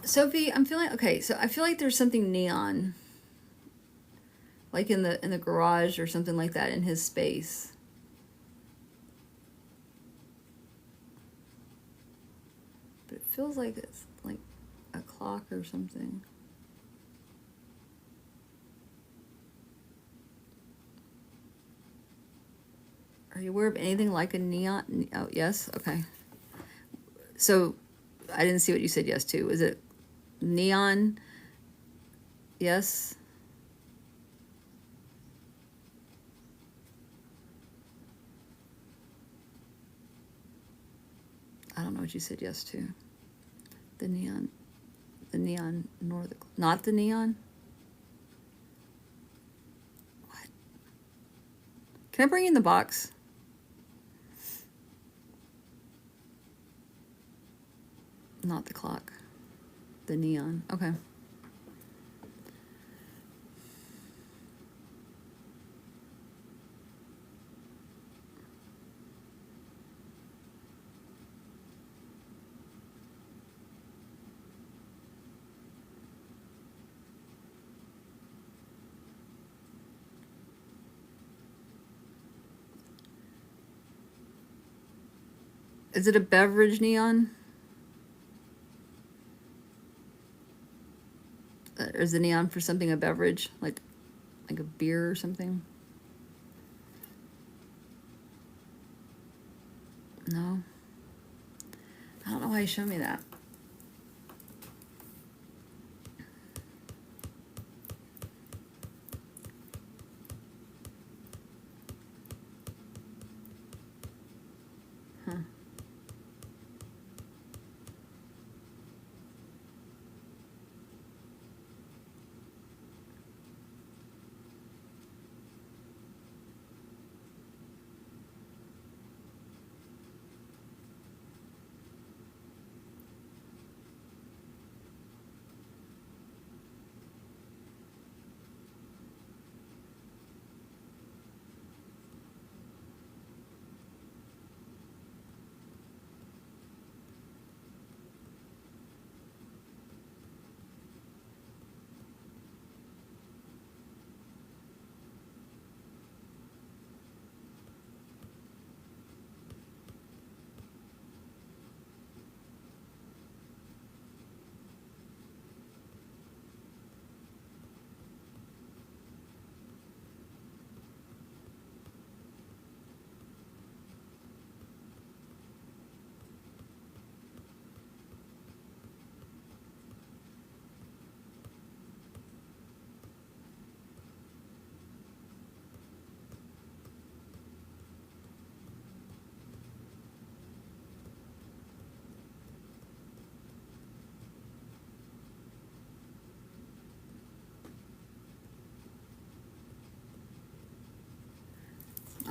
Sophie, I'm feeling okay. So I feel like there's something neon, like in the garage or something like that in his space. But it feels like it's like a clock or something. Are you aware of anything like a neon? Oh, yes. Okay. So I didn't see what you said yes to. Is it neon? Yes. I don't know what you said yes to. The neon nor the, not the neon? What? Can I bring in the box? Not the clock. The neon. Okay. Is it a beverage neon? Or is the neon for something a beverage? Like a beer or something? No. I don't know why you showed me that. Huh.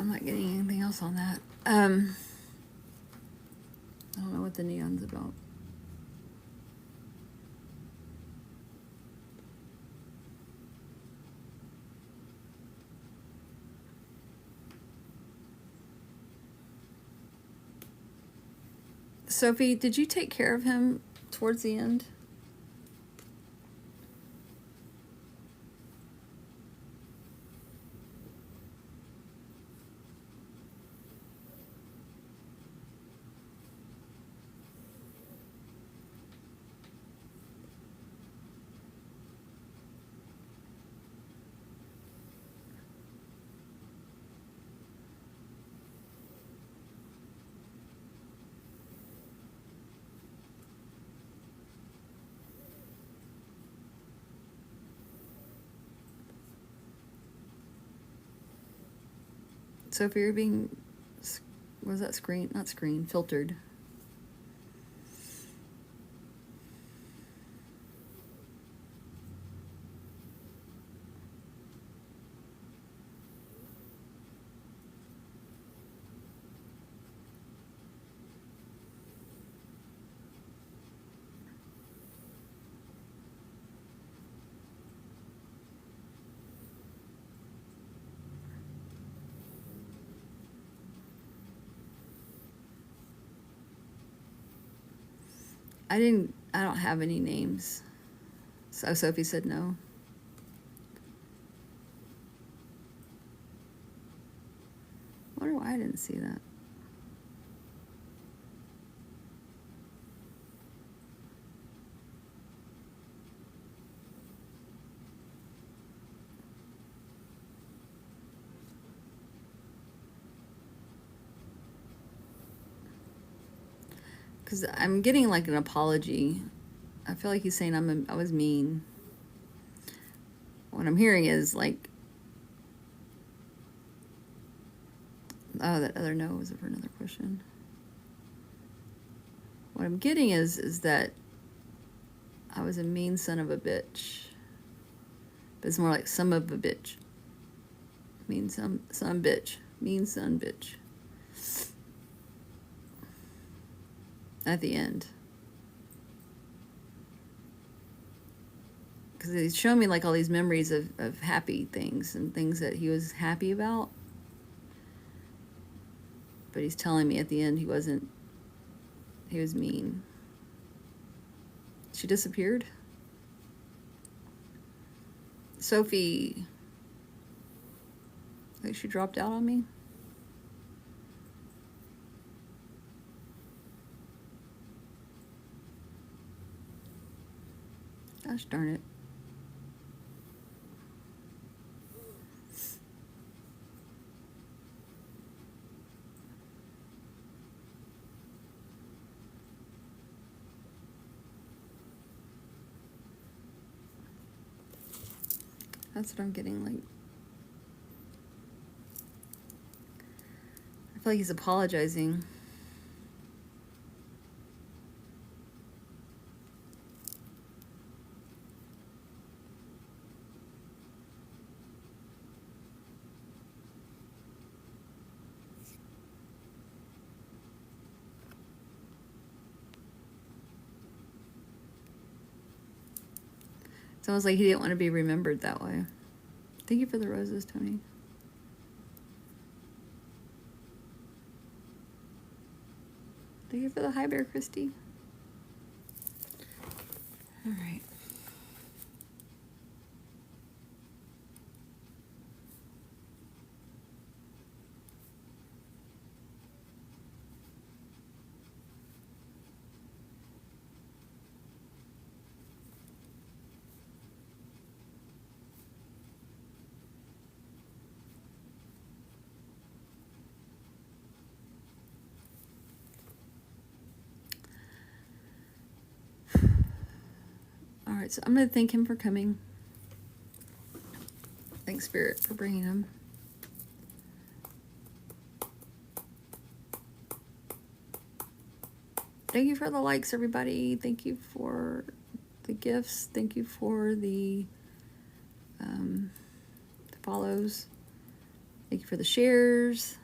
I'm not getting anything else on that. I don't know what the neon's about. Sophie, did you take care of him towards the end? Sophie, you're being, was that screen? Not screen, filtered. I don't have any names. So Sophie said no. I wonder why I didn't see that. Because I'm getting like an apology. I feel like he's saying I was mean. What I'm hearing is like, oh, that other no was for another question. What I'm getting is that I was a mean son of a bitch. But it's more like some of a bitch. Mean son bitch. Mean son bitch. At the end. Because he's showing me like all these memories of happy things and things that he was happy about. But he's telling me at the end he was mean. She disappeared. Sophie, I think she dropped out on me. Gosh darn it. That's what I'm getting, like. I feel like he's apologizing. It's almost like he didn't want to be remembered that way. Thank you for the roses, Tony. Thank you for the hi bear, Christy. All right. All right, so I'm going to thank him for coming. Thanks, Spirit, for bringing him. Thank you for the likes, everybody. Thank you for the gifts. Thank you for the follows. Thank you for the shares.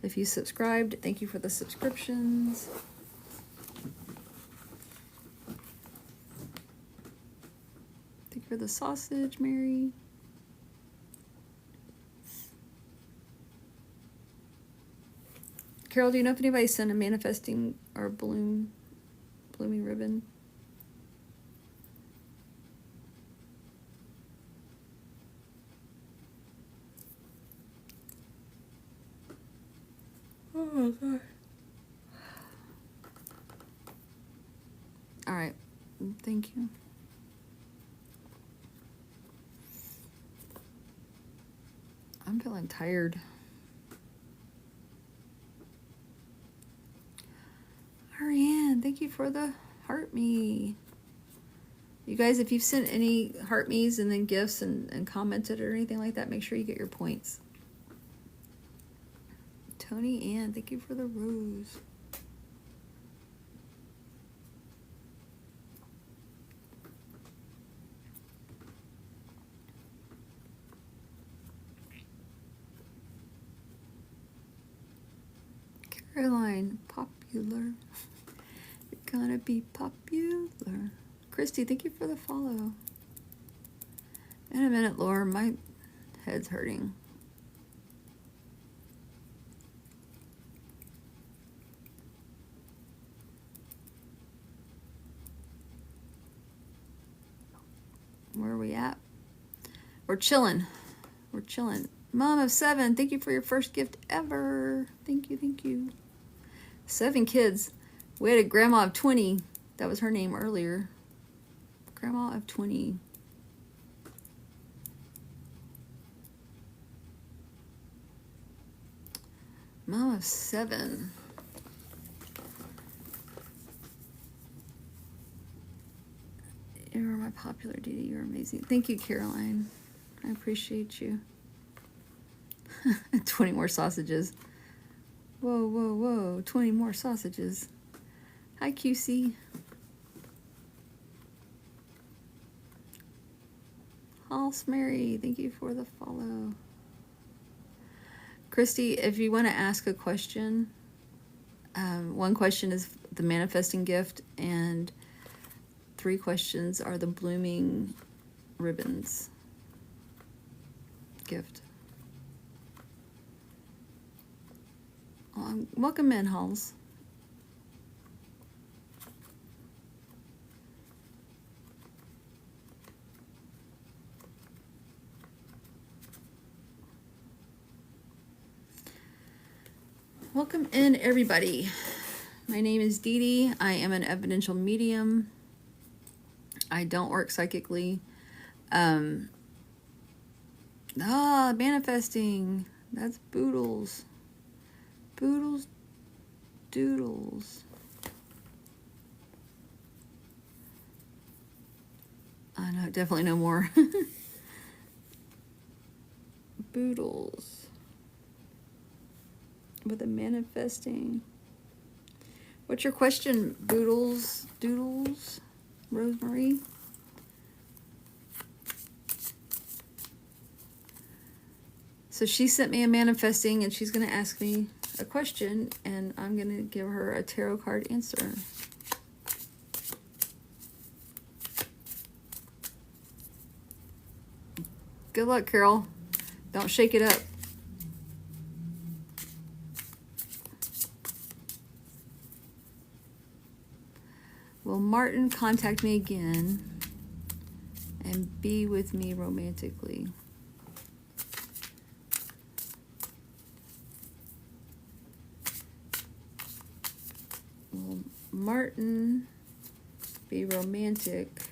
If you subscribed, thank you for the subscriptions. Thank you for the sausage, Mary. Carol, do you know if anybody sent a manifesting or blooming ribbon? Oh, God. All right. Thank you. I'm feeling tired. Ariane, thank you for the heart me. You guys, if you've sent any heart me's and then gifts and commented or anything like that, make sure you get your points. Tony Ann, thank you for the rose. Caroline, popular. You're gonna be popular. Christy, thank you for the follow. In a minute, Laura, my head's hurting. Where are we at? We're chilling. We're chilling. Mom of 7, thank you for your first gift ever. Thank you, thank you. 7 kids. We had a grandma of 20. That was her name earlier. Grandma of 20. Mom of 7. You're my popular Didi. You're amazing. Thank you, Caroline. I appreciate you. 20 more sausages. Whoa, whoa, whoa. 20 more sausages. Hi, QC. Halls Mary, thank you for the follow. Christy, if you want to ask a question, one question is the manifesting gift, and 3 questions are the blooming ribbons gift. Welcome in, Halls. Welcome in, everybody. My name is Didi. I am an evidential medium. I don't work psychically. Manifesting. That's Boodles. Boodles Doodles. I know, definitely know more. Boodles. With a manifesting. What's your question, Boodles Doodles? Rosemary? So she sent me a manifesting, and she's going to ask me a question, and I'm going to give her a tarot card answer. Good luck, Carol. Don't shake it up. Will Martin contact me again and be with me romantically? Will Martin be romantic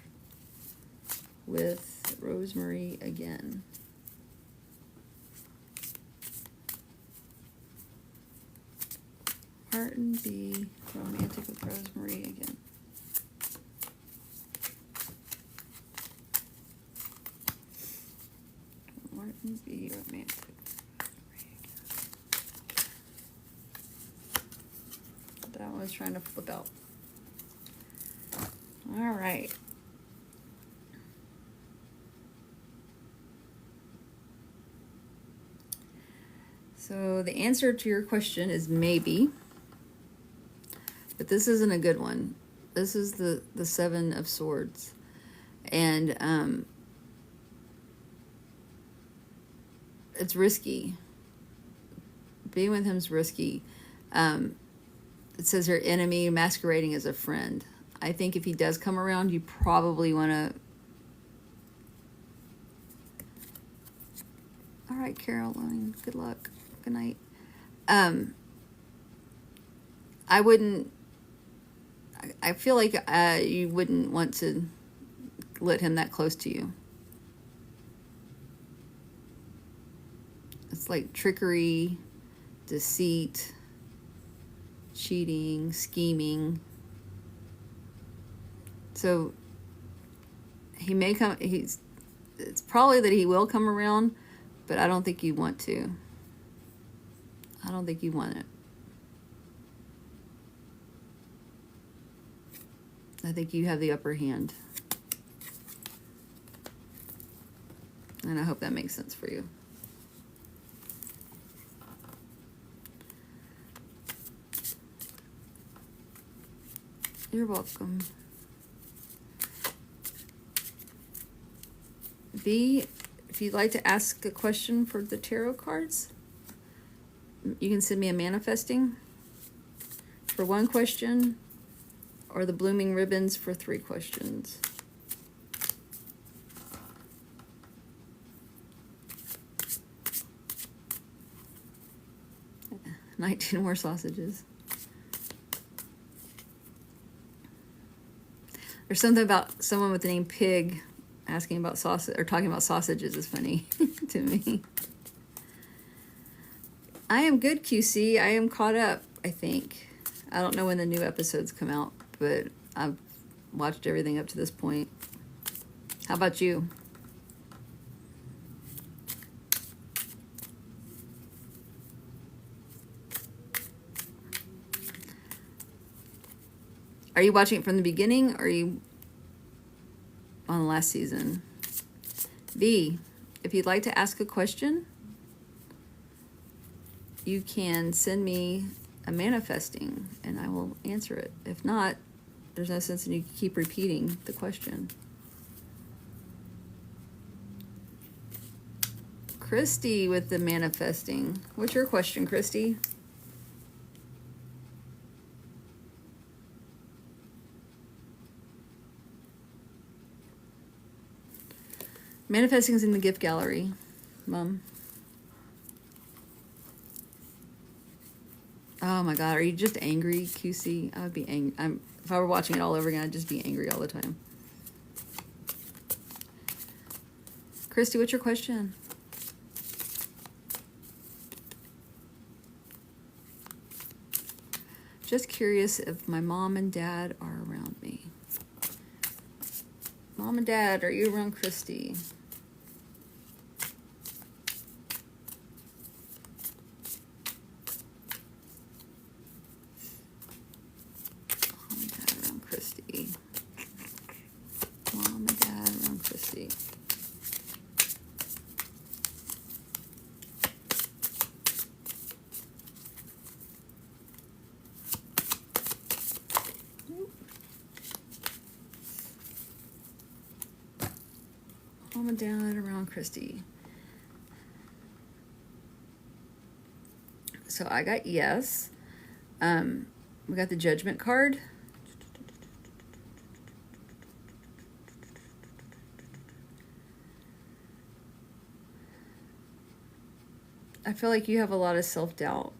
with Rosemary again? Martin be romantic with Rosemary again. Martin be romantic. That one was trying to flip out. All right. So the answer to your question is maybe, but this isn't a good one. This is the Seven of Swords, and it's risky. Being with him's risky. It says her enemy masquerading as a friend. I think if he does come around, you probably want to... All right, Caroline, good luck. Good night. I wouldn't... I feel like you wouldn't want to let him that close to you. It's like trickery, deceit, cheating, scheming. So he may come... It's probably that he will come around, but I don't think you want to. I don't think you want it. I think you have the upper hand. And I hope that makes sense for you. You're welcome. V, if you'd like to ask a question for the tarot cards, you can send me a manifesting for 1 question, or the blooming ribbons for 3 questions. 19 more sausages. There's something about someone with the name Pig asking about sausage, or talking about sausages is funny to me. I am good, QC. I am caught up, I think. I don't know when the new episodes come out, but I've watched everything up to this point. How about you? Are you watching it from the beginning, or are you on the last season? B, if you'd like to ask a question, you can send me a manifesting and I will answer it. If not, there's no sense in you keep repeating the question. Christy with the manifesting. What's your question, Christy? Manifesting is in the gift gallery, Mom. Oh my God, are you just angry, QC? I would be angry. If I were watching it all over again, I'd just be angry all the time. Christy, what's your question? Just curious if my mom and dad are around me. Mom and Dad, are you around Christy? Mom and Dad around Christy. Mom and Dad around Christy. Mom and Dad around Christy. So I got yes. We got the Judgment card. I feel like you have a lot of self-doubt.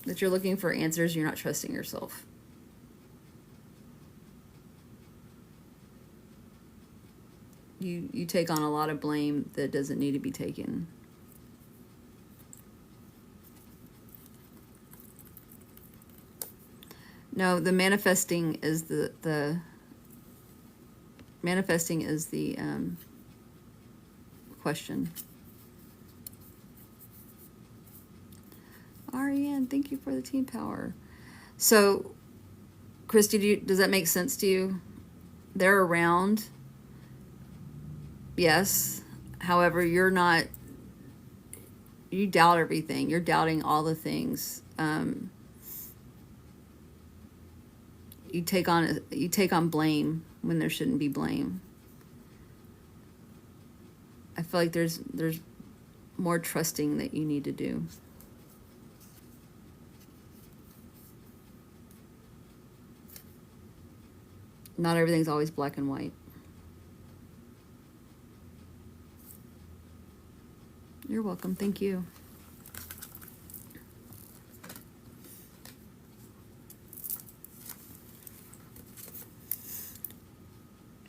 That you're looking for answers, you're not trusting yourself. You take on a lot of blame that doesn't need to be taken. No, the manifesting is the manifesting is the question. Ariane, thank you for the team power. So, Christy, does that make sense to you? They're around. Yes. However, you doubt everything. You're doubting all the things. You take on blame when there shouldn't be blame. I feel like there's more trusting that you need to do. Not everything's always black and white. You're welcome. Thank you.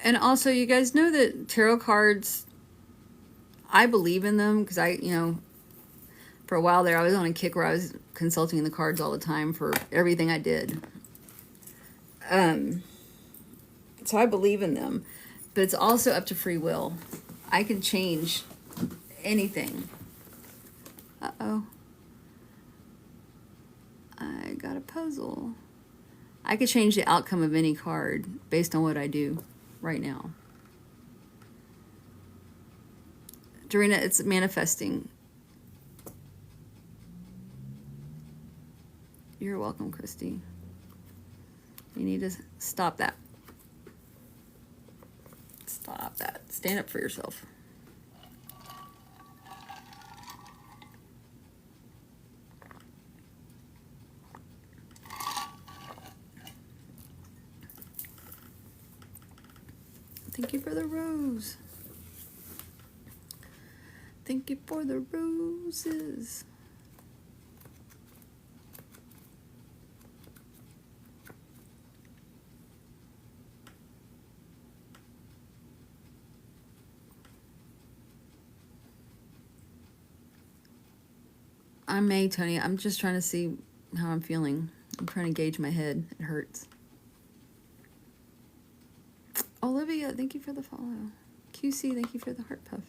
And also, you guys know that tarot cards, I believe in them because for a while there, I was on a kick where I was consulting the cards all the time for everything I did. So I believe in them, but it's also up to free will. I can change anything. Uh-oh. I got a puzzle. I could change the outcome of any card based on what I do right now. Dorina, it's manifesting. You're welcome, Christy. You need to stop that. Stop that. Stand up for yourself. Thank you for the rose. Thank you for the roses. I'm May, Tony. I'm just trying to see how I'm feeling. I'm trying to gauge my head. It hurts. Olivia, thank you for the follow. QC, thank you for the heart puff.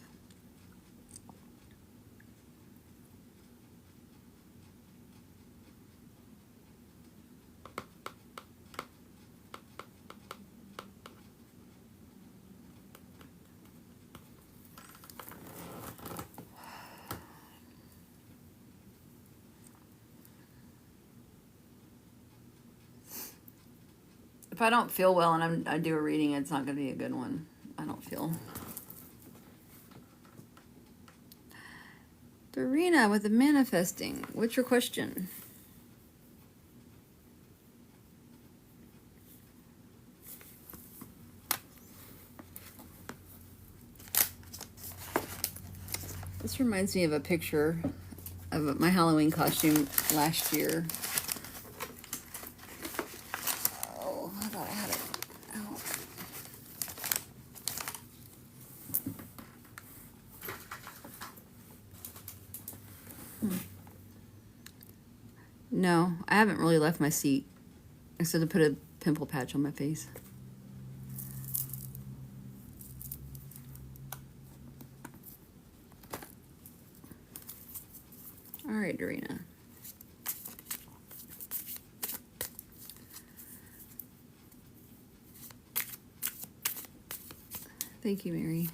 If I don't feel well and I do a reading, it's not going to be a good one. I don't feel. Dorina with the manifesting. What's your question? This reminds me of a picture of my Halloween costume last year. Oh, I thought I had it out. No, I haven't really left my seat except to put a pimple patch on my face. All right, Dorina. Thank you, Mary.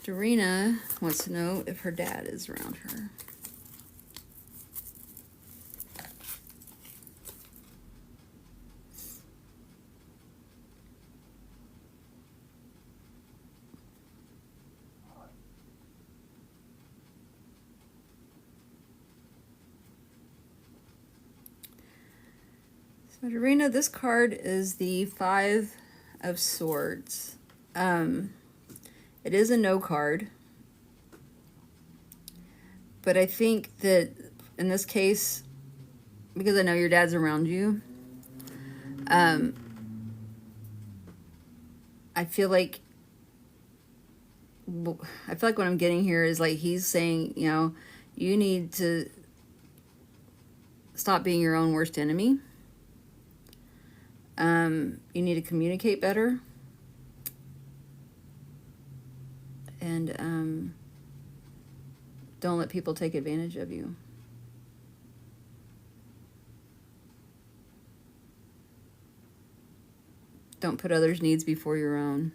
Dorina wants to know if her dad is around her. So, Dorina, this card is the Five of Swords. It is a no card. But I think that in this case, because I know your dad's around you, I feel like what I'm getting here is like he's saying, you need to stop being your own worst enemy. You need to communicate better. And don't let people take advantage of you. Don't put others' needs before your own.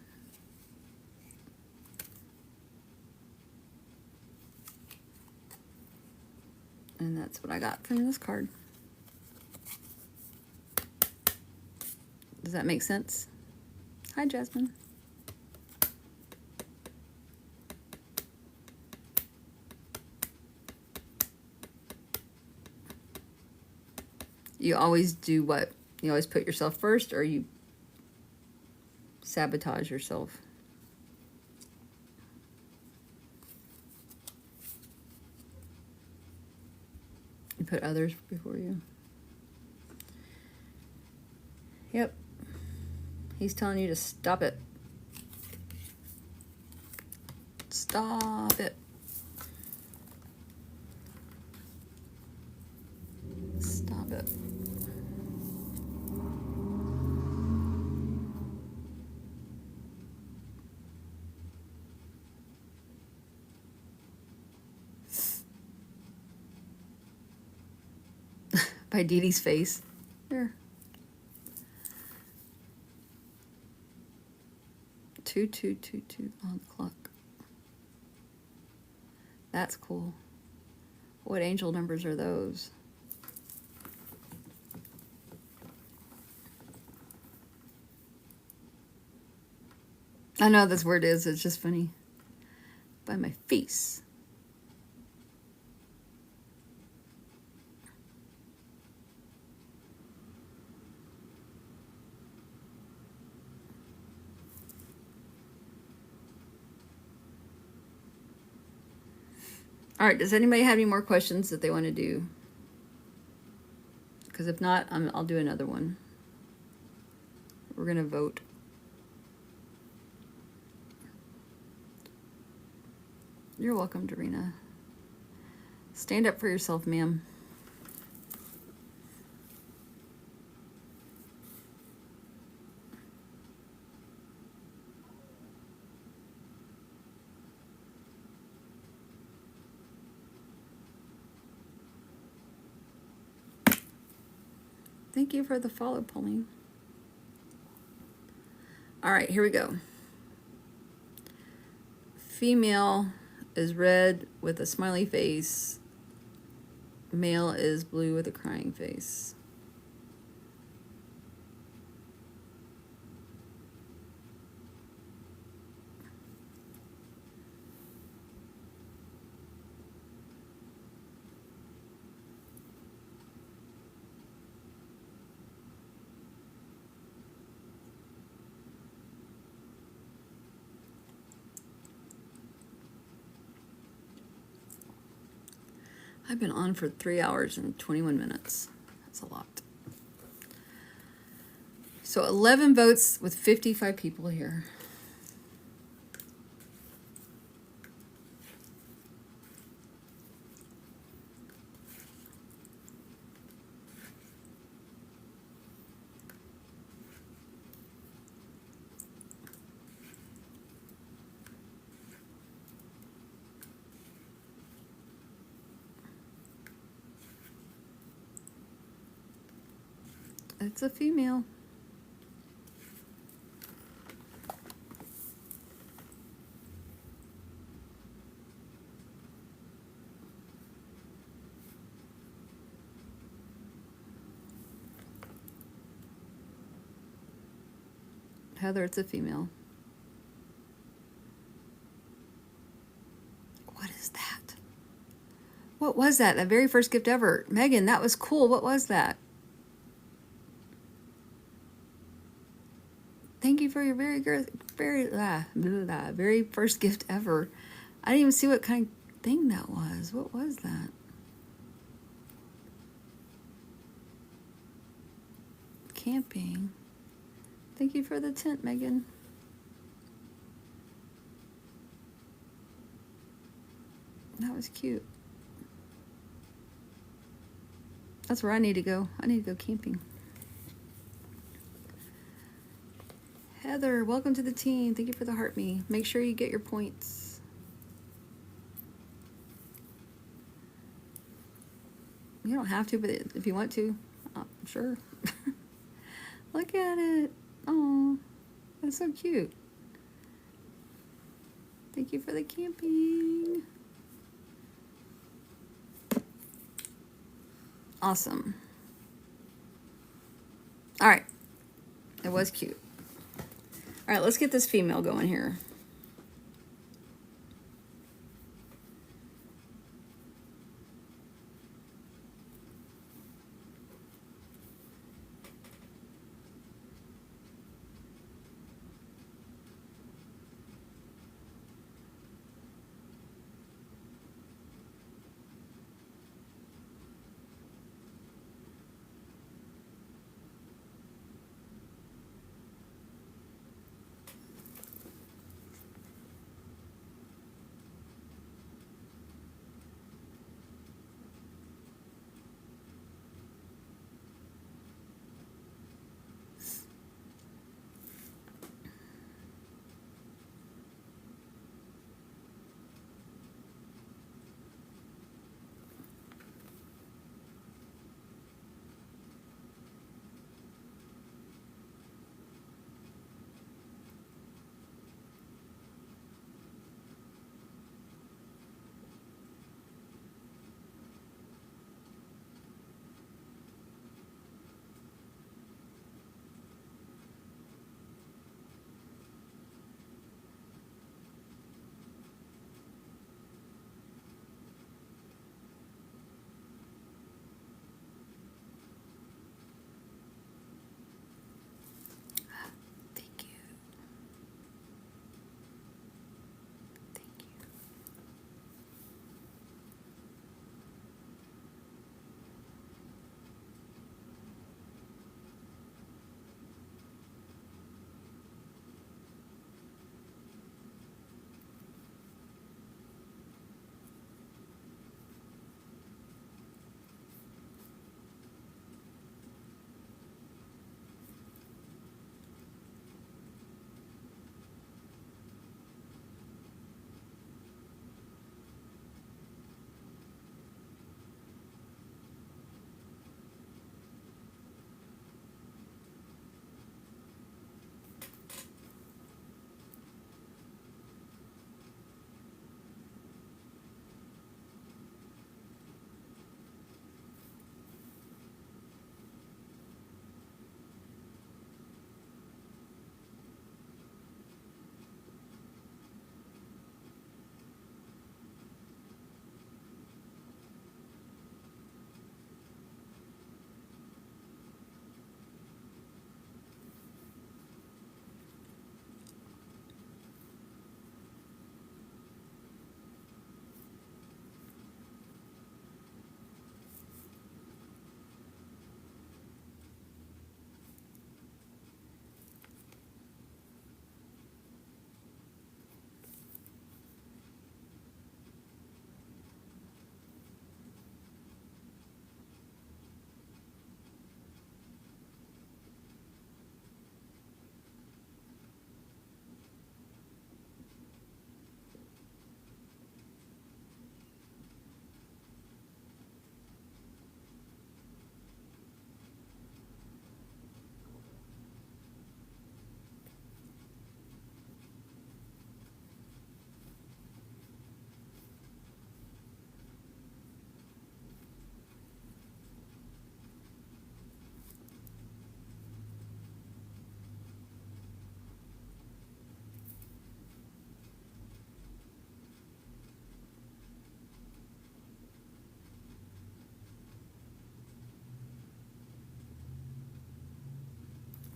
And that's what I got from this card. Does that make sense? Hi, Jasmine. You always do what? You always put yourself first, or you sabotage yourself? You put others before you. Yep. He's telling you to stop it. Stop it. Stop it. By Dee Dee's face. There. 2222 on the clock. That's cool. What angel numbers are those? I know this word is, it's just funny. By my face. All right, does anybody have any more questions that they want to do? Because if not, I'll do another one. We're going to vote. You're welcome, Dorina. Stand up for yourself, ma'am. Thank you for the follow, Pauline. All right, here we go. Female is red with a smiley face. Male is blue with a crying face. I've been on for 3 hours and 21 minutes. That's a lot. So 11 votes with 55 people here. It's a female. Heather, it's a female. What is that? What was that? The very first gift ever. Megan, that was cool. What was that? Thank you for your very first gift ever. I didn't even see what kind of thing that was. What was that? Camping. Thank you for the tent, Megan. That was cute. That's where I need to go. I need to go camping. Heather, welcome to the team. Thank you for the heart me. Make sure you get your points. You don't have to, but if you want to, sure. Look at it. Oh, that's so cute. Thank you for the camping. Awesome. All right. It was cute. All right, let's get this female going here. Thank you. Thank you.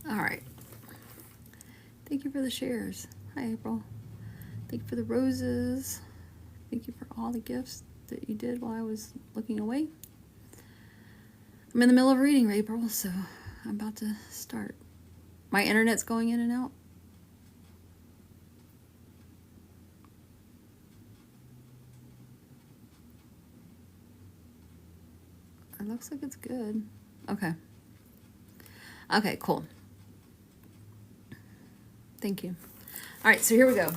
All right. Thank you for the shares. Hi, April. Thank you for the roses. Thank you for all the gifts that you did while I was looking away. I'm in the middle of reading, April, so I'm about to start. My internet's going in and out. It looks like it's good. Okay. Okay, cool. Thank you. All right, so here we go.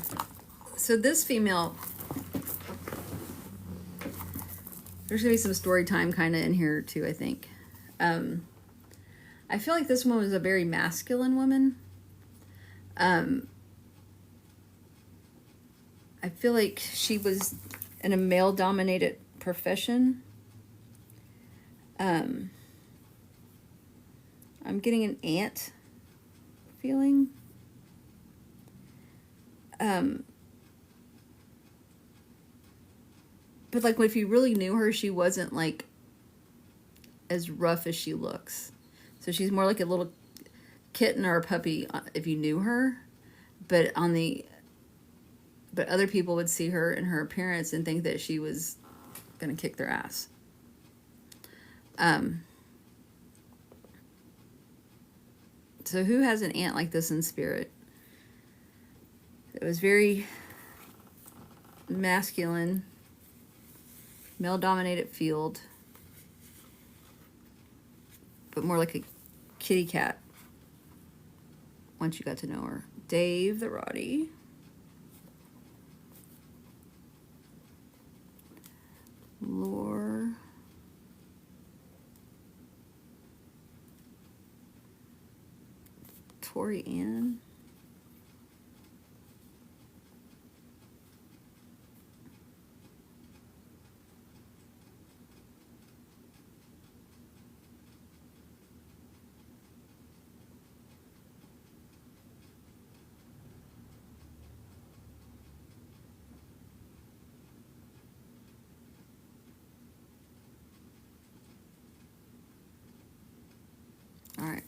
So this female, there's gonna be some story time kind of in here too, I think. I feel like this one was a very masculine woman. I feel like she was in a male-dominated profession. I'm getting an aunt feeling. But like if you really knew her, she wasn't like as rough as she looks. So she's more like a little kitten or a puppy if you knew her. But other people would see her and her appearance and think that she was gonna kick their ass. So who has an aunt like this in spirit? It was very masculine, male-dominated field, but more like a kitty cat once you got to know her. Dave the Roddy. Lore. Tori Ann. All right.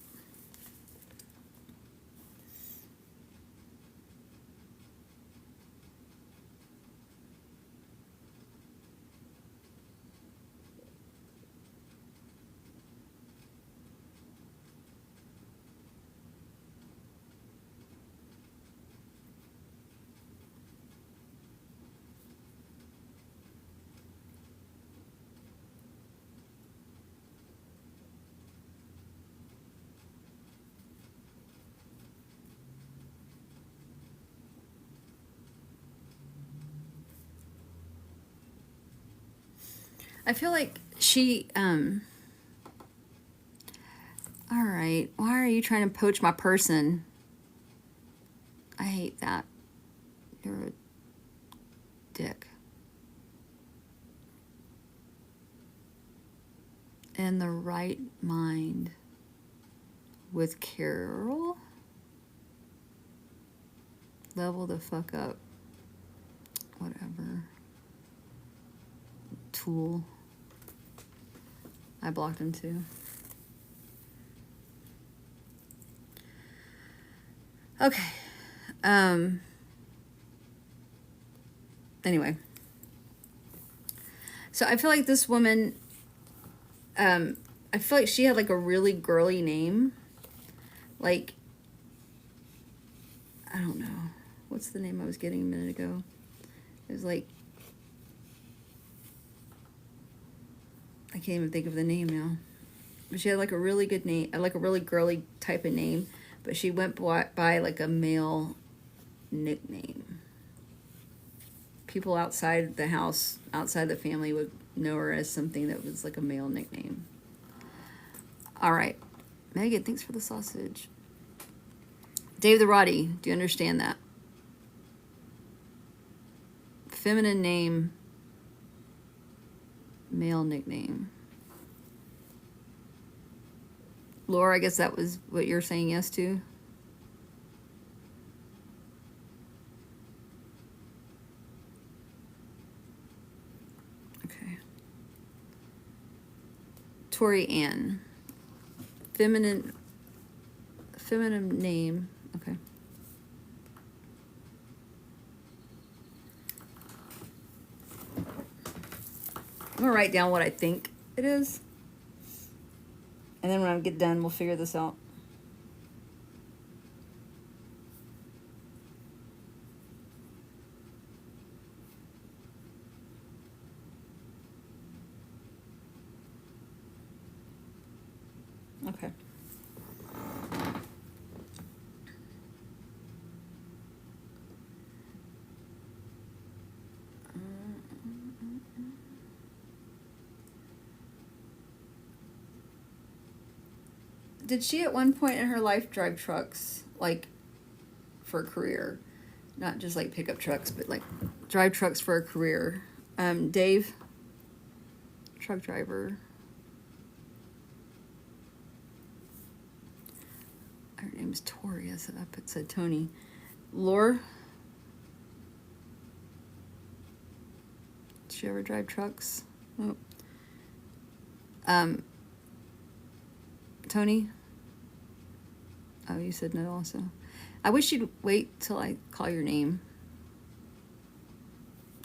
I feel like she, all right, why are you trying to poach my person? I hate that. You're a dick. In the right mind with Carol? Level the fuck up. Whatever. Tool. I blocked him too. Okay. Anyway. So I feel like this woman, I feel like she had like a really girly name. Like, I don't know. What's the name I was getting a minute ago? It was like, I can't even think of the name now. But she had like a really good name, like a really girly type of name. But she went by like a male nickname. People outside the house, outside the family would know her as something that was like a male nickname. All right. Megan, thanks for the sausage. Dave the Roddy, do you understand that? Feminine name, male nickname. Laura, I guess that was what you're saying yes to? Okay. Tori Ann. Feminine name. Okay. I'm gonna write down what I think it is. And then when I get done, we'll figure this out. Okay. Did she at one point in her life drive trucks, like, for a career? Not just like pickup trucks, but like drive trucks for a career. Dave, truck driver. name's Tori. I said Tony. Lore. Did she ever drive trucks? Nope. Tony. Oh, you said no also. I wish you'd wait till I call your name.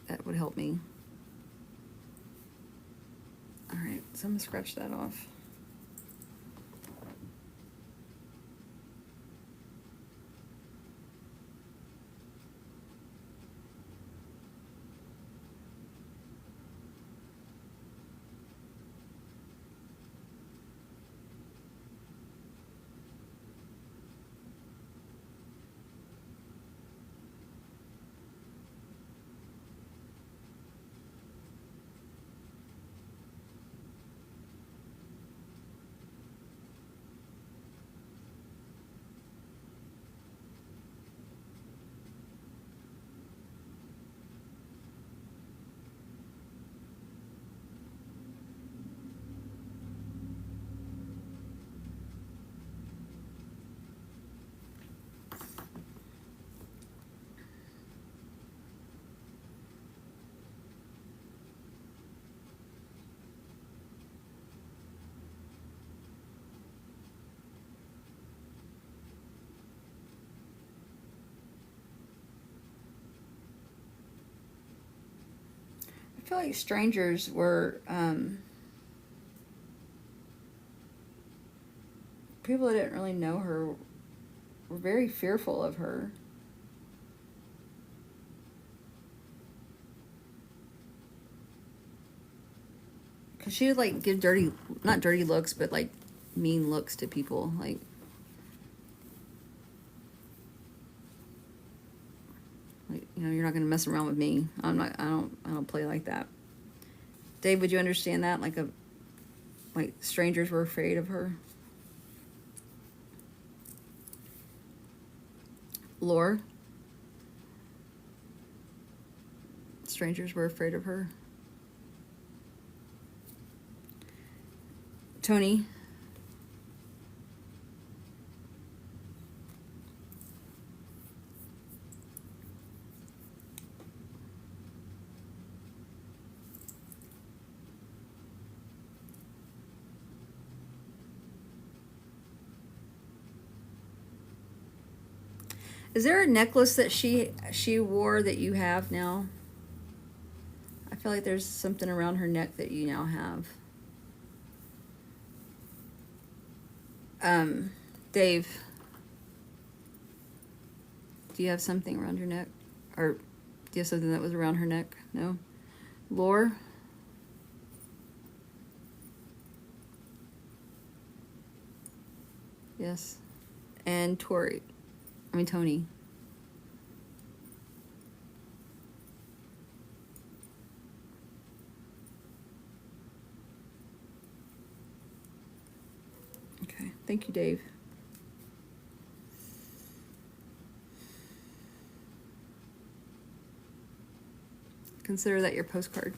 That would help me. All right, so I'm gonna scratch that off. I feel like strangers were people that didn't really know her were very fearful of her. Because she would like give not dirty looks, but like mean looks to people. Like, you know, you're not gonna mess around with me. I don't play like that. Dave, would you understand that? Like strangers were afraid of her? Lore? Strangers were afraid of her? Tony? Is there a necklace that she wore that you have now? I feel like there's something around her neck that you now have. Dave, do you have something around your neck? Or do you have something that was around her neck? No? Lore? Yes. And Tony. Okay, thank you, Dave. Consider that your postcard.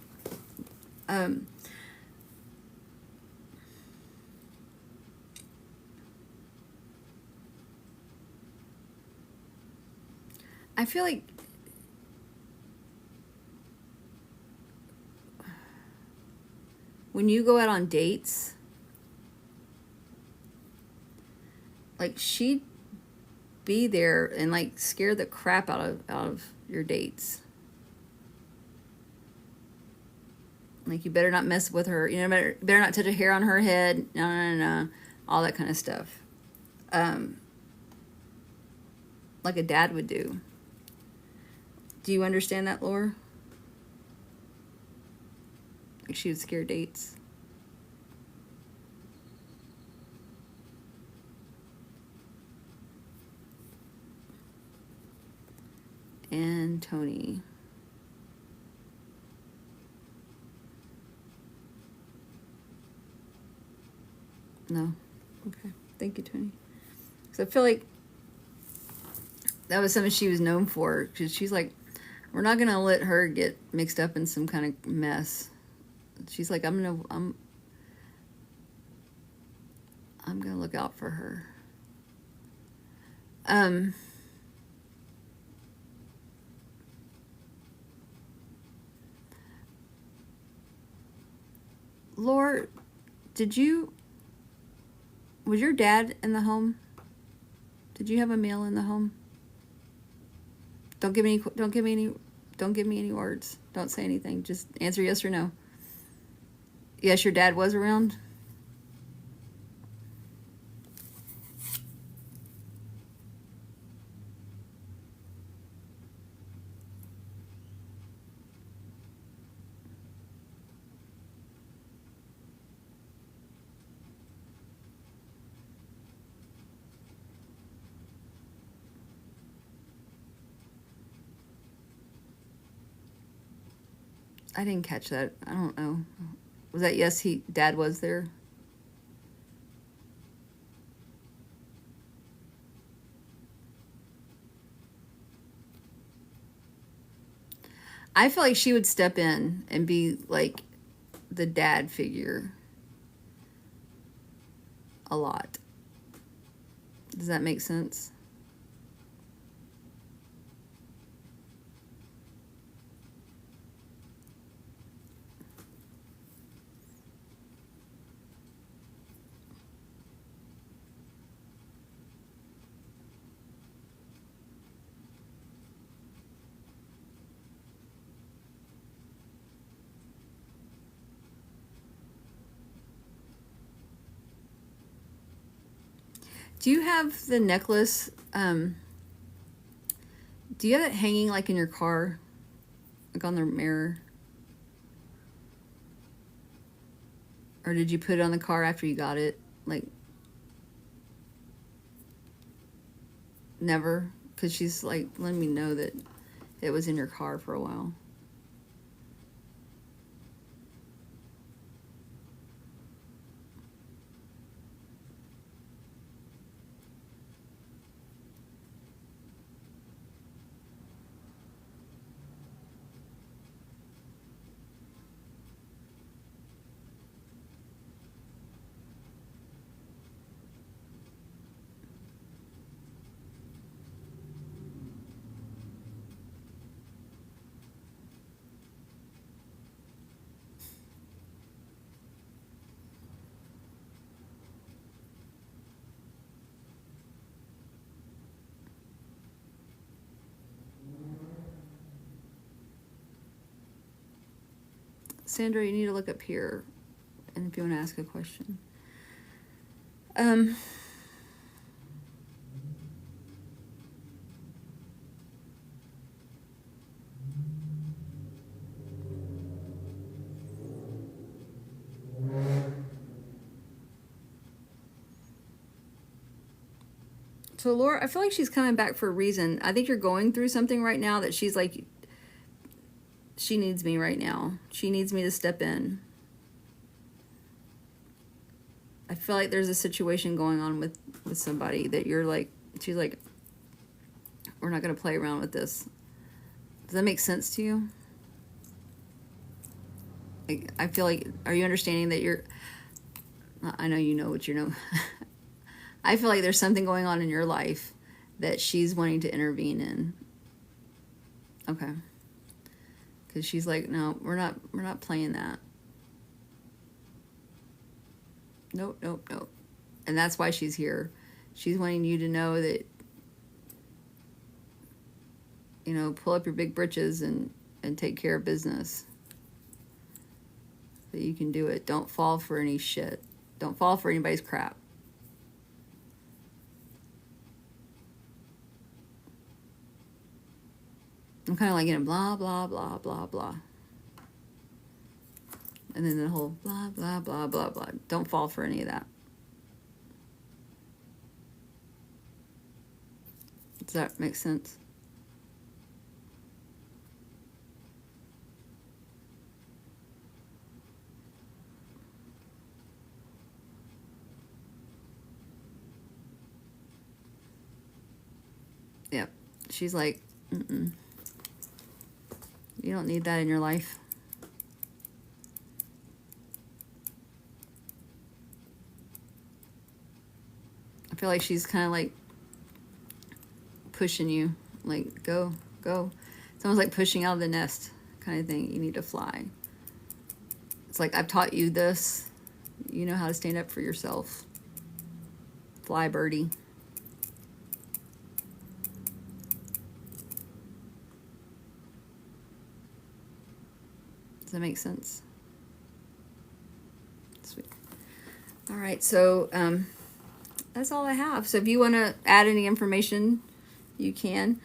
I feel like when you go out on dates, like she'd be there and like scare the crap out of your dates. Like, you better not mess with her. You know, better not touch a hair on her head. No. All that kind of stuff. Like a dad would do. Do you understand that, Laura? Like she would scare dates. And Tony. No. Okay. Thank you, Tony. So I feel like that was something she was known for. Because she's like, we're not going to let her get mixed up in some kind of mess. She's like, I'm going to look out for her. Um, Laura, was your dad in the home? Did you have a male in the home? Don't give me any words. Don't say anything. Just answer yes or no. Yes, your dad was around. I didn't catch that. I don't know. Was that yes? Dad was there. I feel like she would step in and be like the dad figure a lot. Does that make sense? Do you have the necklace? Do you have it hanging like in your car, like on the mirror? Or did you put it on the car after you got it? Like, never? Because she's like letting me know that it was in your car for a while. Sandra, you need to look up here, and if you want to ask a question. So Laura, I feel like she's coming back for a reason. I think you're going through something right now that she's like, she needs me right now. She needs me to step in. I feel like there's a situation going on with somebody that you're like, she's like, we're not going to play around with this. Does that make sense to you? Like, I feel like, are you understanding that you're, I know you know what you know. I feel like there's something going on in your life that she's wanting to intervene in. Okay. Because she's like, no, we're not playing that. Nope. And that's why she's here. She's wanting you to know that, you know, pull up your big britches and take care of business. That you can do it. Don't fall for any shit. Don't fall for anybody's crap. I'm kind of like in a blah, blah, blah, blah, blah. And then the whole blah, blah, blah, blah, blah. Don't fall for any of that. Does that make sense? Yep. She's like, mm-mm. You don't need that in your life. I feel like she's kind of like pushing you, like, go, go. It's almost like pushing out of the nest kind of thing. You need to fly. It's like, I've taught you this. You know how to stand up for yourself. Fly, birdie. Does that make sense? Sweet. All right, so that's all I have. So if you want to add any information, you can.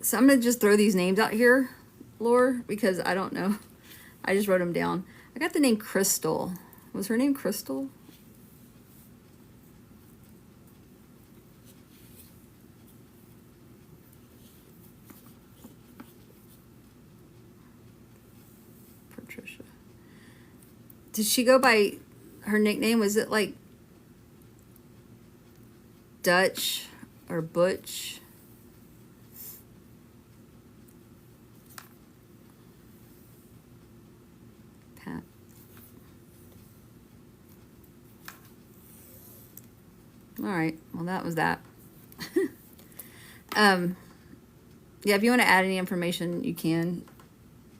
So I'm going to just throw these names out here, Lore, because I don't know. I just wrote them down. I got the name Crystal. Was her name Crystal? Patricia. Did she go by her nickname? Was it like Dutch or Butch? Pat. All right. Well, that was that. Yeah, if you want to add any information, you can.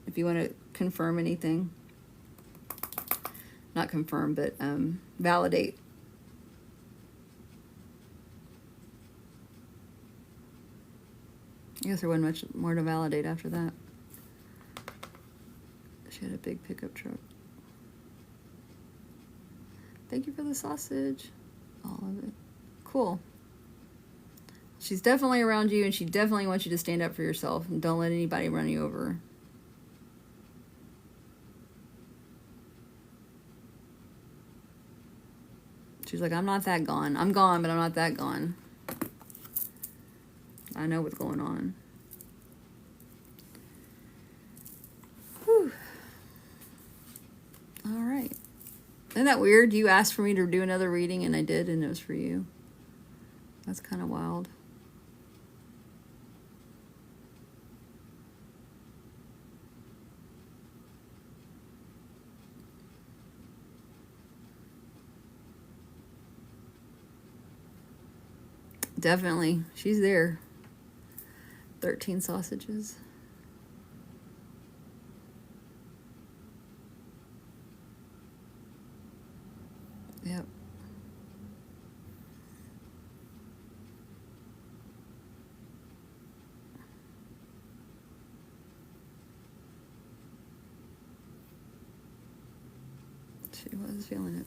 If you want to confirm anything. Not confirm, but validate. I guess there wasn't much more to validate after that. She had a big pickup truck. Thank you for the sausage. All of it. Cool. She's definitely around you, and she definitely wants you to stand up for yourself and don't let anybody run you over. She's like, I'm not that gone. I'm gone, but I'm not that gone. I know what's going on. Whew. All right. Isn't that weird? You asked for me to do another reading, and I did, and it was for you. That's kind of wild. Definitely. She's there. 13 sausages. Yep. She was feeling it.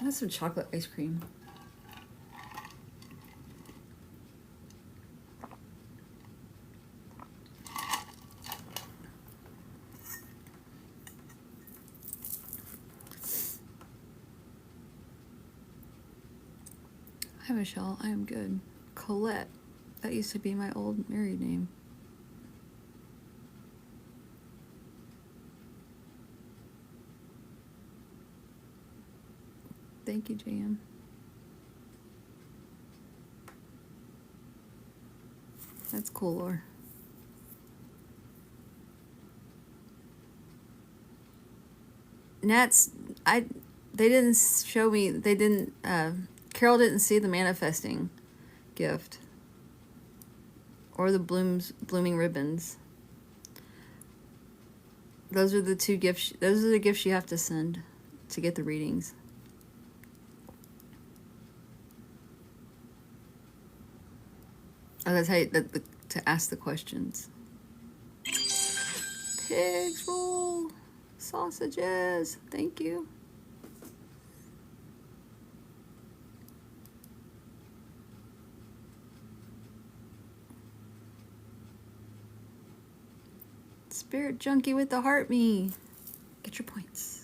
That's some chocolate ice cream. Hi, Michelle. I am good. Colette. That used to be my old married name. Thank you, Jan. That's cool, Laura. Nats, they didn't show me, they didn't, Carol didn't see the manifesting gift or the blooming ribbons. Those are the two gifts, those are the gifts you have to send to get the readings. Oh, that's how you, to ask the questions. Pigs roll, sausages, thank you. Spirit junkie with the heart me. Get your points.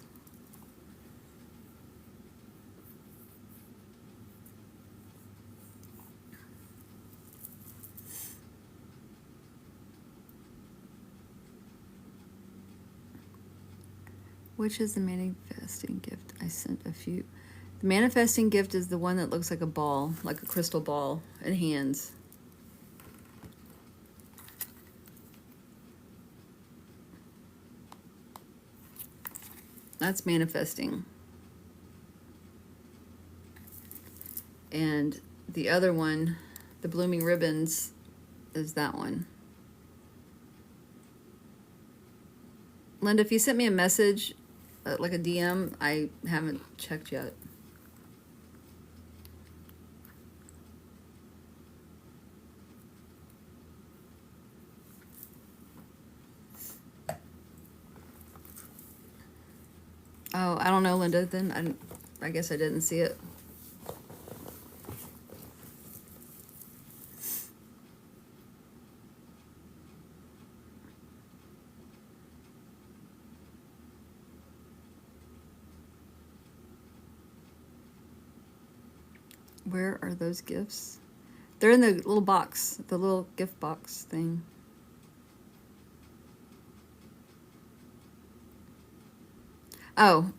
Which is the manifesting gift? I sent a few. The manifesting gift is the one that looks like a ball, like a crystal ball, and hands. That's manifesting. And the other one, the Blooming Ribbons, is that one. Linda, if you sent me a message, like a DM, I haven't checked yet. Oh, I don't know, Linda, then I guess I didn't see it. Where are those gifts? They're in the little box, the little gift box thing. Oh,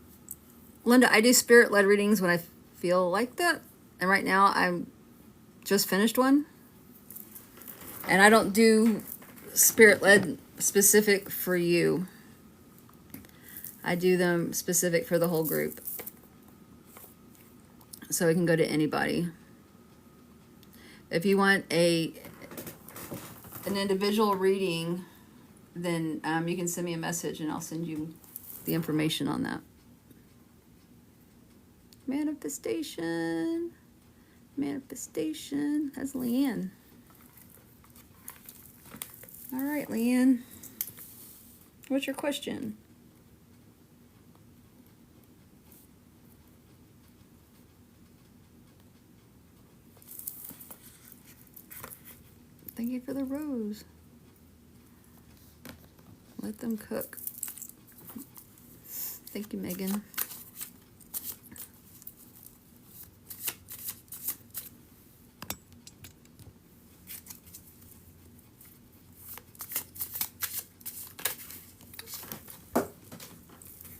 Linda, I do spirit-led readings when I feel like that. And right now I'm just finished one. And I don't do spirit-led specific for you. I do them specific for the whole group. So it can go to anybody. If you want an individual reading, then you can send me a message and I'll send you the information on that. Manifestation. Manifestation. That's Leanne. All right, Leanne. What's your question? Thank you for the rose. Let them cook. Thank you, Megan.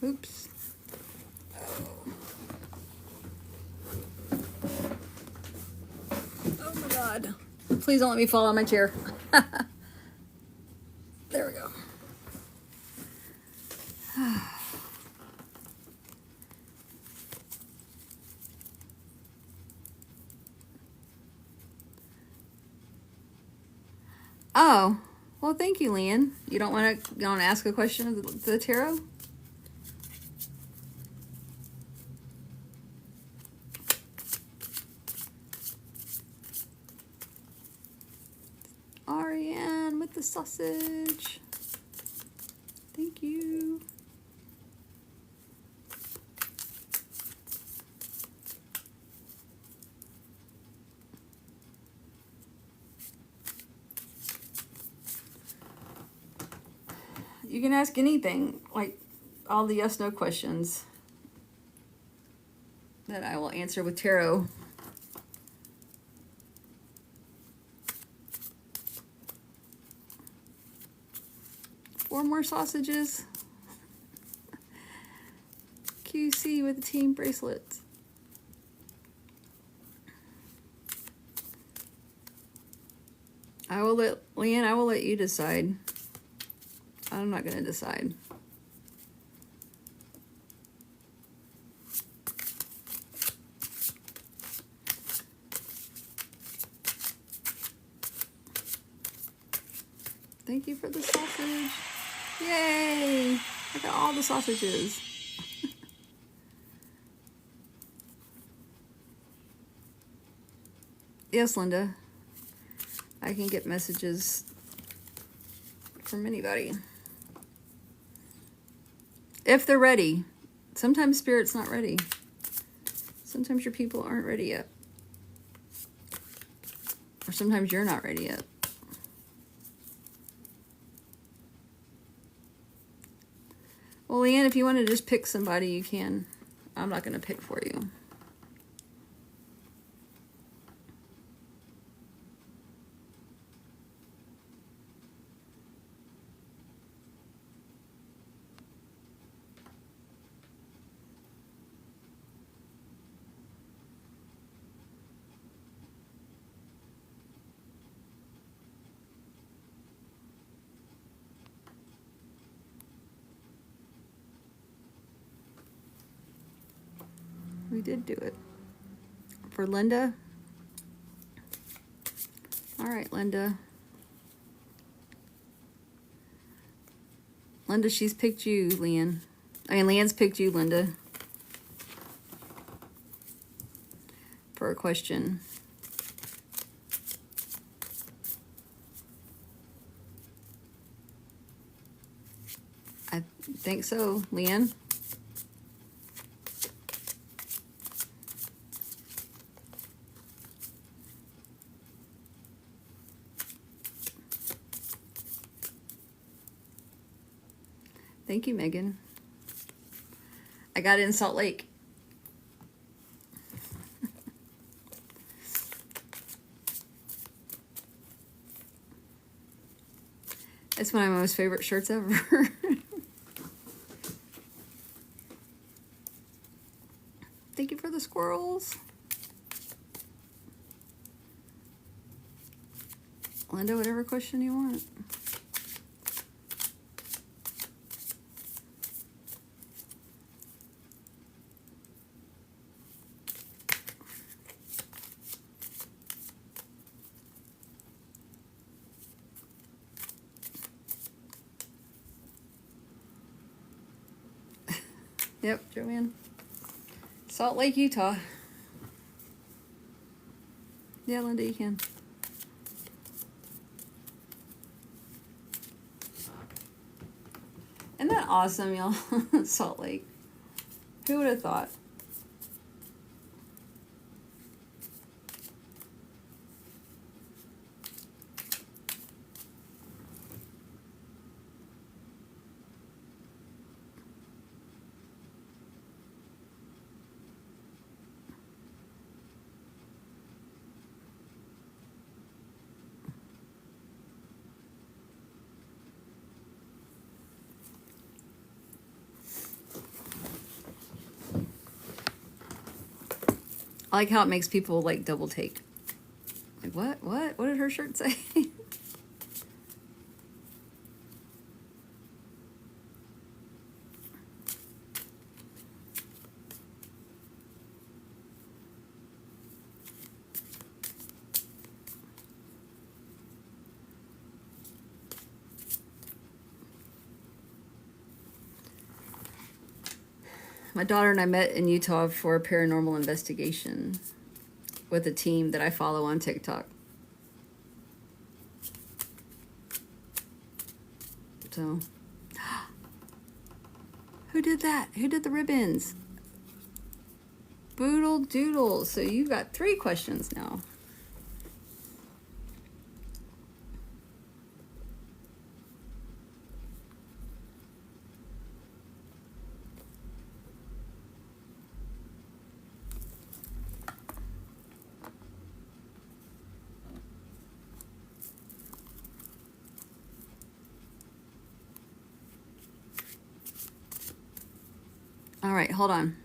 Oops. Oh my God. Please don't let me fall on my chair. There we go. Oh, well, thank you, Leanne. You don't want to ask a question of the tarot? Ariane with the sausage. Thank you. You can ask anything, like all the yes/no questions that I will answer with tarot. Four more sausages. QC with the team bracelets. Leanne, I will let you decide. I'm not going to decide. Thank you for the sausage. Yay! I got all the sausages. Yes, Linda. I can get messages from anybody. If they're ready. Sometimes Spirit's not ready. Sometimes your people aren't ready yet. Or sometimes you're not ready yet. Well, Leanne, if you want to just pick somebody, you can. I'm not going to pick for you. We did do it. For Linda, All right, Linda. Linda, she's picked you, Leanne. Leanne's picked you, Linda, for a question. I think so, Leanne. Thank you, Megan. I got it in Salt Lake. It's one of my most favorite shirts ever. Thank you for the squirrels. Linda, whatever question you want. Yep, Joanne. Salt Lake, Utah. Yeah, Linda, you can. Isn't that awesome, y'all? Salt Lake. Who would have thought? I like how it makes people like double take. Like, what? What did her shirt say? My daughter and I met in Utah for a paranormal investigation with a team that I follow on TikTok. So, who did that? Who did the ribbons? Boodle Doodle. So you got 3 questions now. All right, hold on.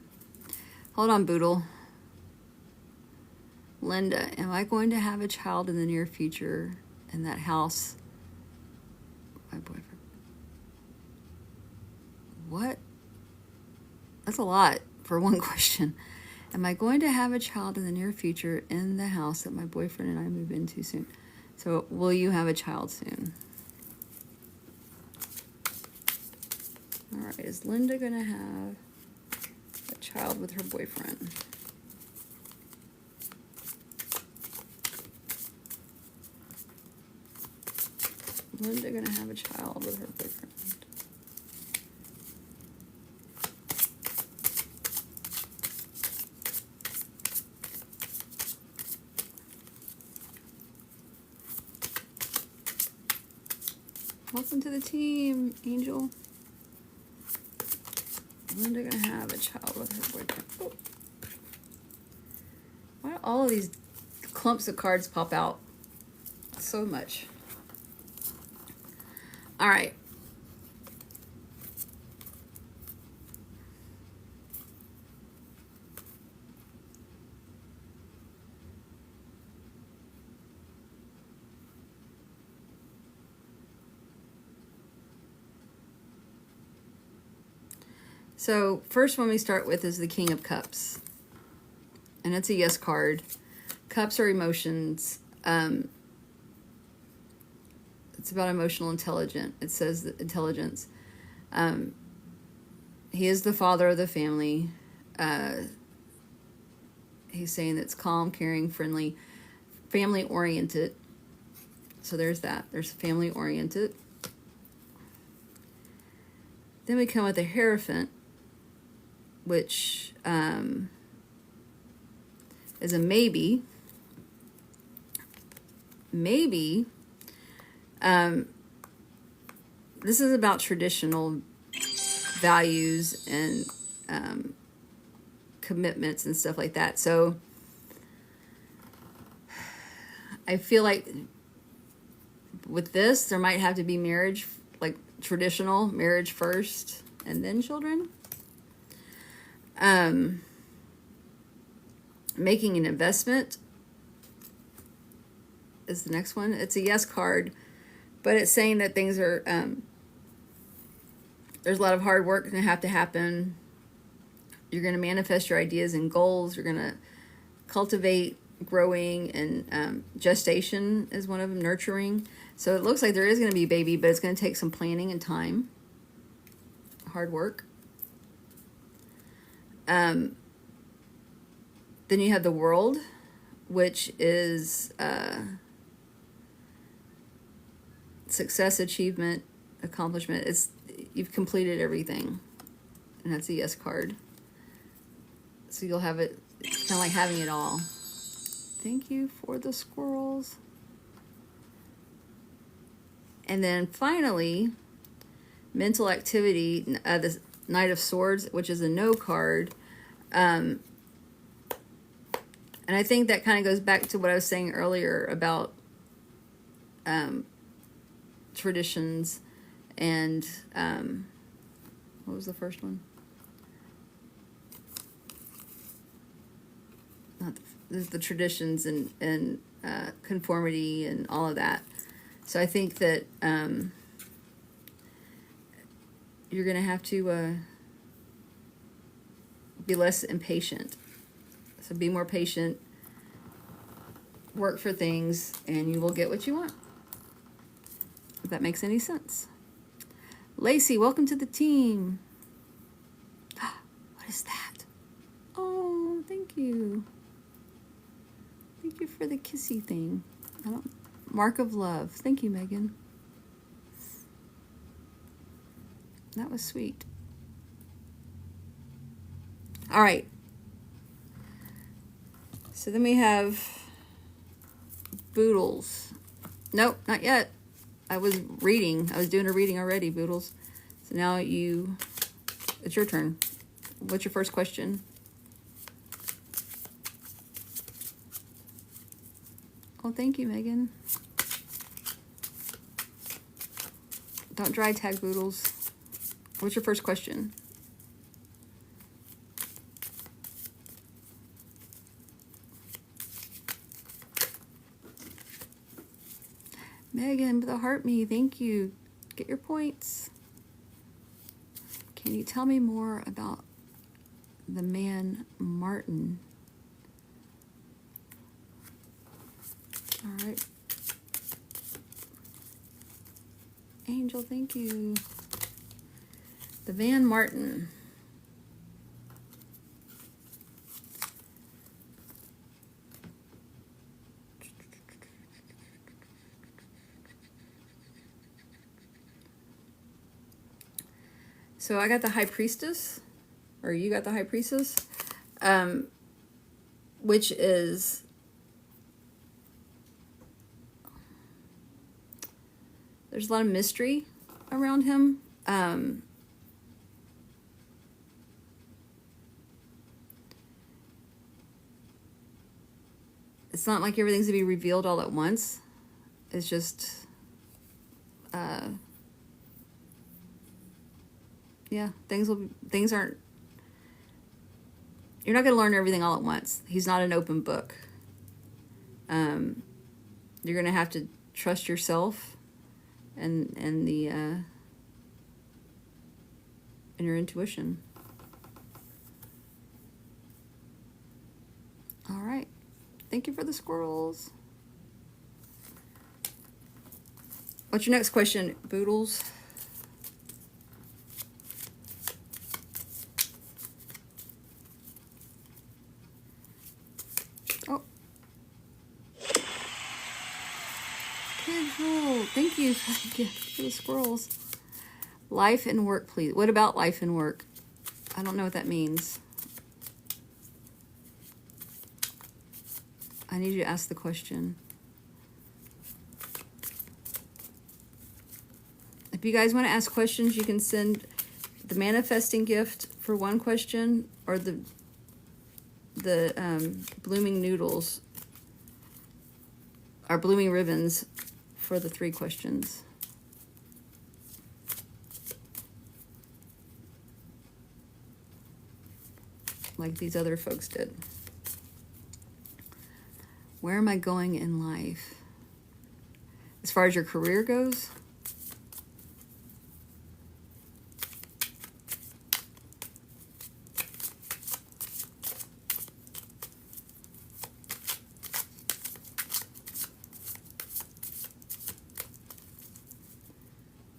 Hold on, Boodle. Linda, am I going to have a child in the near future in that house? My boyfriend. What? That's a lot for one question. Am I going to have a child in the near future in the house that my boyfriend and I move into soon? So, will you have a child soon? All right, is Linda going to have a child with her boyfriend? Linda going to have a child with her boyfriend? Welcome to the team, Angel. Linda gonna have a child with her boyfriend. Oh. Why do all of these clumps of cards pop out so much? All right. So first one we start with is the King of Cups. And it's a yes card. Cups are emotions. It's about emotional intelligence. It says that intelligence. He is the father of the family. He's saying that it's calm, caring, friendly, family oriented. So there's that. There's family oriented. Then we come with the Hierophant, which is a maybe. Maybe. This is about traditional values and commitments and stuff like that. So I feel like with this, there might have to be marriage, like traditional marriage first and then children. Making an investment is the next one. It's a yes card, but it's saying that things are, there's a lot of hard work going to have to happen. You're going to manifest your ideas and goals. You're going to cultivate growing, and gestation is one of them, nurturing. So it looks like there is going to be a baby, but it's going to take some planning and time, hard work. Then you have the World, which is success, achievement, accomplishment. It's you've completed everything, and that's a yes card. So you'll have it. It's kind of like having it all. Thank you for the squirrels. And then finally, mental activity, the Knight of Swords, which is a no card. And I think that kind of goes back to what I was saying earlier about traditions and what was the first one? Not the traditions and conformity and all of that. So I think that you're going to have to be less impatient. So be more patient, work for things, and you will get what you want. If that makes any sense. Lacey, welcome to the team. What is that? Oh, thank you. Thank you for the kissy thing. Mark of love. Thank you, Megan. That was sweet. All right. So then we have Boodles. Nope, not yet. I was reading. I was doing a reading already, Boodles. So now it's your turn. What's your first question? Oh, thank you, Megan. Don't dry tag, Boodles. What's your first question? Megan, with a heart me, thank you. Get your points. Can you tell me more about the man Martin? All right. Angel, thank you. The Van Martin. So I got the High Priestess, or you got the High Priestess, which is there's a lot of mystery around him. It's not like everything's to be revealed all at once. It's just, yeah, things aren't, you're not going to learn everything all at once. He's not an open book. You're going to have to trust yourself and your intuition. All right. Thank you for the squirrels. What's your next question, Boodles? Oh. Kids roll. Thank you for the squirrels. Life and work, please. What about life and work? I don't know what that means. I need you to ask the question. If you guys want to ask questions, you can send the manifesting gift for one question, or the blooming noodles or blooming ribbons for the 3 questions. Like these other folks did. Where am I going in life? As far as your career goes?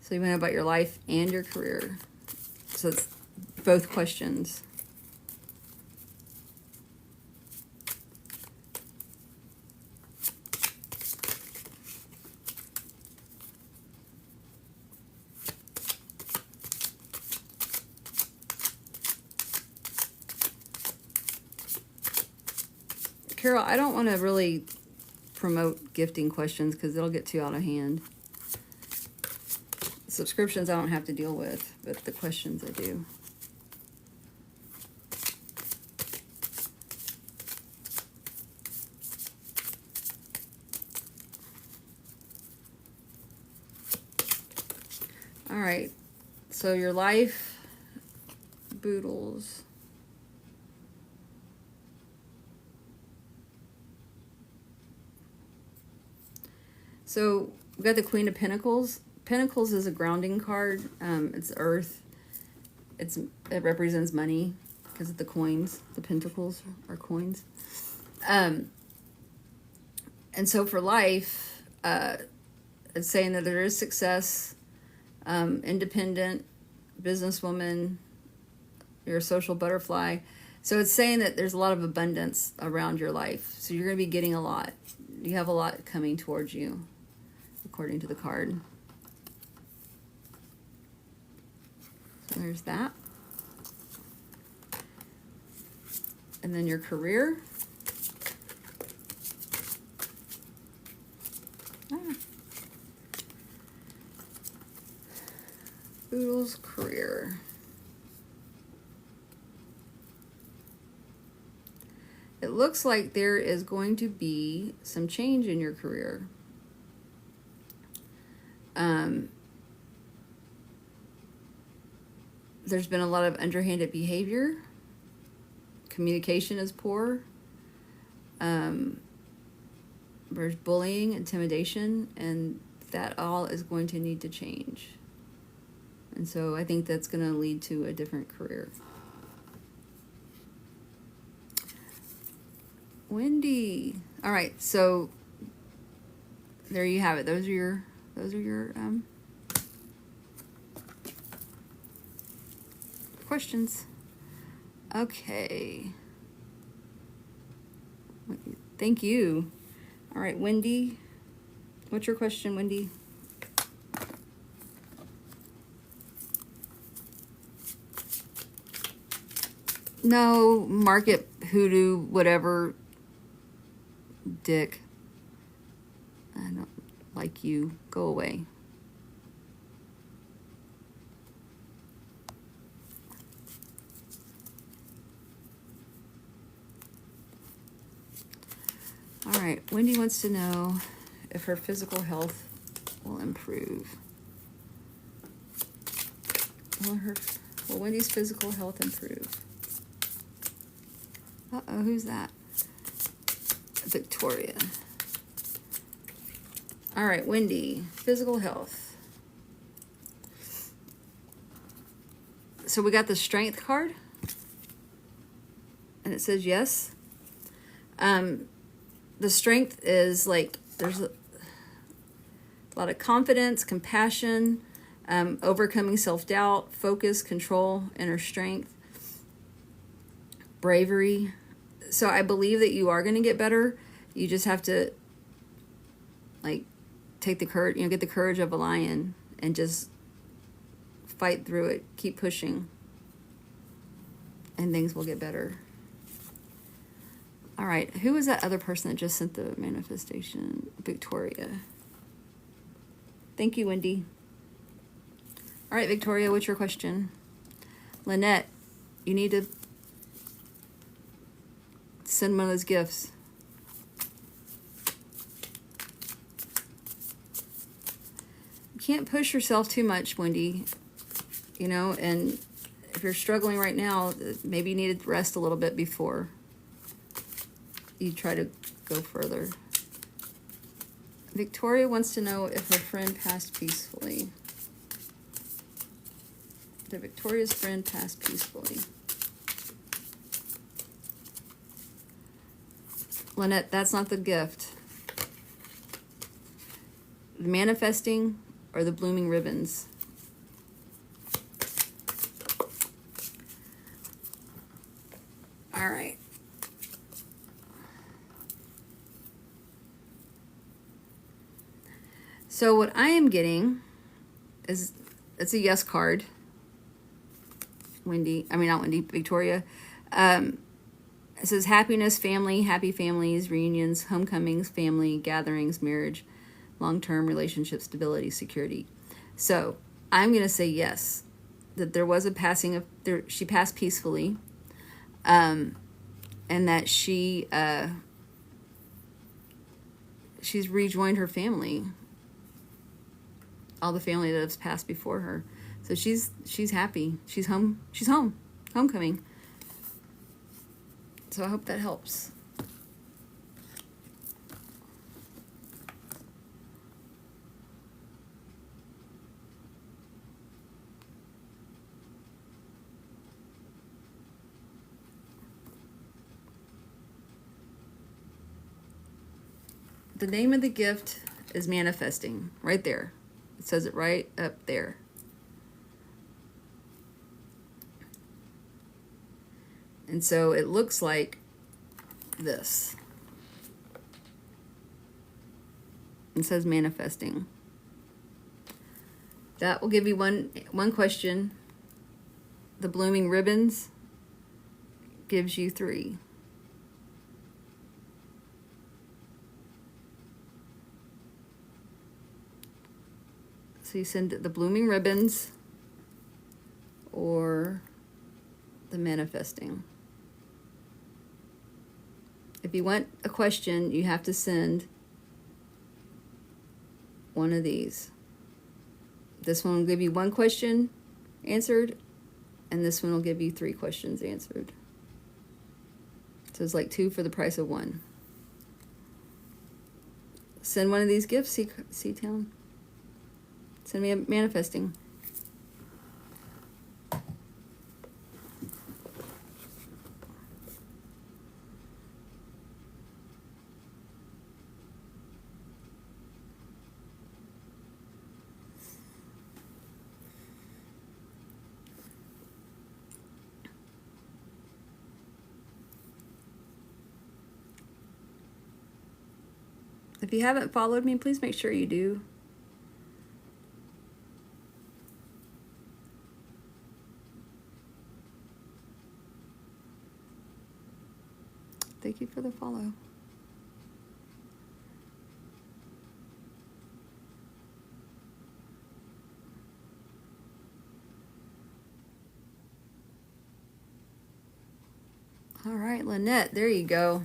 So you want to know about your life and your career. So it's both questions. Carol, I don't want to really promote gifting questions because it'll get too out of hand. Subscriptions I don't have to deal with, but the questions I do. All right, so your life, Boodles. So we got the Queen of Pentacles. Pentacles is a grounding card. It's earth. It represents money because of the coins. The pentacles are coins. And so for life, it's saying that there is success, independent, businesswoman, you're a social butterfly. So it's saying that there's a lot of abundance around your life. So you're going to be getting a lot. You have a lot coming towards you, according to the card. So there's that. And then your career. Boodle's career. It looks like there is going to be some change in your career. There's been a lot of underhanded behavior. Communication is poor. There's bullying, intimidation, and that all is going to need to change. And so I think that's going to lead to a different career. Wendy. All right, so there you have it. Those are your questions. Okay. Thank you. All right, Wendy. What's your question, Wendy? No, market hoodoo, whatever, dick. I don't like you. Go away. All right, Wendy wants to know if her physical health will improve. Will Wendy's physical health improve? Uh-oh, who's that? Victoria. All right, Wendy, physical health. So we got the strength card. And it says yes. The strength is like, A lot of confidence, compassion, overcoming self-doubt, focus, control, inner strength, bravery. So I believe that you are going to get better. You just have to, like, take the courage, get the courage of a lion and just fight through it. Keep pushing. And things will get better. All right. Who was that other person that just sent the manifestation? Victoria. Thank you, Wendy. All right, Victoria, what's your question? Lynette, you need to send one of those gifts. You can't push yourself too much, Wendy. And if you're struggling right now, maybe you need to rest a little bit before you try to go further. Victoria wants to know if her friend passed peacefully. Did Victoria's friend pass peacefully? Lynette, that's not the gift. The manifesting or the blooming ribbons? All right. So what I am getting is, it's a yes card. Victoria. It says happiness, family, happy families, reunions, homecomings, family, gatherings, marriage, long-term relationship, stability, security. So I'm going to say yes, that there was a passing of, she passed peacefully, and that she's rejoined her family, all the family that has passed before her. So she's happy. She's home. She's home. Homecoming. So I hope that helps. The name of the gift is manifesting, right there. It says it right up there. And so it looks like this. It says manifesting. That will give you one question. The blooming ribbons gives you 3. So you send the blooming ribbons or the manifesting. If you want a question, you have to send one of these. This one will give you 1 question answered, and this one will give you 3 questions answered. So it's like 2 for the price of 1. Send one of these gifts, Seatown. Send me a manifesting. If you haven't followed me, please make sure you do. Thank you for the follow. All right, Lynette, there you go.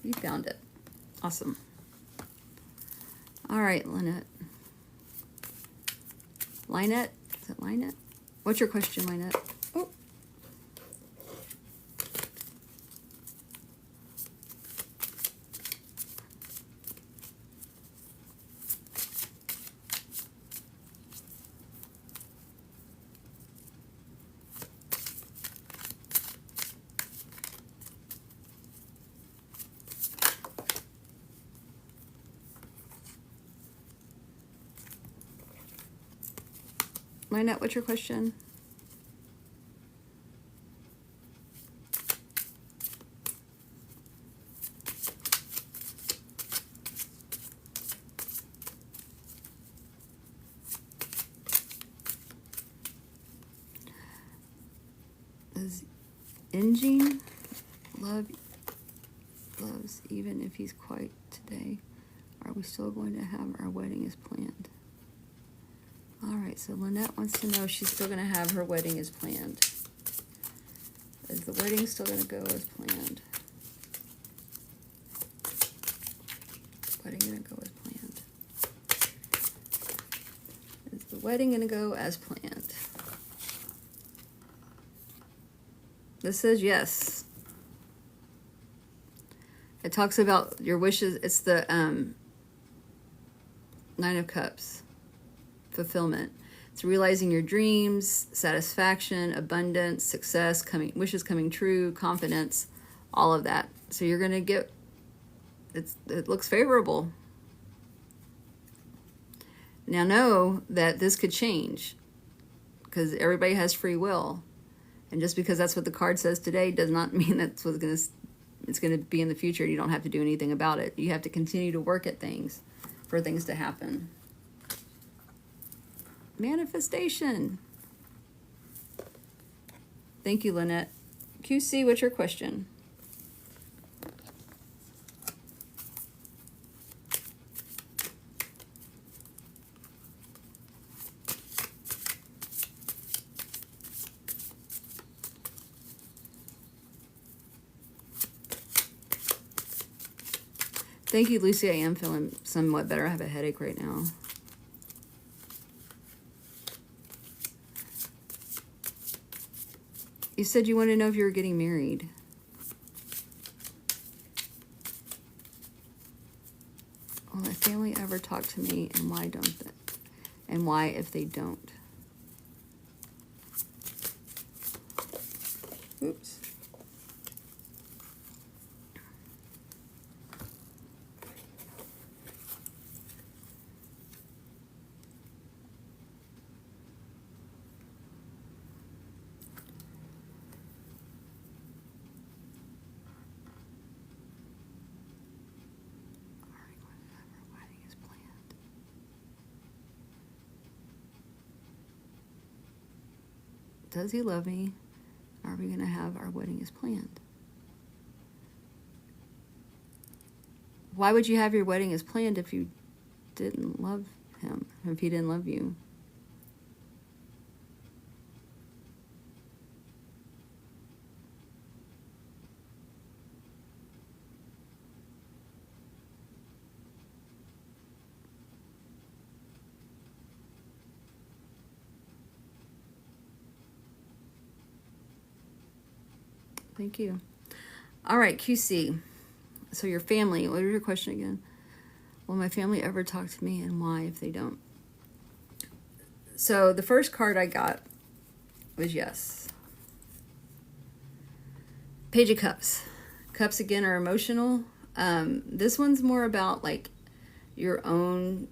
You found it. Awesome. All right, Lynette. Lynette? Is it Lynette? What's your question, Lynette? Oh. Lynette, what's your question? Does Engine loves even if he's quiet today? Are we still going to have our wedding as planned? All right, so Lynette wants to know if she's still going to have her wedding as planned. Is the wedding still going to go as planned? Wedding going to go as planned. Is the wedding going to go as planned? This says yes. It talks about your wishes. It's the Nine of Cups. Fulfillment. It's realizing your dreams, satisfaction, abundance, success, wishes coming true, confidence, all of that. So you're going to get, it looks favorable. Now know that this could change because everybody has free will. And just because that's what the card says today does not mean that's what's it's going to be in the future. You don't have to do anything about it. You have to continue to work at things for things to happen. Manifestation. Thank you, Lynette. QC, what's your question? Thank you, Lucy. I am feeling somewhat better. I have a headache right now. You said you wanted to know if you were getting married. Will my family ever talk to me, and why don't they? And why if they don't? Oops. Does he love me? Are we going to have our wedding as planned? Why would you have your wedding as planned if you didn't love him, if he didn't love you? Thank you. All right, QC. So your family, what was your question again? Will my family ever talk to me, and why if they don't? So the first card I got was yes. Page of Cups. Cups again are emotional. This one's more about like your own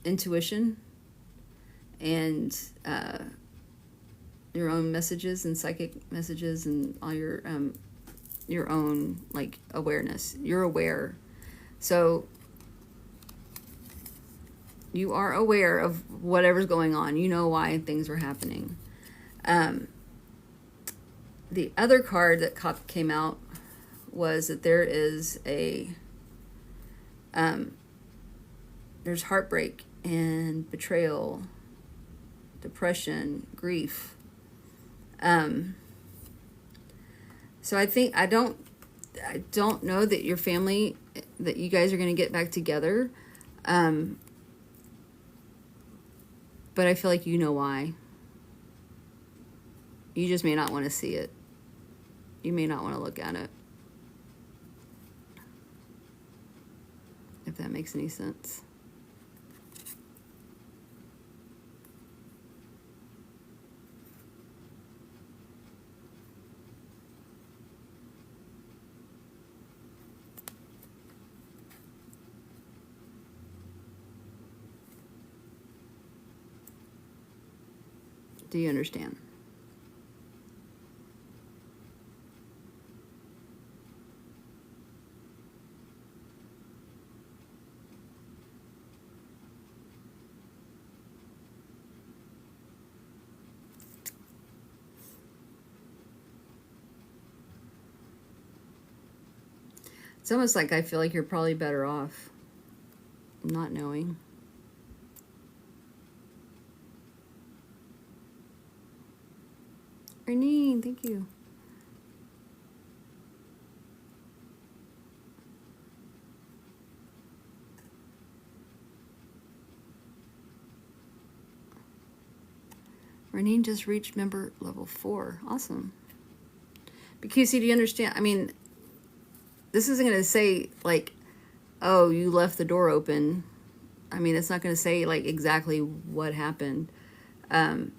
intuition and your own messages and psychic messages and all your own like awareness. You're aware. So you are aware of whatever's going on. You know why things are happening. The other card that came out was that there is there's heartbreak and betrayal, depression, grief. So I think I don't know that your family, that you guys are going to get back together. But I feel like you know why. You just may not want to see it. You may not want to look at it. If that makes any sense. Do you understand? It's almost like I feel like you're probably better off not knowing. Renine, thank you. Renine just reached member level 4. Awesome. But QC, do you understand? I mean, this isn't going to say, like, oh, you left the door open. I mean, it's not going to say, like, exactly what happened. But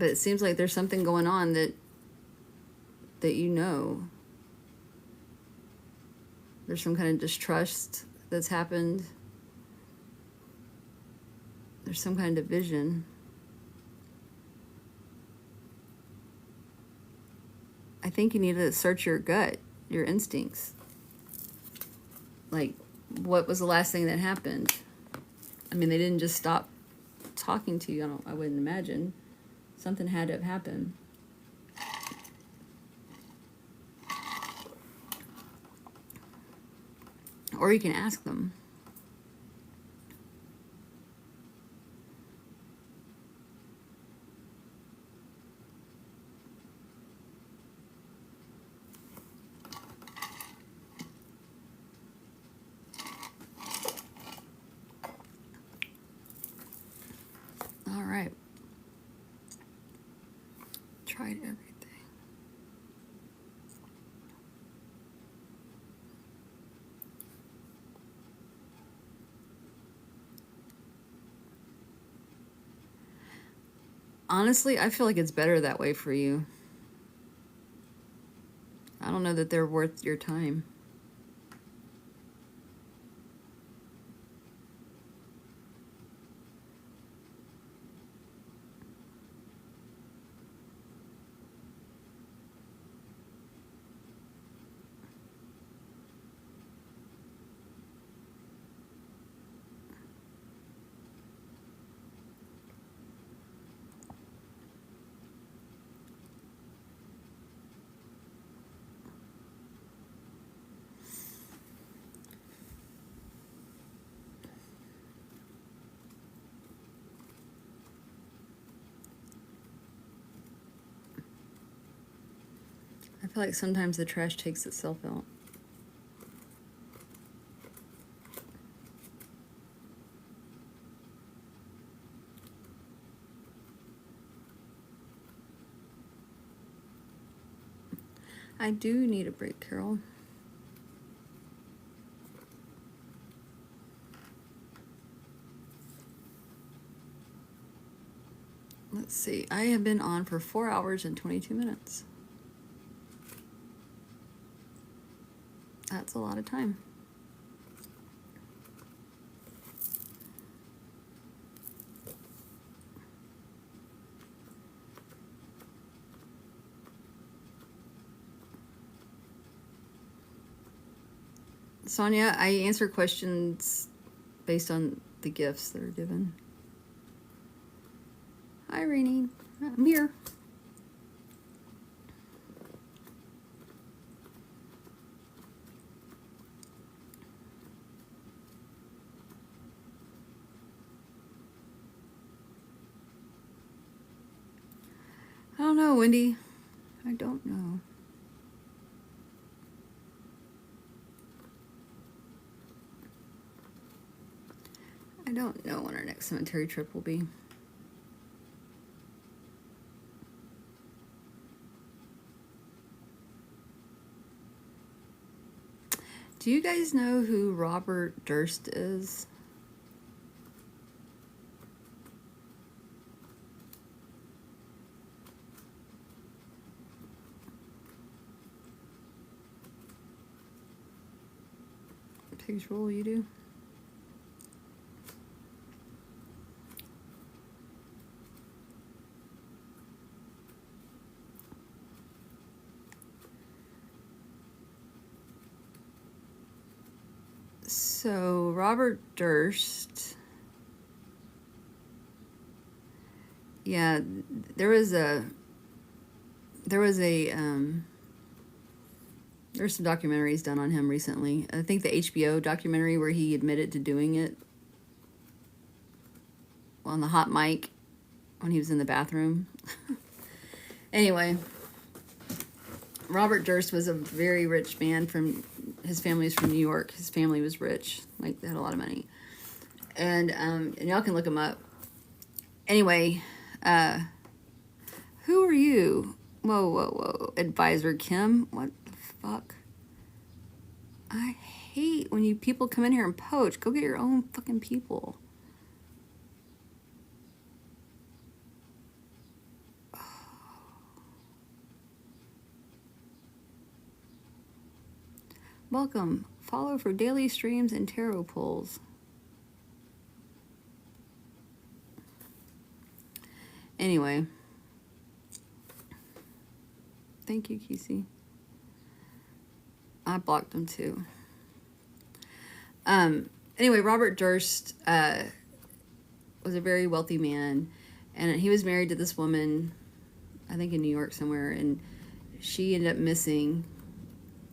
it seems like there's something going on that you know. There's some kind of distrust that's happened. There's some kind of division. I think you need to search your gut, your instincts. Like, what was the last thing that happened? I mean, they didn't just stop talking to you. I wouldn't imagine. Something had to have happened. Or you can ask them. All right. Tried everything. Honestly, I feel like it's better that way for you. I don't know that they're worth your time. I feel like sometimes the trash takes itself out. I do need a break, Carol. Let's see. I have been on for 4 hours and 22 minutes. That's a lot of time. Sonia, I answer questions based on the gifts that are given. Hi, Rainy. I'm here. I don't know, Wendy. I don't know. I don't know when our next cemetery trip will be. Do you guys know who Robert Durst is? Pigs roll, you do? So Robert Durst, yeah, there was some documentaries done on him recently. I think the HBO documentary where he admitted to doing it on the hot mic when he was in the bathroom. Anyway, Robert Durst was a very rich man. His family was from New York. His family was rich, like they had a lot of money, and y'all can look him up. Anyway, who are you? Whoa, Advisor Kim. What the fuck? I hate when people come in here and poach. Go get your own fucking people. Welcome. Follow for daily streams and tarot pulls. Anyway. Thank you, Kesey. I blocked him too. Anyway, Robert Durst was a very wealthy man, and he was married to this woman, I think in New York somewhere, and she ended up missing.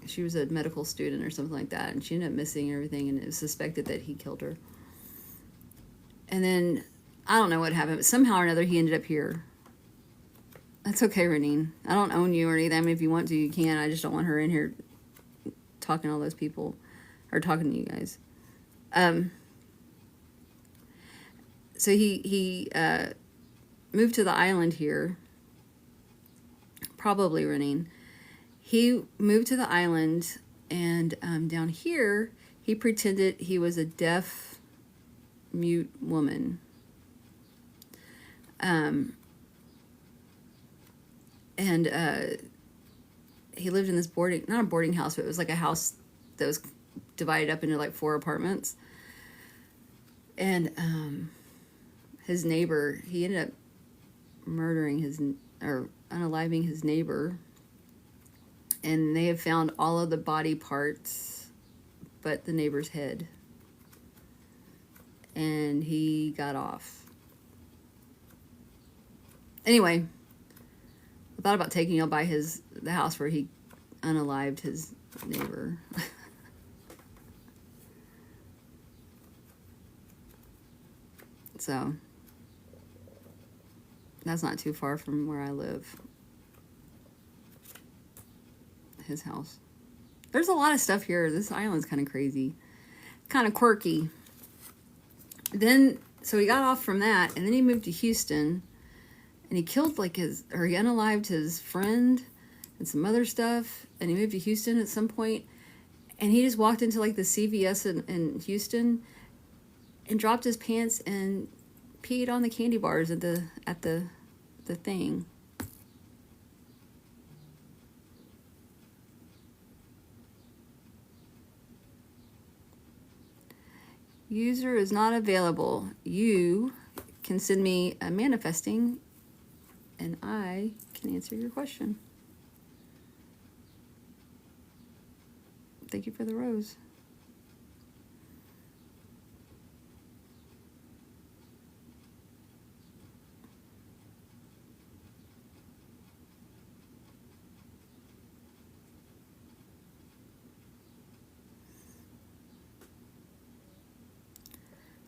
She was a medical student or something like that, and she ended up missing and everything, and it was suspected that he killed her. And then, I don't know what happened, but somehow or another he ended up here. That's okay, Renine. I don't own you or anything. I mean, if you want to, you can. I just don't want her in here talking to all those people, or talking to you guys. So he moved to the island here. Probably, Renine. He moved to the island, and down here, he pretended he was a deaf, mute woman. And he lived in this not a boarding house, but it was like a house that was divided up into like 4 apartments. And his neighbor, he ended up murdering or unaliving his neighbor. And they have found all of the body parts but the neighbor's head. And he got off. Anyway, I thought about taking y'all by the house where he unalived his neighbor. So, that's not too far from where I live. His house. There's a lot of stuff here. This island's kind of crazy. Kind of quirky. Then, so he got off from that, and then he moved to Houston, and he killed he unalived his friend and some other stuff, and he moved to Houston at some point, and he just walked into like the CVS in Houston and dropped his pants and peed on the candy bars at the thing. User is not available. You can send me a manifesting and I can answer your question. Thank you for the rose.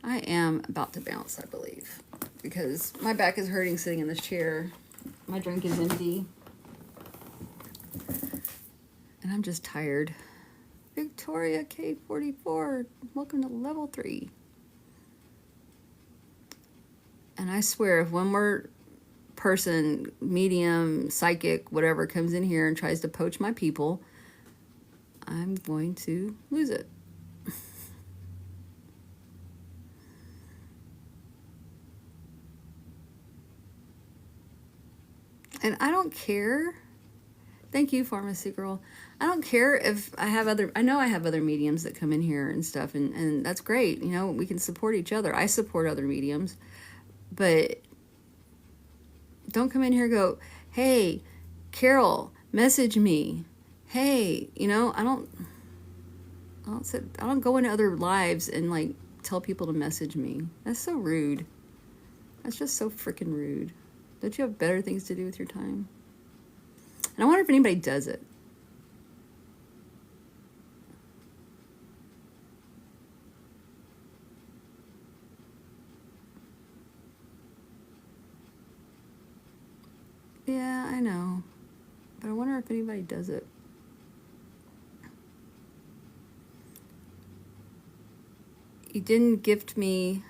I am about to bounce, I believe, because my back is hurting sitting in this chair. My drink is empty. And I'm just tired. Victoria K44, welcome to level 3. And I swear, if one more person, medium, psychic, whatever, comes in here and tries to poach my people, I'm going to lose it. And I don't care. Thank you, Pharmacy Girl. I don't care if I have I know I have other mediums that come in here and stuff, and that's great. You know, we can support each other. I support other mediums. But don't come in here and go, hey, Carol, message me. Hey, you know, I don't I don't go into other lives and like tell people to message me. That's so rude. That's just so freaking rude. Don't you have better things to do with your time? And I wonder if anybody does it. Yeah, I know. But I wonder if anybody does it. You didn't gift me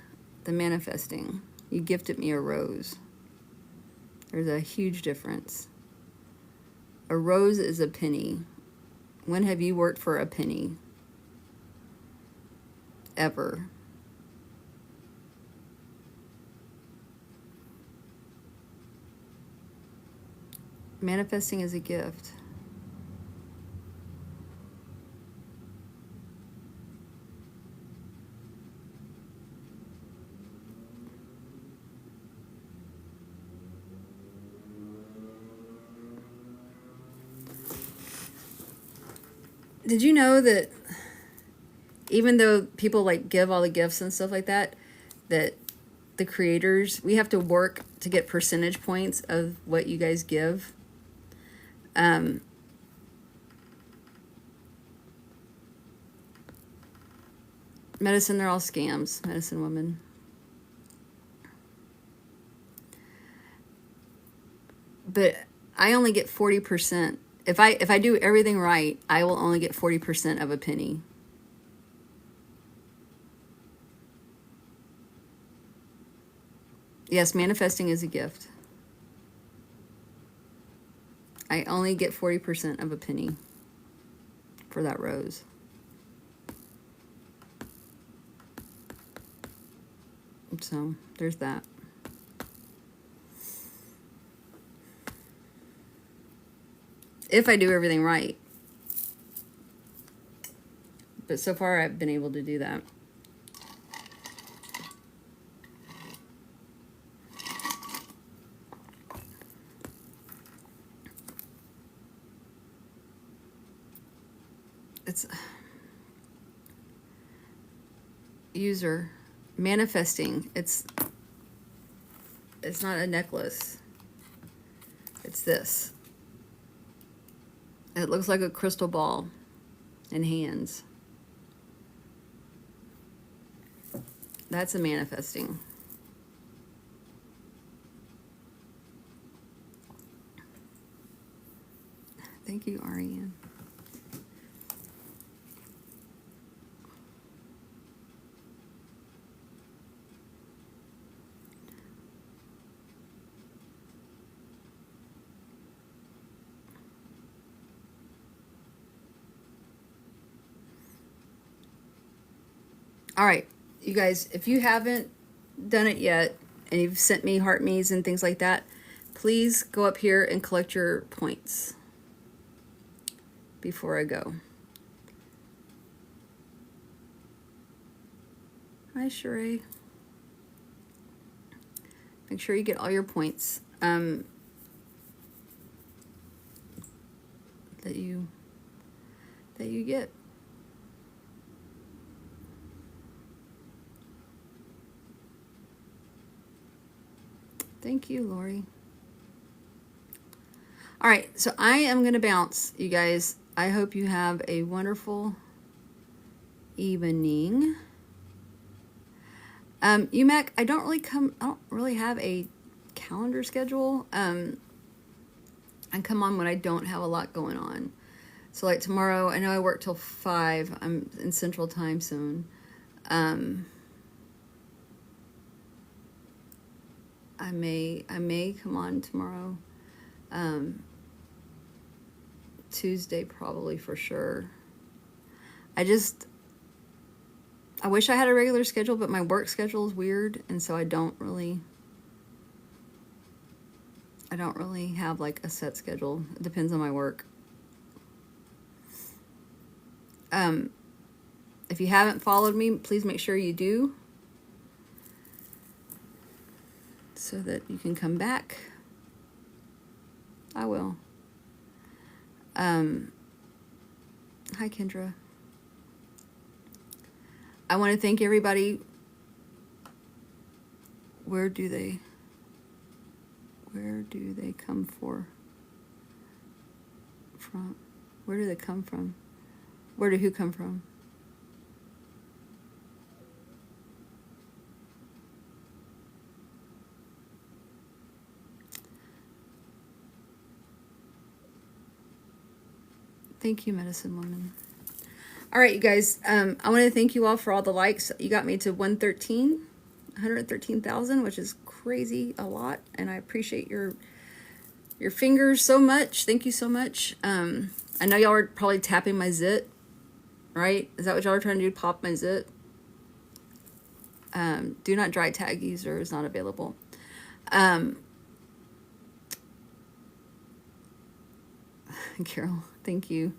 the manifesting. You gifted me a rose. There's a huge difference. A rose is a penny. When have you worked for a penny? Ever. Manifesting is a gift. Did you know that even though people like give all the gifts and stuff like that, that the creators, we have to work to get percentage points of what you guys give? Medicine, they're all scams, medicine women. But I only get 40%. If I do everything right, I will only get 40% of a penny. Yes, manifesting is a gift. I only get 40% of a penny for that rose. So there's that. If I do everything right. But so far I've been able to do that. It's user manifesting. It's not a necklace. It's this. It looks like a crystal ball in hands. That's a manifesting. Thank you, Ariane. All right, you guys, if you haven't done it yet and you've sent me heart me's and things like that, please go up here and collect your points before I go. Hi, Sheree. Make sure you get all your points that you get. Thank you, Lori. All right, so I am going to bounce, you guys. I hope you have a wonderful evening. UMAC, I don't really have a calendar schedule. I come on when I don't have a lot going on. So like tomorrow, I know I work till 5. I'm in Central Time Zone. I may come on tomorrow. Tuesday probably for sure. I wish I had a regular schedule, but my work schedule is weird, and so I don't really have like a set schedule. It depends on my work. If you haven't followed me, please make sure you do, so that you can come back. I will. Hi, Kendra. I want to thank everybody. Where do they come from? Where do they come from? Where did who come from? Thank you, Medicine Woman. All right, you guys. I want to thank you all for all the likes. You got me to 113,000, which is crazy a lot, and I appreciate your fingers so much. Thank you so much. I know y'all are probably tapping my zit, right? Is that what y'all are trying to do? Pop my zit? Do not dry tag user is not available. Carol, thank you.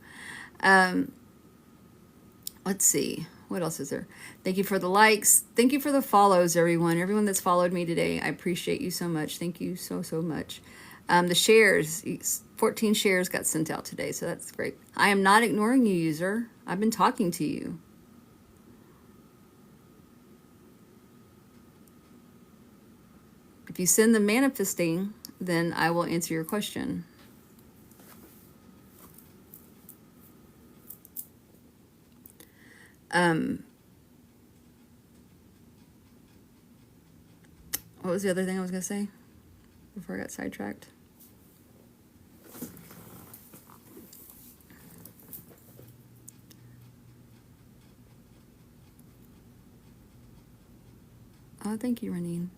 Let's see. What else is there? Thank you for the likes. Thank you for the follows, everyone. Everyone that's followed me today. I appreciate you so much. Thank you so, so much. The shares, 14 shares got sent out today, so that's great. I am not ignoring you, user. I've been talking to you. If you send the manifesting, then I will answer your question. What was the other thing I was going to say before I got sidetracked? Oh, thank you, Renine.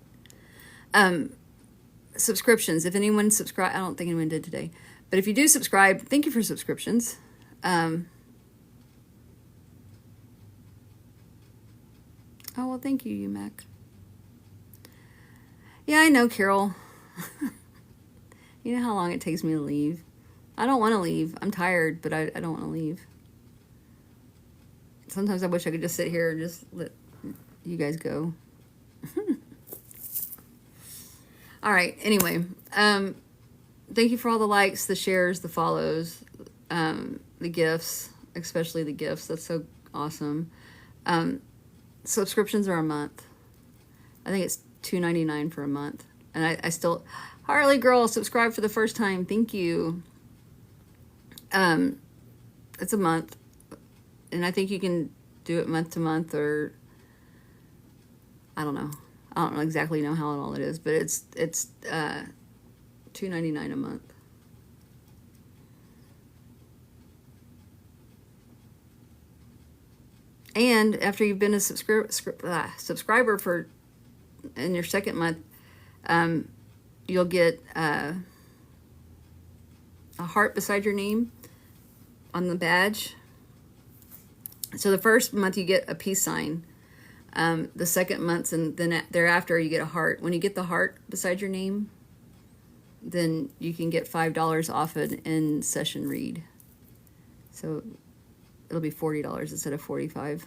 Subscriptions. If anyone subscribe, I don't think anyone did today, but if you do subscribe, thank you for subscriptions. Oh, well, thank you, Mac. Yeah, I know, Carol. You know how long it takes me to leave? I don't want to leave. I'm tired, but I don't want to leave. Sometimes I wish I could just sit here and just let you guys go. All right, anyway. Thank you for all the likes, the shares, the follows, the gifts, especially the gifts. That's so awesome. Subscriptions are a month. I think it's $2.99 for a month. And I still... Harley Girl, subscribe for the first time. Thank you. It's a month. And I think you can do it month to month, or... I don't know. I don't exactly know how all it is, but it's $2.99 a month. And after you've been a subscriber for in your second month, you'll get a heart beside your name on the badge. So the first month you get a peace sign. The second month and then thereafter you get a heart. When you get the heart beside your name, then you can get $5 off an in-session read. So it'll be $40 instead of $45.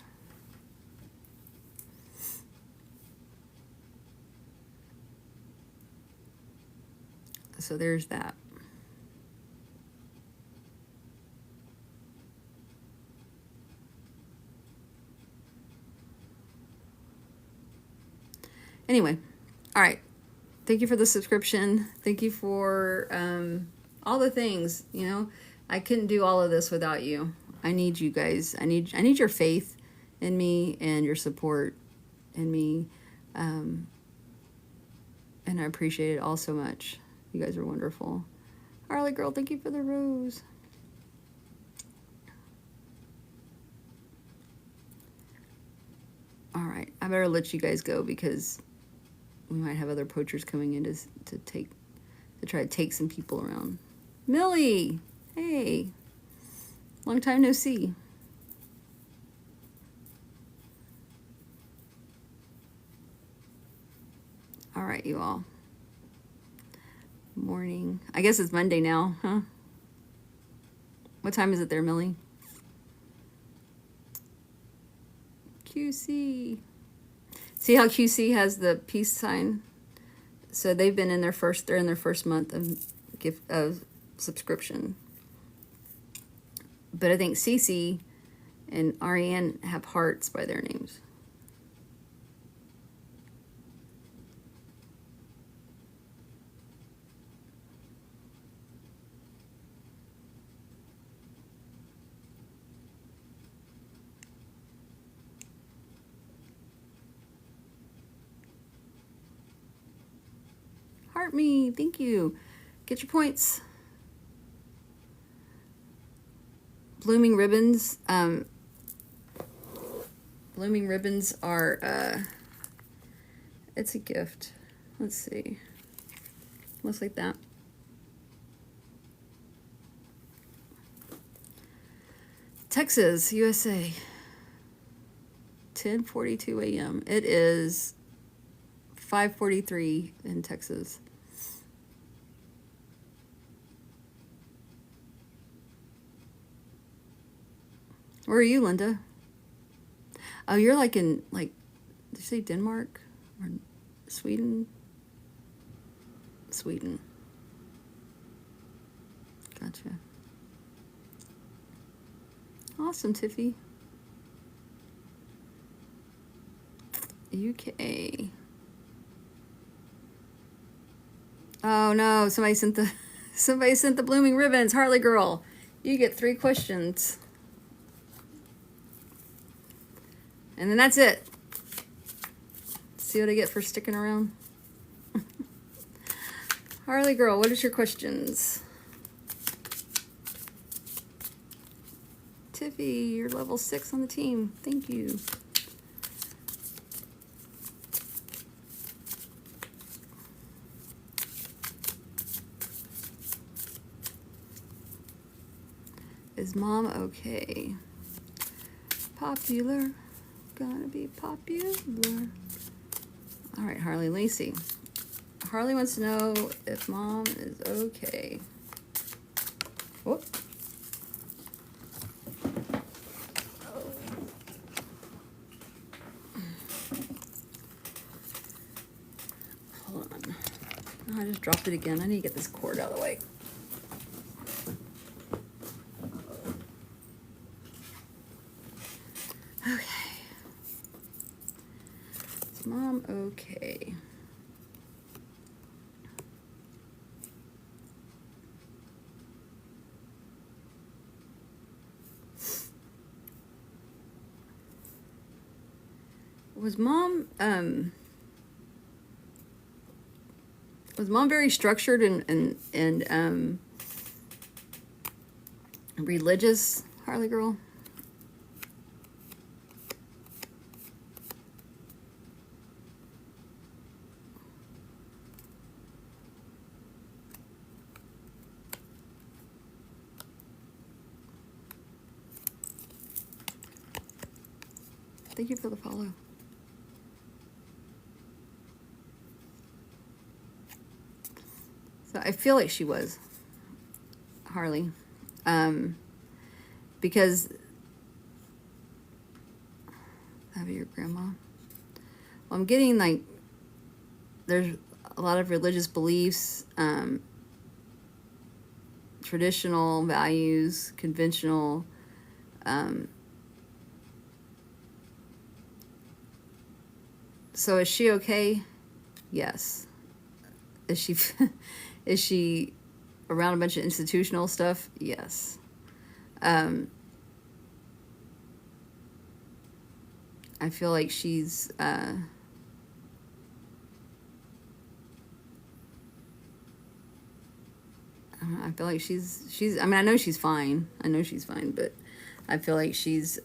So there's that. Anyway, all right. Thank you for the subscription. Thank you for all the things. You know, I couldn't do all of this without you. I need you guys. I need your faith in me and your support in me. And I appreciate it all so much. You guys are wonderful. Harley Girl, thank you for the rose. All right, I better let you guys go because we might have other poachers coming in to try to take some people around. Millie, hey, long time no see. All right, you all. Morning. I guess it's Monday now, huh? What time is it there, Millie? QC. See how QC has the peace sign? So they're in their first month of subscription. But I think Cece and Ariane have hearts by their names. heart me. Thank you. Get your points. Blooming ribbons. Blooming ribbons are, it's a gift. Let's see. Looks like that. Texas, USA. 10:42 a.m. It is 5:43 in Texas. Where are you, Linda? Oh, you're like in, like, did you say Denmark or Sweden? Sweden. Gotcha. Awesome, Tiffy. UK. Oh no, somebody sent the blooming ribbons. Harley girl, you get 3 questions. And then that's it. See what I get for sticking around? Harley girl, what is your questions? Tiffy, you're level 6 on the team. Thank you. Is mom okay? Popular. Gonna be popular. All right, Harley Lacey. Harley wants to know if mom is okay. Whoop. Hold on. Oh, I just dropped it again. I need to get this cord out of the way. Okay. Is mom okay? Was mom very structured and religious, Harley girl? Thank you for the follow. So I feel like she was, Harley, because have your grandma. Well, I'm getting like there's a lot of religious beliefs, traditional values, conventional. So is she okay? Yes. Is she is she around a bunch of institutional stuff? Yes. I feel like she's I feel like she's I mean, I know she's fine. I know she's fine, but I feel like she's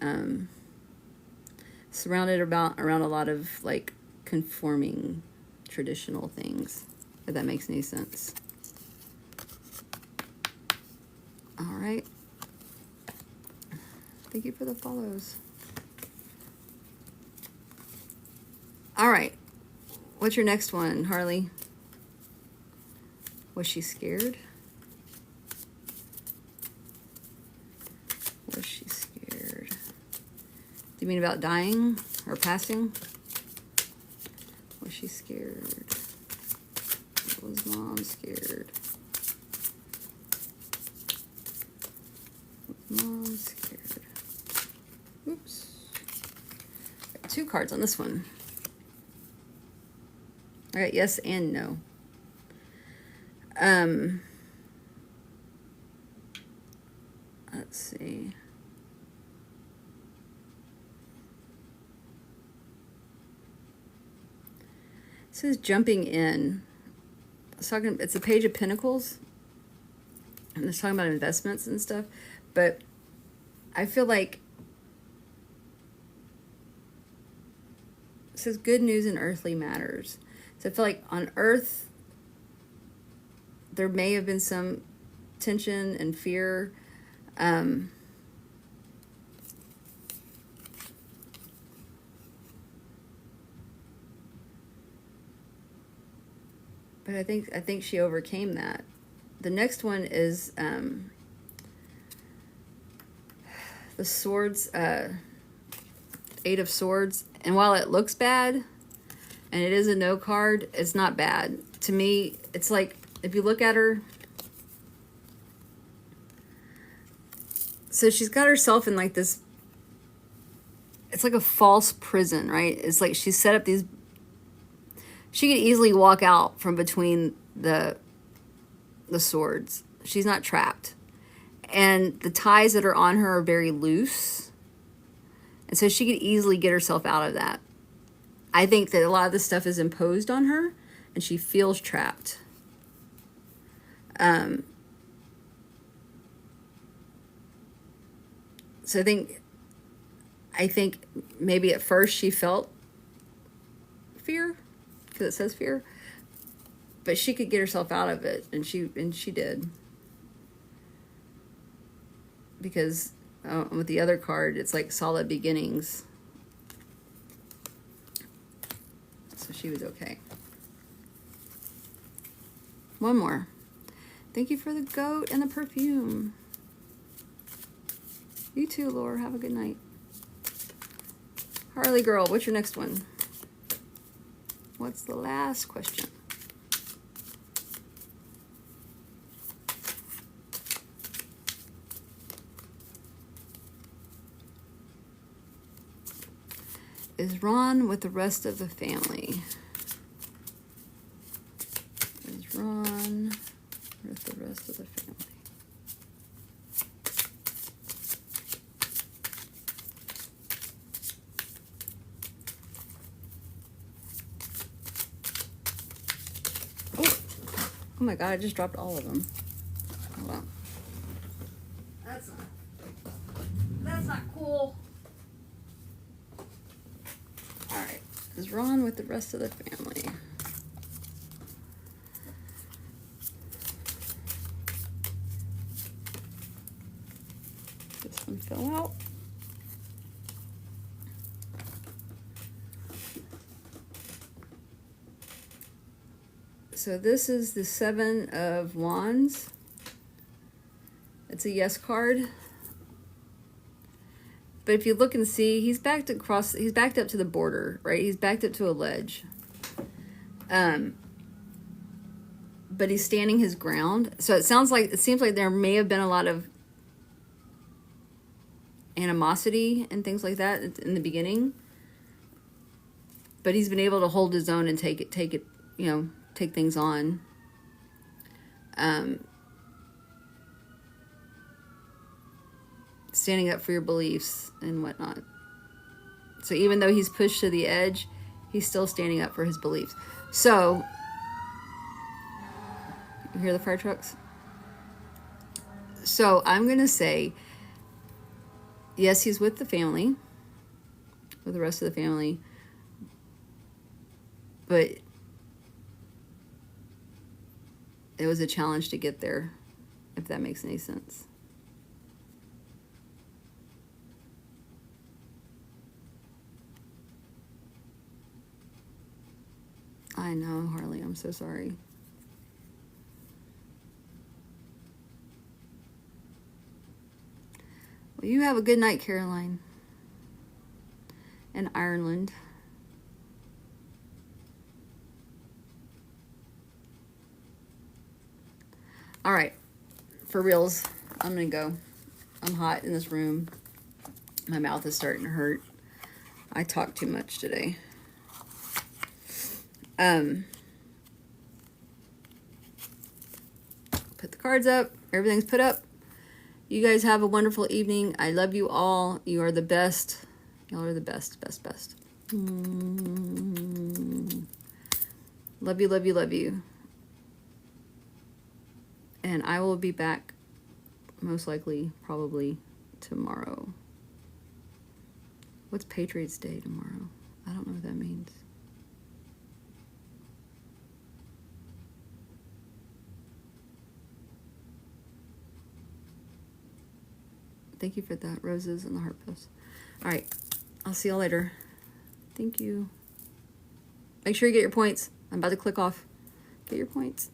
surrounded around a lot of like conforming traditional things, if that makes any sense. All right. Thank you for the follows. All right. What's your next one, Harley? Was she scared? Was she scared? Do you mean about dying or passing? Was she scared? Was mom scared? Was mom scared? Oops. Got 2 cards on this one. All right, yes and no. Let's see. It says jumping in. it's a Page of Pentacles, and it's talking about investments and stuff, but I feel like it says good news in earthly matters. So I feel like on earth, there may have been some tension and fear. But I think she overcame that. The next one is the Swords, Eight of Swords. And while it looks bad, and it is a no card, it's not bad. To me, it's like, if you look at her, so she's got herself in like this, it's like a false prison, right? It's like she's set up these, she could easily walk out from between the swords. She's not trapped. And the ties that are on her are very loose. And so she could easily get herself out of that. I think that a lot of this stuff is imposed on her, and she feels trapped. So I think maybe at first she felt fear, because it says fear, but she could get herself out of it, and she did. Because with the other card, it's like solid beginnings. So she was okay. One more. Thank you for the goat and the perfume. You too, Laura. Have a good night. Harley girl, what's your next one? What's the last question? Is Ron with the rest of the family? Is Ron with the rest of the family? Oh my God, I just dropped all of them. Hold on. That's not cool. Alright. Is Ron with the rest of the family? This one fell out. So this is the Seven of Wands. It's a yes card. But if you look and see, he's backed up to the border, right? He's backed up to a ledge. But he's standing his ground. So it seems like there may have been a lot of animosity and things like that in the beginning. But he's been able to hold his own and take it, take things on. Standing up for your beliefs and whatnot. So even though he's pushed to the edge, he's still standing up for his beliefs. So, you hear the fire trucks? So I'm going to say, yes, he's with the family, with the rest of the family, but it was a challenge to get there, if that makes any sense. I know, Harley, I'm so sorry. Well, you have a good night, Caroline. In Ireland. All right, for reals, I'm gonna go. I'm hot in this room. My mouth is starting to hurt. I talk too much today. Put the cards up. Everything's put up. You guys have a wonderful evening. I love you all. You are the best. Y'all are the best, best, best. Love you, love you, love you. And I will be back most likely, probably tomorrow. What's Patriots Day tomorrow? I don't know what that means. Thank you for that, roses and the heart post. All right, I'll see y'all later. Thank you. Make sure you get your points. I'm about to click off. Get your points.